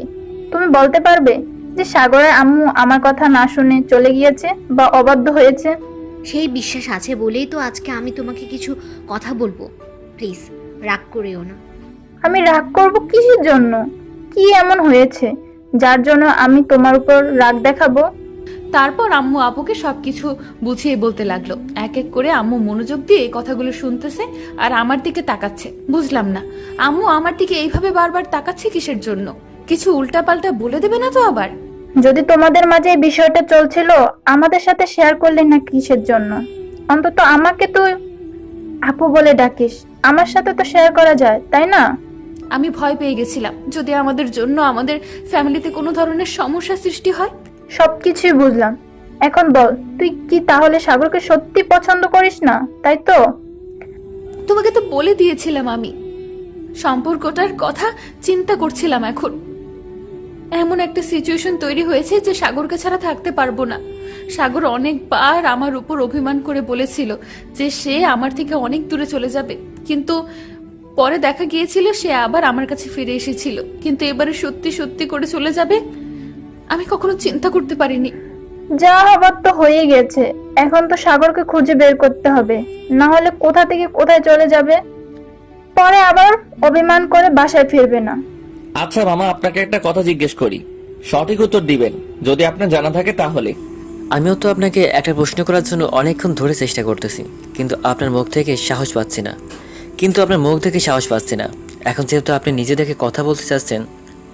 তুমি বলতে পারবে যে সাগরের আম্মু আমার কথা না শুনে চলে গিয়েছে বা অবাধ্য হয়েছে? সেই বিশ্বাস আছে বলেই তো আজকে আমি তোমাকে কিছু কথা বলবো। প্লিজ রাগ করিও না। আমি রাগ করব কিসের জন্য? কি এমন হয়েছে যার জন্য আমি তোমার উপর রাগ দেখাবো? তারপর আম্মু আপুকে সবকিছু বুঝিয়ে বলতে লাগলো। এক এক করে আম্মু মনোযোগ দিয়ে কথাগুলো শুনতেছে আর আমার দিকে তাকাচ্ছে। বুঝলাম না আম্মু আমার দিকে এইভাবে বারবার তাকাচ্ছে কিসের জন্য? কিছু উল্টাপাল্টা বলে দেবে না তো আবার? যদি তোমাদের মাঝে এই বিষয়টা চলছিল, আমাদের সাথে শেয়ার করলে না কিসের জন্য? অন্তত আমাকে তুই আপু বলে ডাকিস, আমার সাথে তো শেয়ার করা যায়, তাই না? আমি ভয় পেয়ে গেছিলাম যদি আমাদের জন্য আমাদের ফ্যামিলিতে কোনো ধরনের সমস্যা সৃষ্টি হয়। সবকিছুই বুঝলাম। এখন বল, তুই কি তাহলে সাগরকে সত্যি পছন্দ করিস না, তাই তো? তোমাকে তো বলে দিয়েছিলাম আমি সম্পর্কটার কথা চিন্তা করছিলাম। এখন এমন একটা সিচুয়েশন তৈরি হয়েছে যে সাগরকে ছাড়া থাকতে পারবো না। সাগর অনেকবার আমার উপর অভিমান করে বলেছিল যে সে আমার থেকে অনেক দূরে চলে যাবে, কিন্তু পরে দেখা গিয়েছিল সে আবার আমার কাছে ফিরে এসেছিল। কিন্তু এবারে সত্যি সত্যি করে চলে যাবে আমি কখনো চিন্তা করতে পারিনি। যা হবার তো হয়ে গেছে, এখন তো সাগরকে খুঁজে বের করতে হবে, না হলে কোথা থেকে কোথায় চলে যাবে, পরে আবার অভিমান করে বাসায় ফিরবে না। আচ্ছা মামা, আপনাকে একটা কথা জিজ্ঞেস করি, সঠিক উত্তর দিবেন যদি আপনার জানা থাকে তাহলে। আমিও তো আপনাকে একটা প্রশ্ন করার জন্য অনেকক্ষণ ধরে চেষ্টা করতেছি, কিন্তু আপনার মুখ থেকে সাহস পাচ্ছি না। এখন যেহেতু আপনি নিজে দেখে কথা বলতে চাচ্ছেন,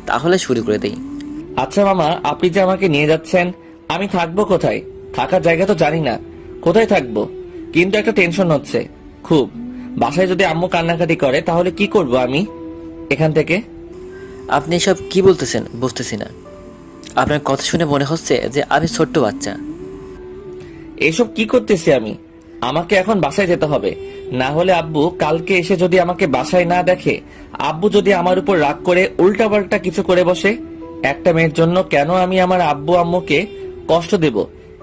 তাহলে শুরু করে দেই। আচ্ছা মামা, আপনি যে আমাকে নিয়ে যাচ্ছেন, আমি থাকবো কোথায়? থাকার জায়গা তো জানি না, কোথায় থাকবো? কিন্তু একটা টেনশন হচ্ছে খুব। বাসায় যদি আম্মু কান্নাকাটি করে তাহলে কি করব আমি এখান থেকে? আপনি এসব কি বলতেছেন বুঝতেছি না। আপনার কথা শুনে মনে হচ্ছে যে আমি ছোট্ট বাচ্চা। এসব কি করতেছি আমি? আমাকে এখন বাসায় যেতে হবে, না হলে আব্বু কালকে এসে যদি আমাকে বাসায় না দেখে, আব্বু যদি আমার উপর রাগ করে উল্টাপাল্টা কিছু করে বসে। একটা মেয়ের জন্য কেন আমি আমার আব্বু আম্মুকে কষ্ট দেব?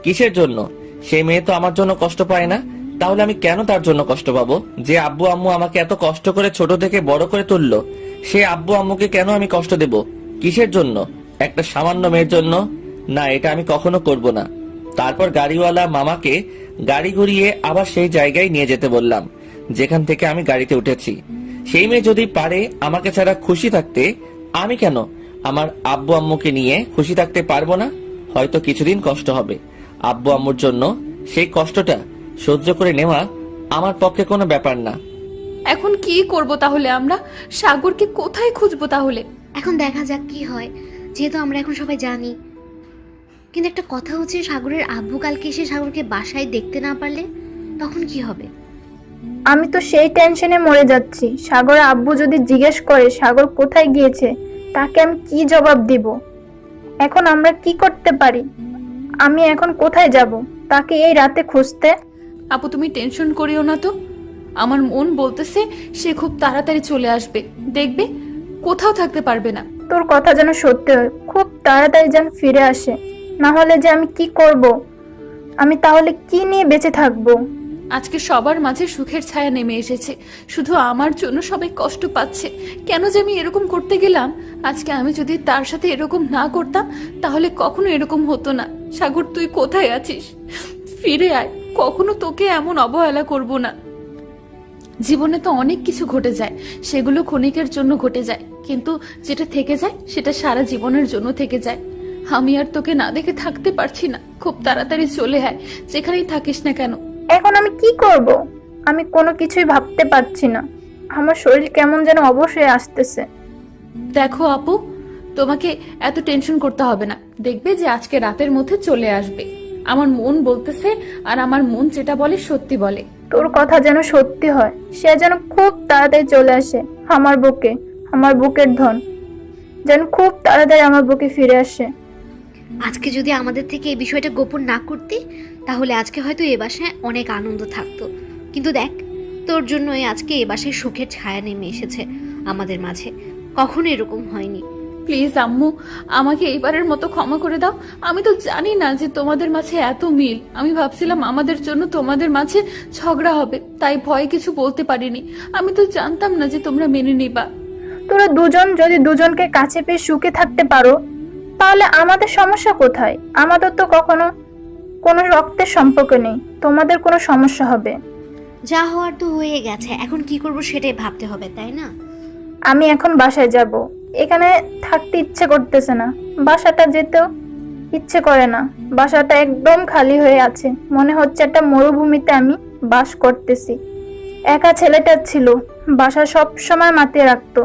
কিসের জন্য? সেই মেয়ে তো আমার জন্য কষ্ট পায় না, তাহলে আমি কেন তার জন্য কষ্ট পাবো? যে আব্বু আম্মু আমাকে এত কষ্ট করে ছোট থেকে বড় করে তুললো, সে আব্বু আম্মুকে কেন আমি কষ্ট দেব? কিসের জন্য? একটা সামান্য মেয়ের জন্য? না, এটা আমি কখনো করব না। তারপর গাড়িওয়ালা মামাকে গাড়ি ঘুরিয়ে আবার সেই জায়গায় নিয়ে যেতে বললাম যেখান থেকে আমি গাড়িতে উঠেছি। সেই মেয়ে যদি পারে আমাকে ছাড়া খুশি থাকতে, আমি কেন আমার আব্বু আম্মুকে নিয়ে খুশি থাকতে পারবো না? হয়তো কিছুদিন কষ্ট হবে, আব্বু আম্মুর জন্য সেই কষ্টটা সহ্য করে নেওয়া আমার পক্ষে কোনো ব্যাপার না। এখন কি করব তাহলে? আমরা সাগরকে কোথায় খুঁজবো তাহলে? এখন দেখা যাক কি হয়, যেহেতু আমরা এখন সবাই জানি। কিন্তু একটা কথা হচ্ছে, সাগরের আব্বু কালকে এসে সাগরকে বাসায় দেখতে না পারলে তখন কি হবে? আমি তো সেই টেনশনে মরে যাচ্ছি। সাগর আব্বু যদি জিজ্ঞেস করে সাগর কোথায় গিয়েছে, তাকে আমি কি জবাব দিব? এখন আমরা কি করতে পারি? আমি এখন কোথায় যাব তাকে এই রাতে খুঁজতে? আপু তুমি টেনশন করিও না তো, আমার মন বলতেছে সে খুব তাড়াতাড়ি চলে আসবে, দেখবে কোথাও থাকতে পারবে না। তোর কথা যেন সত্যি হয়, খুব তাড়াতাড়ি যেন ফিরে আসে, না হলে যে আমি কি করব? আমি তাহলে কি নিয়ে বেঁচে থাকবো? আজকে সবার মাঝে সুখের ছায়া নেমে এসেছে, শুধু আমার জন্য সবাই কষ্ট পাচ্ছে। কেন যে আমি এরকম করতে গেলাম? আজকে আমি যদি তার সাথে এরকম না করতাম তাহলে কখনো এরকম হতো না। সাগর তুই কোথায় আছিস? ফিরে আয়, কখনো তোকে এমন অবহেলা করব না। জীবনে তো অনেক কিছু ঘটে যায়, সেগুলো ক্ষণিকের জন্য ঘটে যায়, কিন্তু যেটা থেকে যায় সেটা সারা জীবনের জন্য থেকে যায়। আমি আর তোকে না দেখে থাকতে পারছি না, খুব তাড়াতাড়ি চলে আয়, যেখানেই থাকিস না কেন। এখন আমি কি করব? আমি কোনো কিছুই ভাবতে পারছি না। আমার শরীর কেমন যেন অবশ হয়ে আসতেছে। দেখো আপু, তোমাকে এত টেনশন করতে হবে না, দেখবে যে আজকে রাতের মধ্যে চলে আসবে। আমার মন বলতেছে, আর আমার মন যেটা বলে সত্যি বলে। তোর কথা যেন সত্যি হয়, সে যেন খুব তাড়াতাড়ি চলে আসে আমার বুকে, আমার বুকের ধন যেন খুব তাড়াতাড়ি আমার বুকে ফিরে আসে। আজকে যদি আমাদের থেকে এই বিষয়টা গোপন না করতে, তাহলে আজকে হয়তো এ বাসায় অনেক আনন্দ থাকতো। কিন্তু দেখ, তোর জন্যই আজকে এ বাসায় সুখের ছায়া নেমে এসেছে আমাদের মাঝে। কখনো এরকম হয়নি। প্লিজ আম্মু, আমাকে এইবারের মতো ক্ষমা করে দাও। আমি তো জানি না যে তোমাদের মাঝে এত মিল। আমি ভাবছিলাম আমাদের জন্য তোমাদের মাঝে ঝগড়া হবে, তাই ভয়ে কিছু বলতে পারিনি। আমি তো জানতাম না যে তোমরা মেনে নিবা। তোরা দুজন যদি দুজনকে কাছে পেয়ে সুখে থাকতে পারো, তাহলে আমাদের সমস্যা কোথায়? আমাদের তো কখনো কোনো রক্তের সম্পর্ক নেই, তোমাদের কোনো সমস্যা হবে? যা হওয়ার তো হয়ে গেছে, এখন কি করব সেটাই ভাবতে হবে, তাই না? আমি এখন বাসায় যাব। এখানে থাকতে ইচ্ছে করতেছে না, বাসাটা যেতেও ইচ্ছে করে না। বাসাটা একদম খালি হয়ে আছে, মনে হচ্ছে একটা মরুভূমিতে আমি বাস করতেছি। একা ছেলেটা ছিল, বাসা সব সময় মাতিয়ে রাখতো।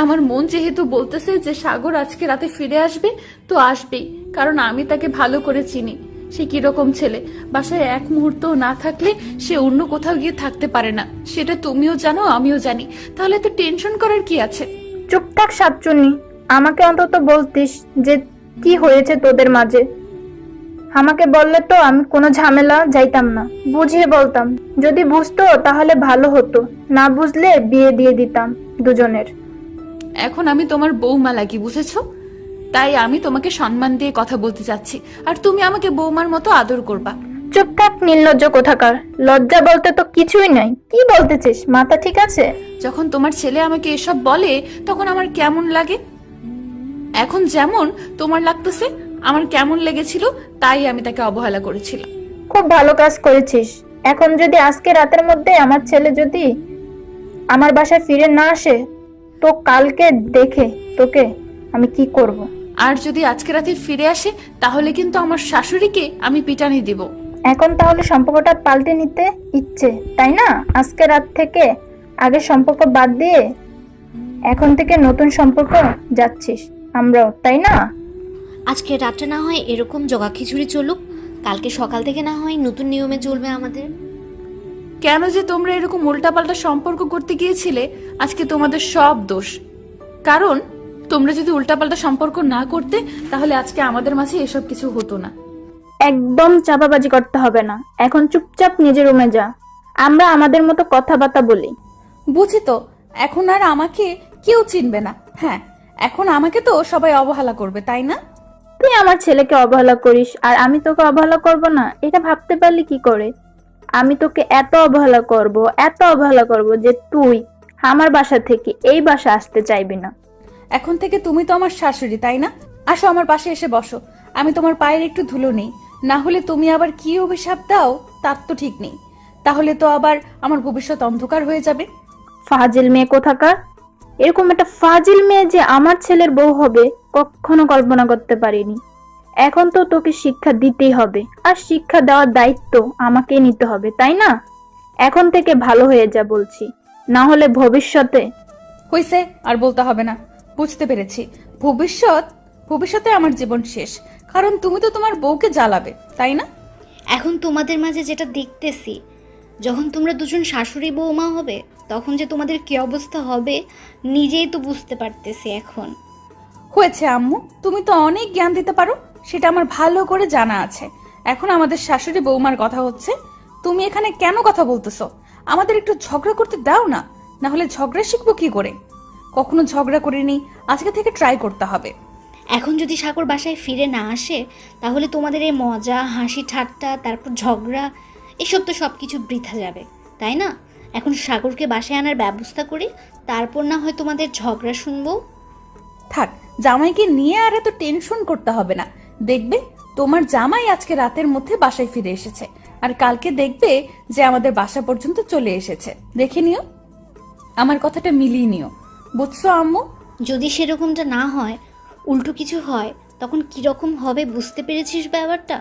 আমার মন যেহেতু বলতেছে যে সাগর আজকে রাতে ফিরে আসবে, তো আসবেই, কারণ আমি তাকে ভালো করে চিনি। সে কিরকম ছেলে, বাসায় এক মুহূর্ত না থাকলে সে অন্য কোথাও গিয়ে থাকতে পারে না, সেটা তুমিও জানো আমিও জানি। তাহলে তো টেনশন করার কি আছে? চুপ থাক সাতচুন্নি, আমাকে অন্তত বলতিস যে কি হয়েছে তোদের মাঝে। আমাকে বললে তো আমি কোনো ঝামেলা যাইতাম না, বুঝিয়ে বলতাম। যদি বুঝতো তাহলে ভালো হতো, না বুঝলে বিয়ে দিয়ে দিতাম দুজনের। এখন আমি তোমার বৌমা লাগি, বুঝেছো? তাই আমি তোমাকে সম্মান দিয়ে কথা বলতে চাচ্ছি, আর তুমি আমাকে বৌমার মতো আদর করবা। চুপ থাক নির্লজ্জ কোথাকার, লজ্জা বলতে তো কিছুই নাই। কি বলতেছিস, মাথা ঠিক আছে? যখন তোমার ছেলে আমাকে এসব বলে তখন আমার কেমন লাগে, এখন যেমন তোমার লাগতেছে আমার কেমন লেগেছিল, তাই আমি তাকে অবহেলা করেছিলাম। খুব ভালো কাজ করেছিস। এখন যদি আজকে রাতের মধ্যে আমার ছেলে যদি আমার বাসায় ফিরে না আসে, তো কালকে দেখে তোকে আমি কি করব। আর যদি আজকে রাতে ফিরে আসে তাহলে কিন্তু আমার শাশুড়িকে আমি পিটানি দিব। এখন তাহলে সম্পর্কটা পাল্টে নিতে ইচ্ছে, তাই না? আজকে রাত থেকে আগের সম্পর্ক বাদ দিয়ে এখন থেকে নতুন সম্পর্ক যাচ্ছিস আমরাও, তাই না? আজকে রাতটা না হয় এরকম জগা খিচুড়ি চলুক, কালকে সকাল থেকে না হয় নতুন নিয়মে চলবে আমাদের। কেন যে তোমরা এরকম উল্টাপাল্টা সম্পর্ক করতে গিয়েছিলে, আজকে তোমাদের সব দোষ। কারণ তোমরা যদি উল্টাপাল্টা সম্পর্ক না করতে তাহলে আজকে আমাদের মাঝে এসব কিছু হতো না। একদম চাপাবাজি করতে হবে না, এখন চুপচাপ নিজের রুমে যা, আমরা আমাদের মতো কথাবার্তা বলি। বুঝি তো, এখন আর আমাকে কেউ চিনবে না। হ্যাঁ, এখন আমাকে তো সবাই অবহেলা করবে, তাই না? তুই আমার ছেলেকে অবহেলা করিস আর আমি তোকে অবহেলা করব না, এটা ভাবতে পারলি কি করে? আমি তোকে এত অবহেলা করব, এত অবহেলা করব যে তুই আমার বাসা থেকে এই বাসা আসতে চাইবি না। এখন থেকে তুমি তো আমার শাশুড়ি, তাই না? আসো আমার পাশে এসে বসো, আমি তোমার পায়ের একটু ধুলো নেই। না হলে তুমি আবার কি অভিশাপ দাও তার তো ঠিক নেই, তাহলে তো আবার আমার ভবিষ্যৎ অন্ধকার হয়ে যাবে। ফাজিল মেয়ে কোথাকার, এরকম একটা ফাজিল মেয়ে যে আমার ছেলের বউ হবে কখনো কল্পনা করতে পারিনি। এখন তো তোকে শিক্ষা দিতেই হবে, আর শিক্ষা দেওয়ার দায়িত্ব আমাকেই নিতে হবে, তাই না? এখন থেকে ভালো হয়ে যা বলছি, না হলে ভবিষ্যতে। হইছে, আর বলতে হবে না, বুঝতে পেরেছি। ভবিষ্যতে আমার জীবন শেষ, কারণ তুমি তো তোমার বউকে জ্বালাবে, তাই না? এখন তোমাদের মাঝে যেটা দেখতেছি, যখন তোমরা দুজন শাশুড়ি বৌমা হবে তখন যে তোমাদের কি অবস্থা হবে নিজেই তো বুঝতে পারতেছি এখন। হয়েছে আম্মু, তুমি তো অনেক জ্ঞান দিতে পারো, সেটা আমার ভালো করে জানা আছে। এখন আমাদের শাশুড়ি বৌমার কথা হচ্ছে, তুমি এখানে কেন কথা বলতেছো? আমাদের একটু ঝগড়া করতে দাও না, না হলে ঝগড়া শিখবো কি করে? কখনো ঝগড়া করিনি, আজকে থেকে ট্রাই করতে হবে। এখন যদি সাগর বাসায় ফিরে না আসে তাহলে তোমাদের এই মজা, হাসি ঠাট্টা, তারপর ঝগড়া, এসব তো সব কিছু বৃথা যাবে, তাই না? এখন সাগরকে বাসায় আনার ব্যবস্থা করি, তারপর না হয় তোমাদের ঝগড়া শুনবো। থাক, জামাইকে নিয়ে আর এত টেনশন করতে হবে না। দেখবে তোমার জামাই আজকে রাতের মধ্যে বাসায় ফিরে এসেছে, আর কালকে দেখবে যে আমাদের বাসা পর্যন্ত চলে এসেছে। দেখে নিও, আমার কথাটা মিলিয়ে নিও, বুঝছো আম্মু? যদি সেরকমটা না হয়, উল্টো কিছু হয়, তখন কিরকম হবে বুঝতে পেরেছিস ব্যাপারটা?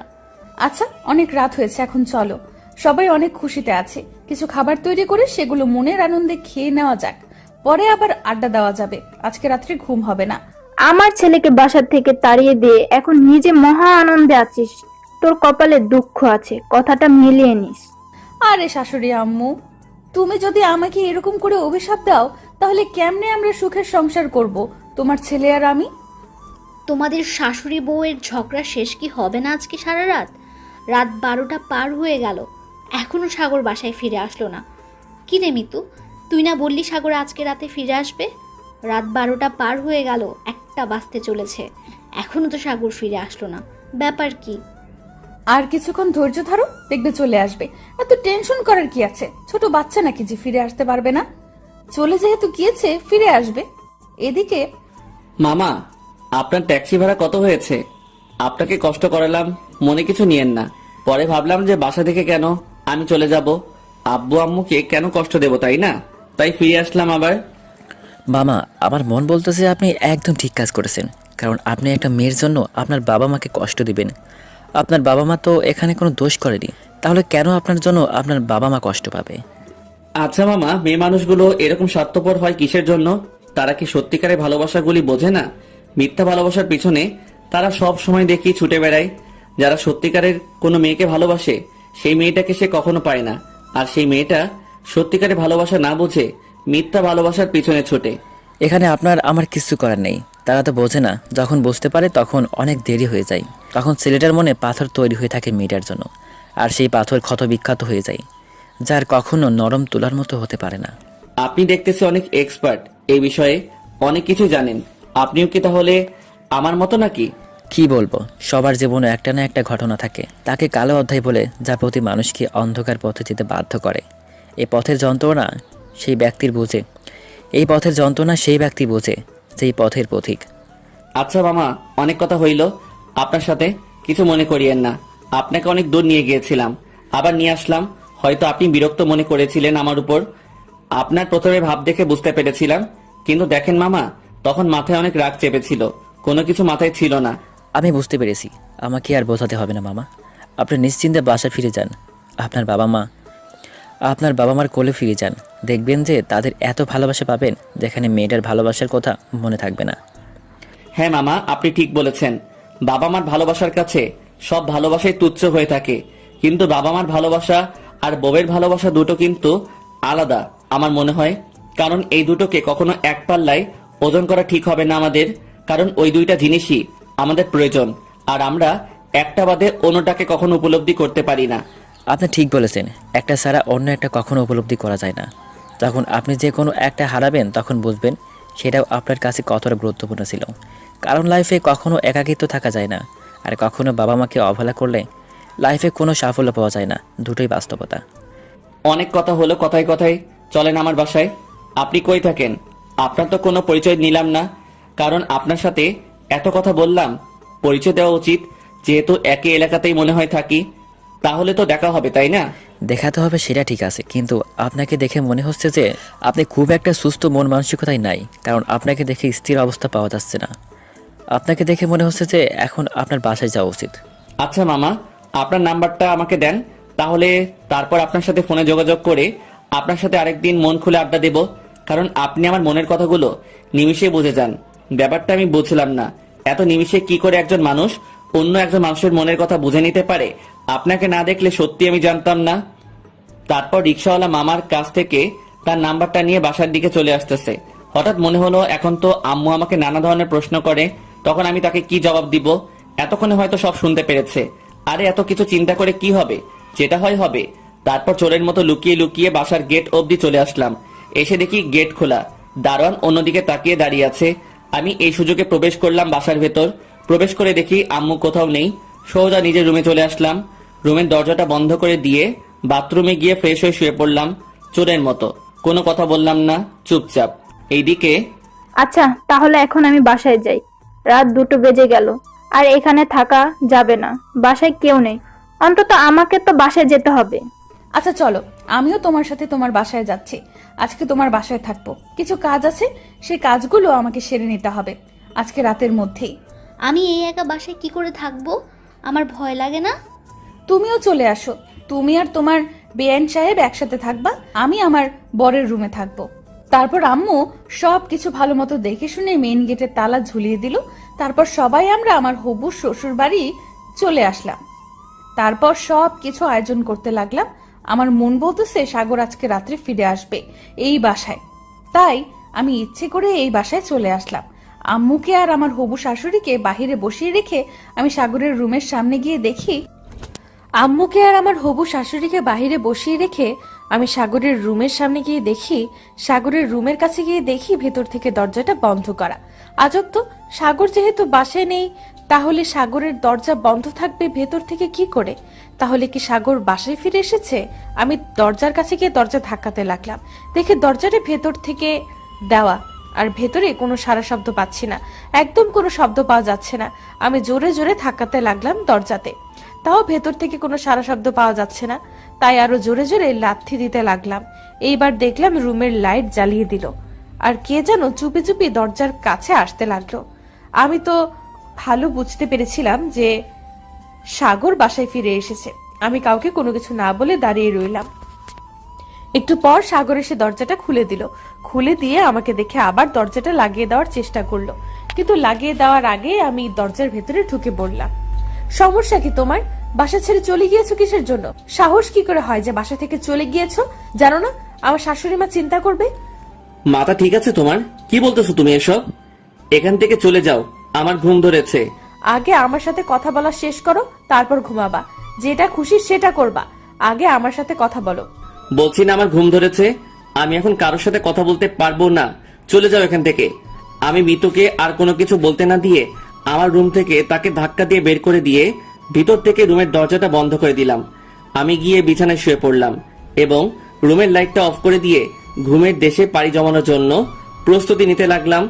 আচ্ছা, অনেক রাত হয়েছে, এখন চলো। সবাই অনেক খুশিতে আছে, কিছু খাবার তৈরি করে সেগুলো মনের আনন্দে খেয়ে নেওয়া যাক, পরে আবার আড্ডা দেওয়া যাবে। আজকে রাত্রে ঘুম হবে না। আমার ছেলেকে বাসা থেকে তাড়িয়ে দিয়ে এখন নিজে মহা আনন্দে আছিস। তোর কপালে দুঃখ আছে, কথাটা মিলিয়ে নিস। আরে শাশুড়ি আম্মু, তুমি যদি আমাকে এরকম করে অভিশাপ দাও তাহলে কেমনে আমরা সুখের সংসার করব, তোমার ছেলে আর আমি? তোমাদের শাশুড়ি বউয়ের ঝগড়া শেষ কি হবে না আজকে সারা রাত? রাত 12টা পার হয়ে গেল, এখনো সাগর বাসায় ফিরে আসলো না। কি রে মিতু, তুই না বললি সাগর আজকে রাতে ফিরে আসবে? রাত 12টা পার হয়ে গেল, 1টা বাজতে চলেছে, এখনো তো সাগর ফিরে আসলো না, ব্যাপার কি? আর কিছুক্ষণ ধৈর্য ধরো, দেখবে চলে আসবে। এত টেনশন করার কি আছে? ছোট বাচ্চা নাকি যে ফিরে আসতে পারবে না? চলে যেহেতু গিয়েছে, ফিরে আসবে। এদিকে মামা, আপনার ট্যাক্সি ভাড়া কত হয়েছে? আপনাকে কষ্ট করালাম, মনে কিছু নিয়েন না। পরে ভাবলাম যে বাসা থেকে কেন আমি চলে যাব, আব্বু আম্মুকে কেন কষ্ট দেব, তাই না? তাই ফিরে আসলাম আবার। মামা, আমার মন বলতেছে আপনি একদম ঠিক কাজ করেছেন, কারণ আপনি একটা মেয়ের জন্য আপনার বাবা মাকে কষ্ট দিবেন। আপনার বাবা মা তো এখানে কোনো দোষ করেনি, তাহলে কেন আপনার জন্য আপনার বাবা মা কষ্ট পাবে? আচ্ছা মামা, মেয়ে মানুষগুলো এরকম স্বার্থপর হয় কিসের জন্য? তারা কি সত্যিকারের ভালোবাসাগুলি বোঝে না? মিথ্যা ভালোবাসার পিছনে তারা সব সময় দেখি ছুটে বেড়ায়। যারা সত্যিকারের কোনো মেয়েকে ভালোবাসে, সেই মেয়েটাকে সে কখনো পায় না, আর সেই মেয়েটা সত্যিকারের ভালোবাসা না বুঝে মিথ্যা ভালোবাসার পিছনে ছোটে। এখানে আপনার আমার কিছু করার নেই, তারা তো বোঝে না। যখন বুঝতে পারে তখন অনেক দেরি হয়ে যায়। তখন ছেলেটার মনে পাথর তৈরি হয়ে থাকে মেয়েটার জন্য, আর সেই পাথর ক্ষত বিখ্যাত হয়ে যায়, যার কখনো নরম তুলার মতো হতে পারে না। আপনি দেখতেছি অনেক এক্সপার্ট এই বিষয়ে, অনেক কিছু জানেন। আপনিও কি তাহলে আমার মতো নাকি? কি বলবো, সবার জীবনে একটা না একটা ঘটনা থাকে, তাকে কালো অধ্যায় বলে, যা প্রতি মানুষকে অন্ধকার পথে যেতে বাধ্য করে। এই পথের যন্ত্রণা সেই ব্যক্তির বোঝে, এই পথের যন্ত্রণা সেই ব্যক্তি বোঝে যেই পথের পথিক। আচ্ছা মামা, অনেক কথা হইল আপনার সাথে, কিছু মনে করিয়েন না। আপনাকে অনেক দূর নিয়ে গিয়েছিলাম, আবার নিয়ে আসলাম। হয়তো আপনি বিরক্ত মনে করেছিলেন আমার উপর। আপনার প্রথমে ভাব দেখে বুঝতে পেরেছিলাম, কিন্তু দেখেন মামা, তখন মাথায় অনেক রাগ চেপেছিল, কোনো কিছু মাথায় ছিল না। আমি বুঝতে পেরেছি, আমাকে আর বোঝাতে হবে না মামা। আপনি নিশ্চিন্তে বাসা ফিরে যান, আপনার বাবা মার কোলে ফিরে যান। দেখবেন যে তাদের এত ভালোবাসা পাবেন যেখানে মেয়েটার ভালোবাসার কথা মনে থাকবে না। হ্যাঁ মামা, আপনি ঠিক বলেছেন। বাবা মার ভালোবাসার কাছে সব ভালোবাসাই তুচ্ছ হয়ে থাকে, কিন্তু বাবা মার ভালোবাসা আর বউয়ের ভালোবাসা দুটো কিন্তু আলাদা আমার মনে হয়। কারণ এই দুটোকে কখনো এক পাল্লায় ওজন করা ঠিক হবে না আমাদের, কারণ ওই দুইটা জিনিসই আমাদের প্রয়োজন, আর আমরা একটা বাদে অন্যটাকে কখনো উপলব্ধি করতে পারি না। আপনি ঠিক বলেছেন, একটা ছাড়া অন্য একটা কখনো উপলব্ধি করা যায় না। যখন আপনি যে কোনো একটা হারাবেন তখন বুঝবেন সেটাও আপনার কাছে কতটা গুরুত্বপূর্ণ ছিল। কারণ লাইফে কখনো একাকিত্ব থাকা যায় না, আর কখনো বাবা মাকে অবহেলা করলে লাইফে কোনো সাফল্য পাওয়া যায় না। দুটোই বাস্তবতা। অনেক কথা হলো, কথায় কথায় চলেন আমার বাসায়। আপনি কই থাকেন? আপনার তো কোনো পরিচয় নিলাম না, কারণ আপনার সাথে এত কথা বললাম, পরিচয় দেওয়া উচিত। যেহেতু একই এলাকাতেই মনে হয় থাকি, তাহলে তো দেখা হবে, তাই না? দেখাতে হবে সেটা ঠিক আছে, কিন্তু আপনাকে দেখে মনে হচ্ছে যে আপনি খুব একটা সুস্থ মন মানসিকতায় নাই, কারণ আপনাকে দেখে স্থির অবস্থা পাওয়া যাচ্ছে না। আপনাকে দেখে মনে হচ্ছে যে এখন আপনার বাসায় যাওয়া উচিত। আচ্ছা মামা, আপনার নাম্বারটা আমাকে দেন, তাহলে তারপর আপনার সাথে ফোনে যোগাযোগ করে আপনার সাথে আরেকদিন মন খুলে আড্ডা দেব। কারণ আপনি আমার মনের কথাগুলো নিমিষে বুঝে যান। ব্যাপারটা আমি বুঝলাম না, এত নিমিষে কি করে একজন মানুষ অন্য একজন মানুষের মনের কথা বুঝে নিতে পারে? আপনাকে না দেখলে সত্যি আমি জানতাম না। তারপর রিক্সাওয়ালা মামার কাছ থেকে তার নাম্বারটা নিয়ে বাসার দিকে চলে আসতেছে। হঠাৎ মনে হলো এখন তো আম্মু আমাকে নানা ধরনের প্রশ্ন করে, তখন আমি তাকে কি জবাব দিব? এতক্ষণে হয়তো সব শুনতে পেরেছে। আরে এত কিছু চিন্তা করে কি হবে, যেটা হয় হবে। তারপর চোরের মতো লুকিয়ে লুকিয়ে বাসার গেট অবধি চলে আসলাম। এসে দেখি গেট খোলা, দারোয়ান অন্যদিকে তাকিয়ে দাঁড়িয়ে আছে। আমি এই সুযোগে প্রবেশ করলাম বাসার ভেতর। প্রবেশ করে দেখি আম্মু কোথাও নেই। সোজা নিজের রুমে চলে আসলাম। রুমের দরজাটা বন্ধ করে দিয়ে বাথরুমে গিয়ে ফ্রেশ হয়ে শুয়ে পড়লাম চোরের মতো। কোনো কথা বললাম না, চুপচাপ। এইদিকে আচ্ছা, তাহলে এখন আমি বাসায় যাই। রাত 2টো বেজে গেল, আর এখানে থাকা যাবে না। বাসায় কেউ নেই, অন্তত আমাকে তো বাসায় যেতে হবে। আচ্ছা চলো, আমিও তোমার সাথে তোমার বাসায় যাচ্ছি। আজকে তোমার বাসায় থাকবো, কিছু কাজ আছে, সেই কাজগুলো আমাকে সেরে নিতে হবে আজকে রাতের মধ্যেই। আমি এই একা বাসায় কি করে থাকবো? আমার ভয় লাগে না? তুমিও চলে আসো, তুমি আর তোমার বেআইন সাহেব একসাথে থাকবা, আমি আমার বরের রুমে থাকবো। তারপর আম্মু সব কিছু ভালো মতো দেখে শুনে মেইন গেটের তালা ঝুলিয়ে দিল। তারপর সবাই আমরা আমার হবু শ্বশুর বাড়ি চলে আসলাম। তারপর সব কিছু আয়োজন করতে লাগলাম। আমার মন বলতেছে সাগর আজকে রাত্রে ফিরে আসবে এই বাসায়, তাই আমি ইচ্ছে করে এই বাসায় চলে আসলাম। আম্মুকে আর আমার হবু শাশুড়িকে বাহিরে বসিয়ে রেখে আমি সাগরের রুমের সামনে গিয়ে দেখি আম্মুকে আর আমার হবু শাশুড়িকে বাহিরে বসিয়ে রেখে আমি সাগরের রুমের সামনে গিয়ে দেখি সাগরের রুমের কাছে গিয়ে দেখি ভেতর থেকে দরজাটা বন্ধ করা। আজব তো, সাগর যেহেতু বাসায় নেই, তাহলে সাগরের দরজা বন্ধ থাকবে ভেতর থেকে কি করে? তাহলে কি সাগর বাসায় ফিরে এসেছে? আমি দরজার কাছে গিয়ে দরজা ধাক্কাতে লাগলাম। দেখি দরজাটা ভেতর থেকে দেওয়া, আর ভেতরে কোনো সারা শব্দ পাচ্ছি না, একদম কোনো শব্দ পাওয়া যাচ্ছে না। আমি জোরে জোরে ধাক্কাতে লাগলাম দরজাতে, তাও ভেতর থেকে কোনো সারা শব্দ পাওয়া যাচ্ছে না। তাই আরো জোরে জোরে লাথি দিতে লাগলাম। এইবার দেখলাম রুমের লাইট জ্বালিয়ে দিল, আর কে যেন চুপি চুপি দরজার কাছে আসতে লাগলো। আমি তো ভালো বুঝতে পেরেছিলাম যে সাগর বাসায় ফিরে এসেছে। আমি কাউকে কোনো কিছু না বলে দাঁড়িয়ে রইলাম। একটু পর সাগর এসে দরজাটা খুলে দিল। খুলে দিয়ে আমাকে দেখে আবার দরজাটা লাগিয়ে দেওয়ার চেষ্টা করলো, কিন্তু লাগিয়ে দেওয়ার আগে আমি দরজার ভেতরে ঢুকে পড়লাম। সমস্যা কি তোমার? বাসা ছেড়ে চলে গিয়েছো কিসের জন্য? সাহস কি করে হয় যে বাসা থেকে চলে গিয়েছো? জানো না আমার শাশুড়ি মা চিন্তা করবে? মাথা ঠিক আছে তোমার? কি বলতেছো তুমি এসব? এখান থেকে চলে যাও, আমার ঘুম ধরেছে। আগে আমার সাথে কথা বলা শেষ করো, তারপর ঘুমাবা। যেটা খুশি সেটা করবা, আগে আমার সাথে কথা বলো। বলছি না আমার ঘুম ধরেছে। আমি এখন কারোর সাথে কথা বলতে পারবো না, চলে যাও এখান থেকে। আমি মিতুকে আর কোনো কিছু বলতে না দিয়ে আমার রুম থেকে তাকে ধাক্কা দিয়ে বের করে দিয়ে ভিতর থেকে রুমের দরজাটা বন্ধ করে দিলাম। আমি গিয়ে বিছানায় শুয়ে পড়লাম এবং রুমের লাইটটা অফ করে দিয়ে ঘুমের দেশে পাড়ি জমানোর জন্য প্রস্তুতি নিতে লাগলাম।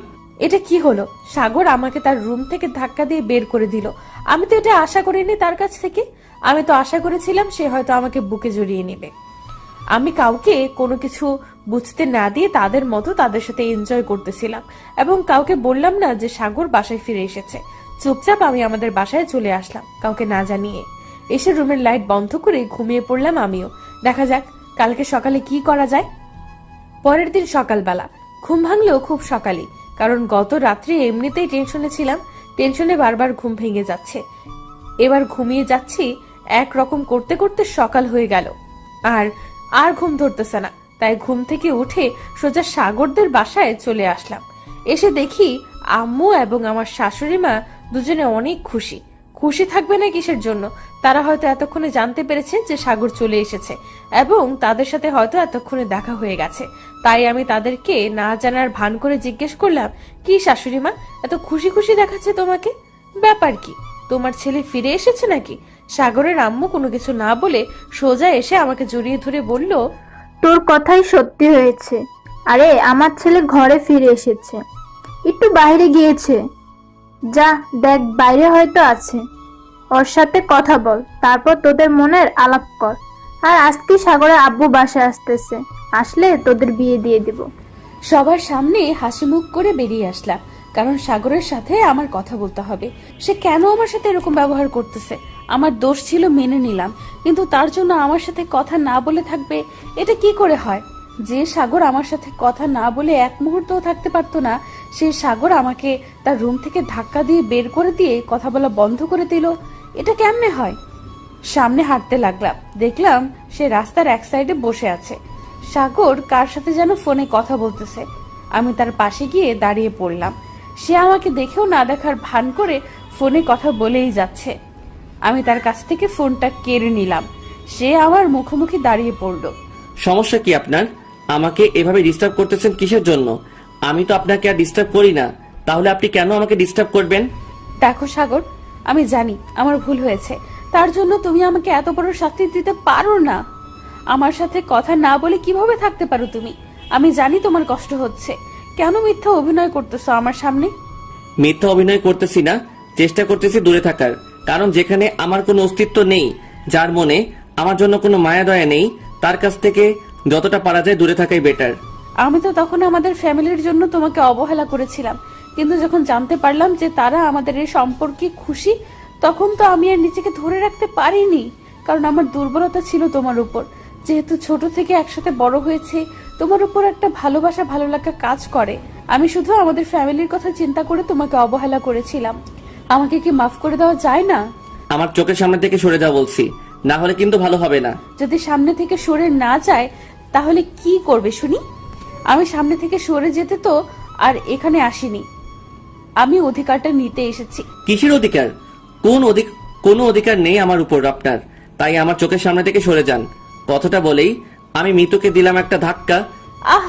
এটা কি হলো? সাগর আমাকে তার রুম থেকে ধাক্কা দিয়ে বের করে দিল। আমি তো এটা আশা করিনি তার কাছ থেকে। আমি তো আশা করেছিলাম সে হয়তো আমাকে বুকে জড়িয়ে নেবে। আমি কাউকে কোনো কিছু বুঝতে না দিয়ে তাদের মতো তাদের সাথে এনজয় করতেছিলাম, এবং কাউকে বললাম না যে সাগর বাসায় ফিরে এসেছে। চুপচাপ আমি আমাদের বাসায় চলে আসলাম কাউকে না জানিয়ে। এসে রুমের লাইট বন্ধ করে ঘুমিয়ে পড়লাম আমিও। দেখা যাক কালকে সকালে কি করা যায়। পরের দিন সকালবেলা ঘুম ভাঙলেও খুব সকালে, কারণ গত রাত্রে এমনিতেই টেনশনে ছিলাম। টেনশনে বারবার ঘুম ভেঙে যাচ্ছে। এবার ঘুমিয়ে যাচ্ছি, একরকম করতে করতে সকাল হয়ে গেল, আর ঘুম ধরতেছে না। তাই ঘুম থেকে উঠে সোজা সাগরদের বাসায় চলে আসলাম। এসে দেখি আম্মু এবং আমার শাশুড়ি মা দুজনে অনেক খুশি। খুশি থাকবে না কিসের জন্য? তারা হয়তো এতক্ষণে জানতে পেরেছে যে সাগর চলে এসেছে এবং তাদের সাথে হয়তো এতক্ষণে দেখা হয়ে গেছে। তাই আমি তাদেরকে না জানার ভান করে জিজ্ঞেস করলাম, কি শাশুড়ি মা, এত খুশি খুশি দেখাচ্ছে তোমাকে? ব্যাপার কি? তোমার ছেলে ফিরে এসেছে নাকি? সাগরের আম্মু কোনো কিছু না বলে সোজা এসে আমাকে জড়িয়ে ধরে বলল, তোর কথাই সত্যি হয়েছে। আরে আমার ছেলে ঘরে ফিরে এসেছে, একটু বাইরে গিয়েছে। যা দেখ, বাইরে হয়তো আছে, ওর সাথে কথা বল, তারপর তোদের মনের আলাপ কর। আর আজকে সাগরের আব্বু বাসায় আসতেছে, আসলে তোদের বিয়ে দিয়ে দিব। সবার সামনে হাসি মুখ করে বেরিয়ে আসলাম, কারণ সাগরের সাথে আমার কথা বলতে হবে। সে কেন আমার সাথে এরকম ব্যবহার করতেছে? আমার দোষ ছিল মেনে নিলাম, কিন্তু তার জন্য আমার সাথে কথা না বলে থাকবে, এটা কি করে হয়? যে সাগর আমার সাথে কথা না বলে এক মুহূর্তও থাকতে পারতো না, সেই সাগর আমাকে তার রুম থেকে ধাক্কা দিয়ে বের করে দিয়ে কথা বলা বন্ধ করে দিল। এটা কেমনে হয়? সামনে হাঁটতে লাগলাম, দেখলাম সে রাস্তার এক সাইডে বসে আছে। সাগর কার সাথে যেন ফোনে কথা বলতেছে। আমি তার পাশে গিয়ে দাঁড়িয়ে পড়লাম। সে আমাকে দেখেও না দেখার ভান করে ফোনে কথা বলেই যাচ্ছে। আমি তার কাছ থেকে ফোনটা কেড়ে নিলাম। সে আমার মুখোমুখি দাঁড়িয়ে পড়ল। সমস্যা কি আপনার? আমাকে এভাবে ডিস্টার্ব করতেছেন কিসের জন্য? আমি তো আপনাকে আর ডিস্টার্ব করি না, তাহলে আপনি কেন আমাকে ডিস্টার্ব করবেন? দেখো সাগর, আমি জানি আমার ভুল হয়েছে, তার জন্য তুমি আমাকে এত বড় শাস্তি দিতে পারো না। আমার সাথে কথা না বলে কিভাবে থাকতে পারো তুমি? আমি জানি তোমার কষ্ট হচ্ছে, কেন মিথ্যা অভিনয় করতেছো আমার সামনে? মিথ্যা অভিনয় করতেছি না, চেষ্টা করতেছি দূরে থাকার। কারণ যেখানে আমার কোনো অস্তিত্ব নেই, যার মনে আমার জন্য কোনো মায়া দয়া নেই, তার কাছ থেকে যতটা পারা যায় দূরে থাকাই বেটার। আমি তো তখন আমাদের ফ্যামিলির জন্য তোমাকে অবহেলা করেছিলাম, কিন্তু যখন জানতে পারলাম যে তারা আমাদের এই সম্পর্কে খুশি, তখন তো আমি আর নিজেকে ধরে রাখতে পারিনি। কারণ আমার দুর্বলতা ছিল তোমার উপর। যেহেতু ছোট থেকে একসাথে বড় হয়েছে, তোমার উপর একটা ভালোবাসা ভালো লাগা কাজ করে। আমি শুধু আমাদের ফ্যামিলির কথা চিন্তা করে তোমাকে অবহেলা করেছিলাম। আমাকে কি মাফ করে দেওয়া যায় না? আমার চোখের সামনে থেকে সরে যাও বলছি, না হলে কিন্তু ভালো হবে না। যদি সামনে থেকে সরে না যায় তাহলে কি করবে শুনি? আমি সামনে থেকে সরে যেতে তো আর এখানে আসিনি, আমি অধিকারটা নিতে এসেছি। কিসের অধিকার? কোনো অধিকার নেই আমার উপর আপনার, তাই আমার চোখের সামনে থেকে সরে যান। কথাটা বলেই আমি মিতুকে দিলাম একটা ধাক্কা। আহ!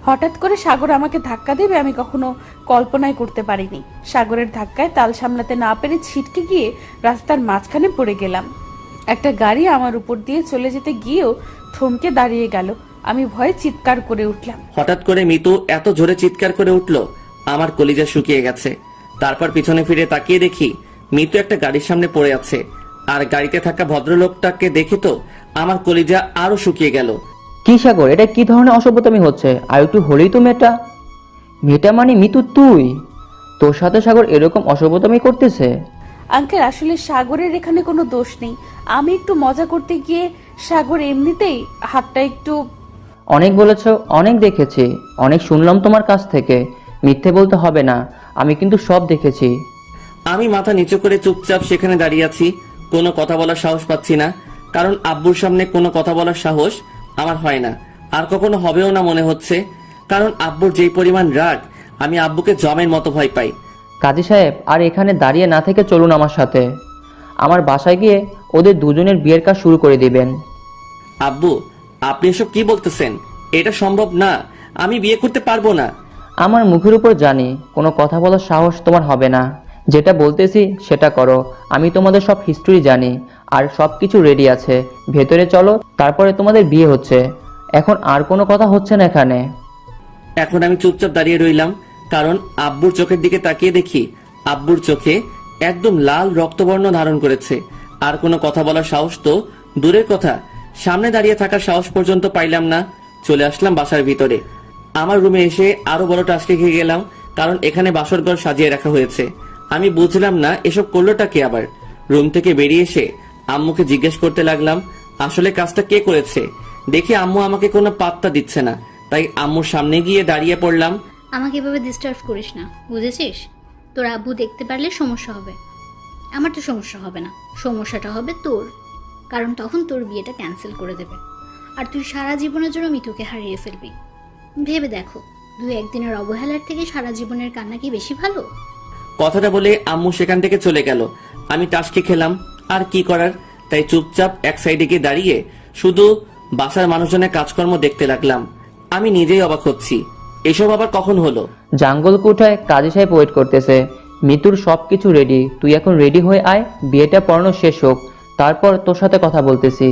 হঠাৎ করে সাগর আমাকে ধাক্কা দেবে আমি কখনো কল্পনাই করতে পারিনি। সাগরের ধাক্কায় তাল সামলাতে না পেরে ছিটকে গিয়ে রাস্তার মাঝখানে পড়ে গেলাম। একটা গাড়ি আমার উপর দিয়ে চলে যেতে গিয়েও থমকে দাঁড়িয়ে গেল। আমি ভয়ে চিৎকার করে উঠলাম। হঠাৎ করে মিতু এত জোরে চিৎকার করে উঠল, আমার কলিজা শুকিয়ে গেছে। তারপর পিছনে ফিরে তাকিয়ে দেখি মিতু একটা গাড়ির সামনে পড়ে আছে, আর গাড়িতে থাকা ভদ্রলোকটাকে দেখে তো আমার কলিজা আরো শুকিয়ে গেল। কি সাগর, এটা কি ধরনের অসভ্যতামি হচ্ছে? আর একটু হলেই তো মেয়েটা মানে মিতু, তুই? তোর সাথে সাগর এরকম অসভ্যতামি করতেছে? আঙ্কেল, আসলে সাগরের এখানে কোনো দোষ নেই। আমি একটু মজা করতে গিয়ে সাগর এমনিতেই হাতটা একটু... অনেক বলেছ, অনেক দেখেছি, অনেক শুনলাম তোমার কাছ থেকে। মিথ্যে বলতে হবে না, আমি কিন্তু সব দেখেছি। আমি মাথা নিচু করে চুপচাপ সেখানে দাঁড়িয়ে আছি, কোনো কথা বলার সাহস পাচ্ছি না। কারণ আব্বুর সামনে কোনো কথা বলার সাহস আমার হয় না, আর কখনো হবেও না মনে হচ্ছে। কারণ আব্বুর যেই পরিমাণ রাগ, আমি আব্বুকে জমের মতো ভয় পাই। কাজী সাহেব, আর এখানে দাঁড়িয়ে না থেকে চলুন আমার সাথে। আমার বাসায় গিয়ে ওদের দুজনের বিয়ের কাজ শুরু করে দিবেন। আব্বু, আপনি এসব কি বলতেছেন? এটা সম্ভব না, আমি বিয়ে করতে পারবো না। আমার মুখের উপর জানি কোনো কথা বলার সাহস তোমার হবে না। যেটা বলতেছি সেটা করো। আমি তোমাদের সব হিস্ট্রি জানি, আর সব কিছু রেডি আছে। ভেতরে চলো, তারপরে তোমাদের বিয়ে হচ্ছে। এখন আর কোনো কথা হচ্ছে না এখানে। এখন আমি চুপচাপ দাঁড়িয়ে রইলাম, কারণ আব্বুর চোখের দিকে তাকিয়ে দেখি আব্বুর চোখে একদম লাল রক্তবর্ণ ধারণ করেছে। আর কোনো কথা বলার সাহস তো দূরের কথা, সামনে দাঁড়িয়ে থাকার সাহস পর্যন্ত পাইলাম না। চলে আসলাম বাসার ভিতরে। আমার রুমে এসে আরো বড় টাস্কে খেয়ে গেলাম, কারণ এখানে বাসরঘর সাজিয়ে রাখা হয়েছে। আমি বুঝলাম না এসব করলোটা কে আবার। রুম থেকে বেরিয়ে এসে আম্মুকে জিজ্ঞেস করতে লাগলাম আসলে কাজটা কে করেছে। দেখি আম্মু আমাকে কোনো পাত্তা দিচ্ছে না, তাই আম্মুর সামনে গিয়ে দাঁড়িয়ে পড়লাম। আমাকে এভাবে ডিস্টার্ব করিস না, বুঝেছিস? তোর আব্বু দেখতে পারলে সমস্যা হবে। আমার তো সমস্যা হবে না, সমস্যাটা হবে তোর। কারণ তখন তোর বিয়েটা ক্যান্সেল করে দেবে, আর তুই সারা জীবনের জন্য মিতুকে হারিয়ে ফেলবি। ভেবে দেখো, 2-1 দিনের অবহেলার থেকে সারা জীবনের কান্না কি বেশি ভালো? কথাটা বলে আম্মু সেখান থেকে চলে গেল। আমি টাসকে খেলাম, আর কি করার, তাই চুপচাপ এক সাইডে গিয়ে দাঁড়িয়ে শুধু বাসার মানুষজনের কাজকর্ম দেখতে লাগলাম। আমি নিজেই অবাক হচ্ছি, এসব আবার কখন হলো? জাঙ্গল কোঠায় কাজী সাহেব ওয়েট করতেছে। মিতুর সব কিছু রেডি, তুই এখন রেডি হয়ে আয়। বিয়েটা পড়ানো শেষ হোক, তারপর তোর সাথে কথা বলতেছি।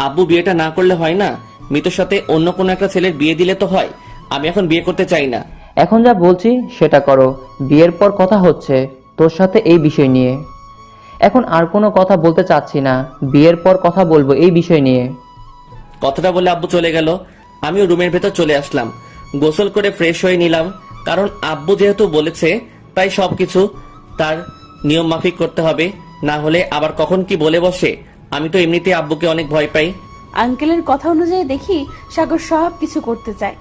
আব্বু, বিয়েটা না করলে হয় না? মিতুর সাথে অন্য কোনো একটা ছেলের বিয়ে দিলে তো হয়। আমি এখন বিয়ে করতে চাই না। এখন যা বলছি সেটা করো। বিয়ের পর কথা হচ্ছে তোর সাথে এই বিষয় নিয়ে। এখন আর কোনো কথা বলতে চাচ্ছি না, বিয়ের পর কথা বলবো এই বিষয় নিয়ে। কথাটা বলে আব্বু চলে গেল। আমিও রুমের ভেতর চলে আসলাম, গোসল করে ফ্রেশ হয়ে নিলাম। কারণ আব্বু যেহেতু বলেছে, তাই সবকিছু তার নিয়ম মাফিক করতে হবে, না হলে আবার কখন কি বলে বসে। আমি তো এমনিতে আব্বুকে অনেক ভয় পাই। আঙ্কেলের কথা অনুযায়ী দেখি সাগর সব কিছু করতে চায়।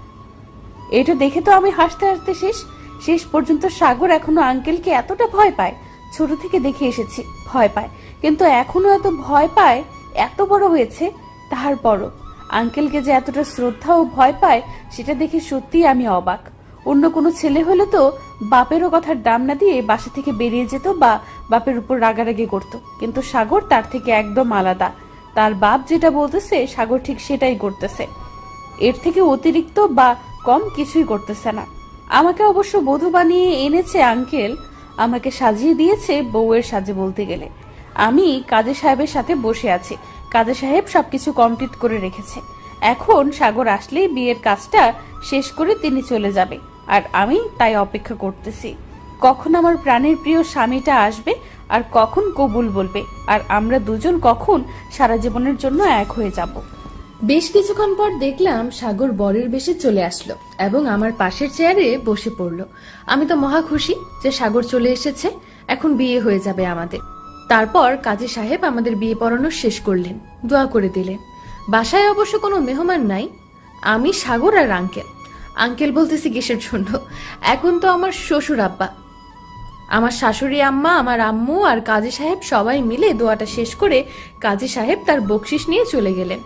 এটা দেখে তো আমি হাসতে হাসতে শেষ শেষ পর্যন্ত সাগর এখনো আঙ্কেলকে এতটা ভয় পায়। ছোট থেকে দেখে এসেছি ভয় পায়, কিন্তু এখনো এত ভয় পায়, এত বড় হয়েছে তারপরও আঙ্কেলকে যে এতটা শ্রদ্ধা ও ভয় পায় সেটা দেখে সত্যিই আমি অবাক। অন্য কোনো ছেলে হলে তো বাপেরও কথার দাম না দিয়ে বাসা থেকে বেরিয়ে যেত বা বাপের উপর রাগারাগি করত, কিন্তু সাগর তার থেকে একদম আলাদা। তার বাপ যেটা বলতেছে সাগর ঠিক সেটাই করতেছে, এর থেকে অতিরিক্ত বা কম কিছুই করতেছে না। আমাকে অবশ্য বধূ বানিয়ে এনেছে আঙ্কেল, আমাকে সাজিয়ে দিয়েছে বউয়ের সাজে বলতে গেলে। আমি কাজী সাহেবের সাথে বসে আছি, কাজী সাহেব সবকিছু কমপ্লিট করে রেখেছে। এখন সাগর আসলেই বিয়ের কাজটা শেষ করে তিনি চলে যাবে, আর আমি তাই অপেক্ষা করতেছি কখন আমার প্রাণের প্রিয় স্বামীটা আসবে আর কখন কবুল বলবে, আর আমরা দুজন কখন সারা জীবনের জন্য এক হয়ে যাব। বেশ কিছুক্ষণ পর দেখলাম সাগর বরের বেশে চলে আসলো এবং আমার পাশের চেয়ারে বসে পড়লো। আমি তো মহা খুশি যে সাগর চলে এসেছে, এখন বিয়ে হয়ে যাবে আমাদের। তারপর কাজী সাহেব আমাদের বিয়ে পড়ানো শেষ করলেন, দোয়া করে দিলেন। বাসায় অবশ্য কোনো মেহমান নাই, আমি, সাগর আর আঙ্কেল। আঙ্কেল বলতেছি কিসের জন্য, এখন তো আমার শ্বশুর আব্বা, আমার শাশুড়ি আম্মা, আমার আম্মু আর কাজী সাহেব সবাই মিলে দোয়াটা শেষ করে কাজী সাহেব তার বকশিশ নিয়ে চলে গেলেন।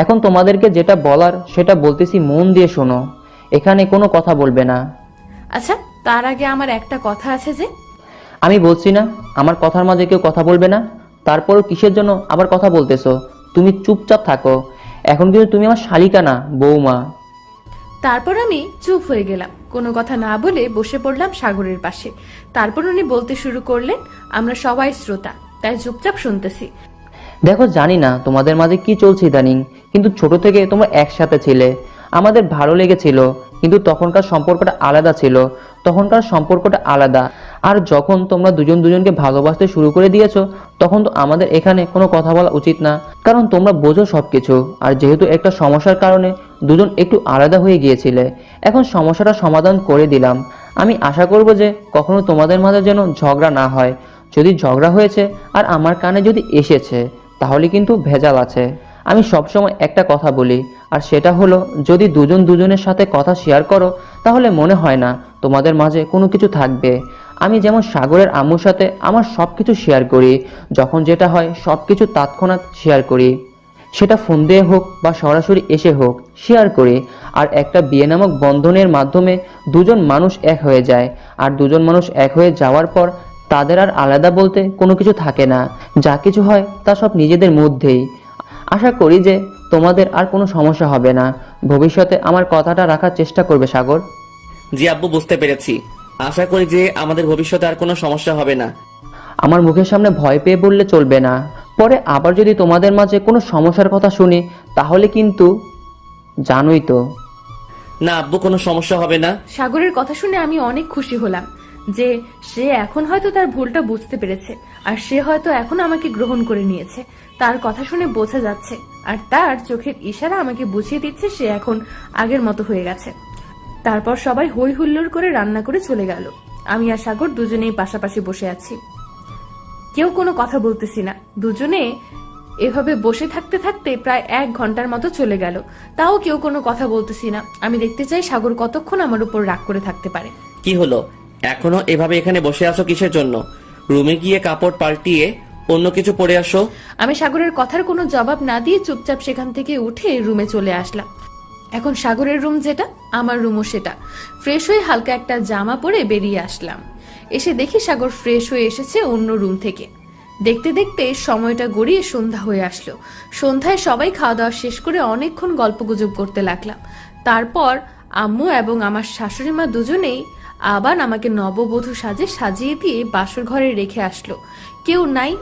এখন তোমাদেরকে যেটা বলার সেটা বলতেছি, মন দিয়ে শোনো। এখানে কোনো কথা বলবে না। আচ্ছা, তার আগে আমার একটা কথা আছে যে, আমি বলছি না আমার কথার মাঝে কেউ কথা বলবে না, তারপরও কিসের জন্য আবার কথা বলতেছো? তুমি চুপচাপ থাকো। এখন কিন্তু তুমি আমার শালিকা না, বৌমা। তারপর আমি চুপ হয়ে গেলাম, কোনো কথা না বলে বসে পড়লাম সাগরের পাশে। তারপর উনি বলতে শুরু করলেন, আমরা সবাই শ্রোতা, তাই চুপচাপ শুনতেছি। দেখো, জানি না তোমাদের মাঝে কি চলছে ইদানিং, কিন্তু ছোট থেকে তোমরা একসাথে ছিলে, আমাদের ভালো লেগেছিল, কিন্তু তখনকার সম্পর্কটা আলাদা ছিল, তখনকার সম্পর্কটা আলাদা। আর যখন তোমরা দুজন দুজনকে ভালোবাসতে শুরু করে দিয়েছো, তখন তো আমাদের এখানে কোনো কথা বলা উচিত না, কারণ তোমরা বোঝো সবকিছু। আর যেহেতু একটা সমস্যার কারণে দুজন একটু আলাদা হয়ে গিয়েছিলে, এখন সমস্যাটা সমাধান করে দিলাম। আমি আশা করব যে কখনো তোমাদের মাঝে যেন ঝগড়া না হয়। যদি ঝগড়া হয়েছে আর আমার কানে যদি এসেছে, তাহলে কিন্তু ভেজাল আছে। আমি সবসময় একটা কথা বলি, আর সেটা হলো, যদি দুজন দুজনের সাথে কথা শেয়ার করো, তাহলে মনে হয় না তোমাদের মাঝে কোনো কিছু থাকবে। আমি যেমন সাগরের আম্মুর সাথে আমার সব কিছু শেয়ার করি, যখন যেটা হয় সব কিছু তৎক্ষণাৎ শেয়ার করি, সেটা ফোন দিয়ে হোক বা সরাসরি এসে হোক শেয়ার করি। আর একটা বিয়ে নামক বন্ধনের মাধ্যমে দুজন মানুষ এক হয়ে যায়, আর দুজন মানুষ এক হয়ে যাওয়ার পর তাদের আর আলাদা বলতে কোনো কিছু থাকে না। যা কিছু হয় তা সব নিজেদের মধ্যেই। আশা করি যে তোমাদের আর কোনো সমস্যা হবে না। ভবিষ্যতে আমার কথাটা রাখার চেষ্টা করবে সাগর। জি আব্বু, বুঝতে পেরেছি। আশা করি যে আমাদের ভবিষ্যতে আর কোনো সমস্যা হবে না। আমার মুখের সামনে ভয় পেয়ে বললে চলবে না। পরে আবার যদি তোমাদের মাঝে কোনো সমস্যার কথা শুনি, তাহলে কিন্তু জানোই তো। না আব্বু, কোনো সমস্যা হবে না। সাগরের কথা শুনে আমি অনেক খুশি হলাম যে সে এখন হয়তো তার ভুলটা বুঝতে পেরেছে, আর সে হয়তো এখন আমাকে গ্রহণ করে নিয়েছে। তার কথা শুনে বোঝা যাচ্ছে, আর তার চোখের ইশারা আমাকে বুঝিয়ে দিচ্ছে সে এখন আগের মতো হয়ে গেছে। তারপর সবাই হই হুল্লোড় করে রান্না করে চলে গেল। আমি আর সাগর দুজনেই পাশাপাশি বসে আছি, কেউ কোনো কথা বলতেছি না। দুজনে এভাবে বসে থাকতে থাকতে প্রায় 1 ঘন্টার মতো চলে গেল, তাও কেউ কোনো কথা বলতেছি না। আমি দেখতে চাই সাগর কতক্ষণ আমার উপর রাগ করে থাকতে পারে। কি হলো, এখনো এভাবে এখানে বসে আছো কিসের জন্য? রুমে গিয়ে কাপড় পাল্টিয়ে অন্য কিছু পরে আসো। আমি সাগরের কথার কোনো জবাব না দিয়ে চুপচাপ সেখান থেকে উঠে রুমে চলে আসলাম। এখন সাগরের রুম যেটা, আমার রুমও সেটা। ফ্রেশ হয়ে হালকা একটা জামা পরে বেরিয়ে আসলাম। এসে দেখি সাগর ফ্রেশ হয়ে এসেছে অন্য রুম থেকে। দেখতে দেখতে সময়টা গড়িয়ে সন্ধ্যা হয়ে আসলো। সন্ধ্যায় সবাই খাওয়া দাওয়া শেষ করে অনেকক্ষণ গল্পগুজব করতে লাগলাম। তারপর আম্মু এবং আমার শাশুড়ি মা দুজনেই আবার আমাকে নববধূ সাজে সাজিয়ে দিয়ে বাসর ঘরে রেখে আসলো। কেউ নাই,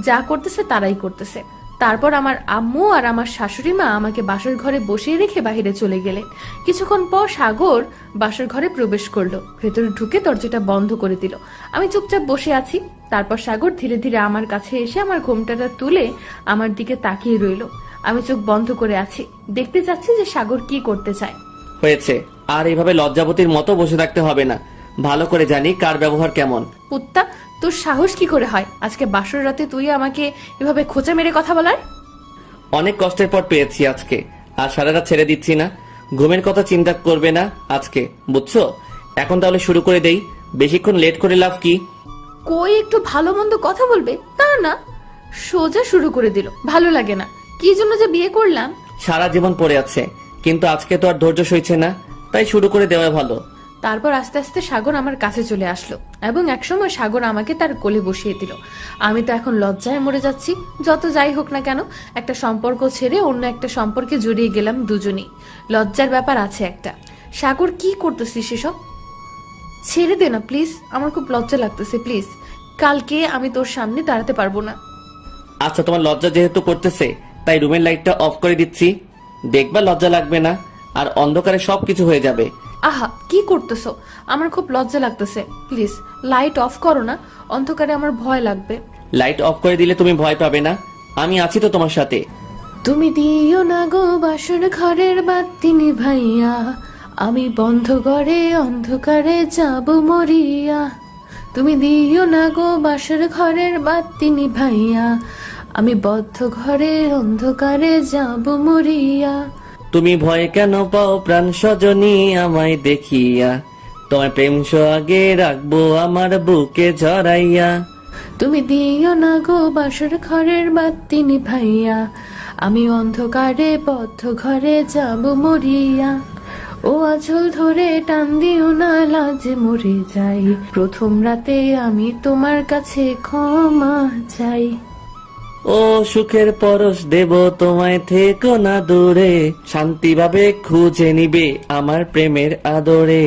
যা করতেছে তারাই করতেছে। তারপর আমার আম্মু আর আমার শাশুড়ি মা আমাকে বাসর ঘরে বসিয়ে রেখে বাইরে চলে গেলেন। কিছুক্ষণ পর সাগর বাসর ঘরে প্রবেশ করলো, ভেতরে ঢুকে দরজাটা বন্ধ করে দিল। আমি চুপচাপ বসে আছি। তারপর সাগর ধীরে ধীরে আমার কাছে এসে আমার ঘোমটাটা তুলে আমার দিকে তাকিয়ে রইল। আমি চোখ বন্ধ করে আছি, দেখতে চাচ্ছি যে সাগর কি করতে চায়। হয়েছে, আর এইভাবে লজ্জাবতীর মতো বসে থাকতে হবে না। ভালো করে জানি কার ব্যবহার কেমন। কুত্তা, তোর সাহস কি করে হয় আজকে বাসর রাতে তুই আমাকে এভাবে খোঁচা মেরে কথা বলার? অনেক কষ্টের পর পেয়েছি আজকে, আর সারা রাত ছেড়ে দিচ্ছি না। ঘুমের কথা চিন্তা করবে না আজকে, বুঝছো? এখন তাহলে শুরু করে দেই, বেশিক্ষণ লেট করে লাভ কি? কই একটু ভালো মন্দ কথা বলবে তা না, সোজা শুরু করে দিল। ভালো লাগে না, কি জন্য যে বিয়ে করলাম। সারা জীবন পড়ে আছে, কিন্তু আজকে তো আর ধৈর্য সইছে না, তাই শুরু করে দেওয়া ভালো। তারপর আস্তে আস্তে সাগর আমার কাছে চলে আসলো এবং একসময় সাগর আমাকে তার কোলে বসিয়ে দিল। আমি তো এখন লজ্জায় মরে যাচ্ছি। যত যাই হোক না কেন, একটা সম্পর্ক ছেড়ে অন্য একটা সম্পর্কে জড়িয়ে গেলাম দুজনেই। লজ্জার ব্যাপার আছে একটা। সাগর কি করতেছিস এসব? ছেড়ে দে না প্লিজ, আমার খুব লজ্জা লাগতেছে। প্লিজ, কালকে আমি তোর সামনে দাঁড়াতে পারবো না। আচ্ছা, তোমার লজ্জা যেহেতু করতেছে, তাই রুমের লাইটটা অফ করে দিচ্ছি, দেখবা লজ্জা লাগবে না, আর অন্ধকারে সবকিছু হয়ে যাবে। আহা, কি করতেছো? আমার খুব লজ্জা লাগতেছে। প্লিজ লাইট অফ করো না, অন্ধকারে আমার ভয় লাগবে। লাইট অফ করে দিলে তুমি ভয় পাবে না, আমি আছি তো তোমার সাথে। তুমি দিও না গো বাসর ঘরের বাতি নিভাইয়া, আমি বন্ধ ঘরে অন্ধকারে যাব মরিয়া। তুমি দিও না গো বাসর ঘরের বাতি নিভাইয়া, আমি বদ্ধ ঘরে অন্ধকারে যাব মরিয়া। তুমি ভয় কেন পাও প্রাণ সজনী আমায় দেখিয়া, তোমার প্রেম সোহাগে রাখবো আমার বুকে জড়াইয়া। তুমি দিও না গো বাসর ঘরের বাতি নিভাইয়া, আমি অন্ধকারে বদ্ধ ঘরে যাব মরিয়া। ও আঁচল ধরে টান দিও না, লাজে মরে যাই, প্রথম রাতে আমি তোমার কাছে ক্ষমা চাই। ও সুখের পরশ দেব তোমায়, থেকো না দূরে, শান্তিভাবে খুঁজে নিবে আমার প্রেমের আদরে।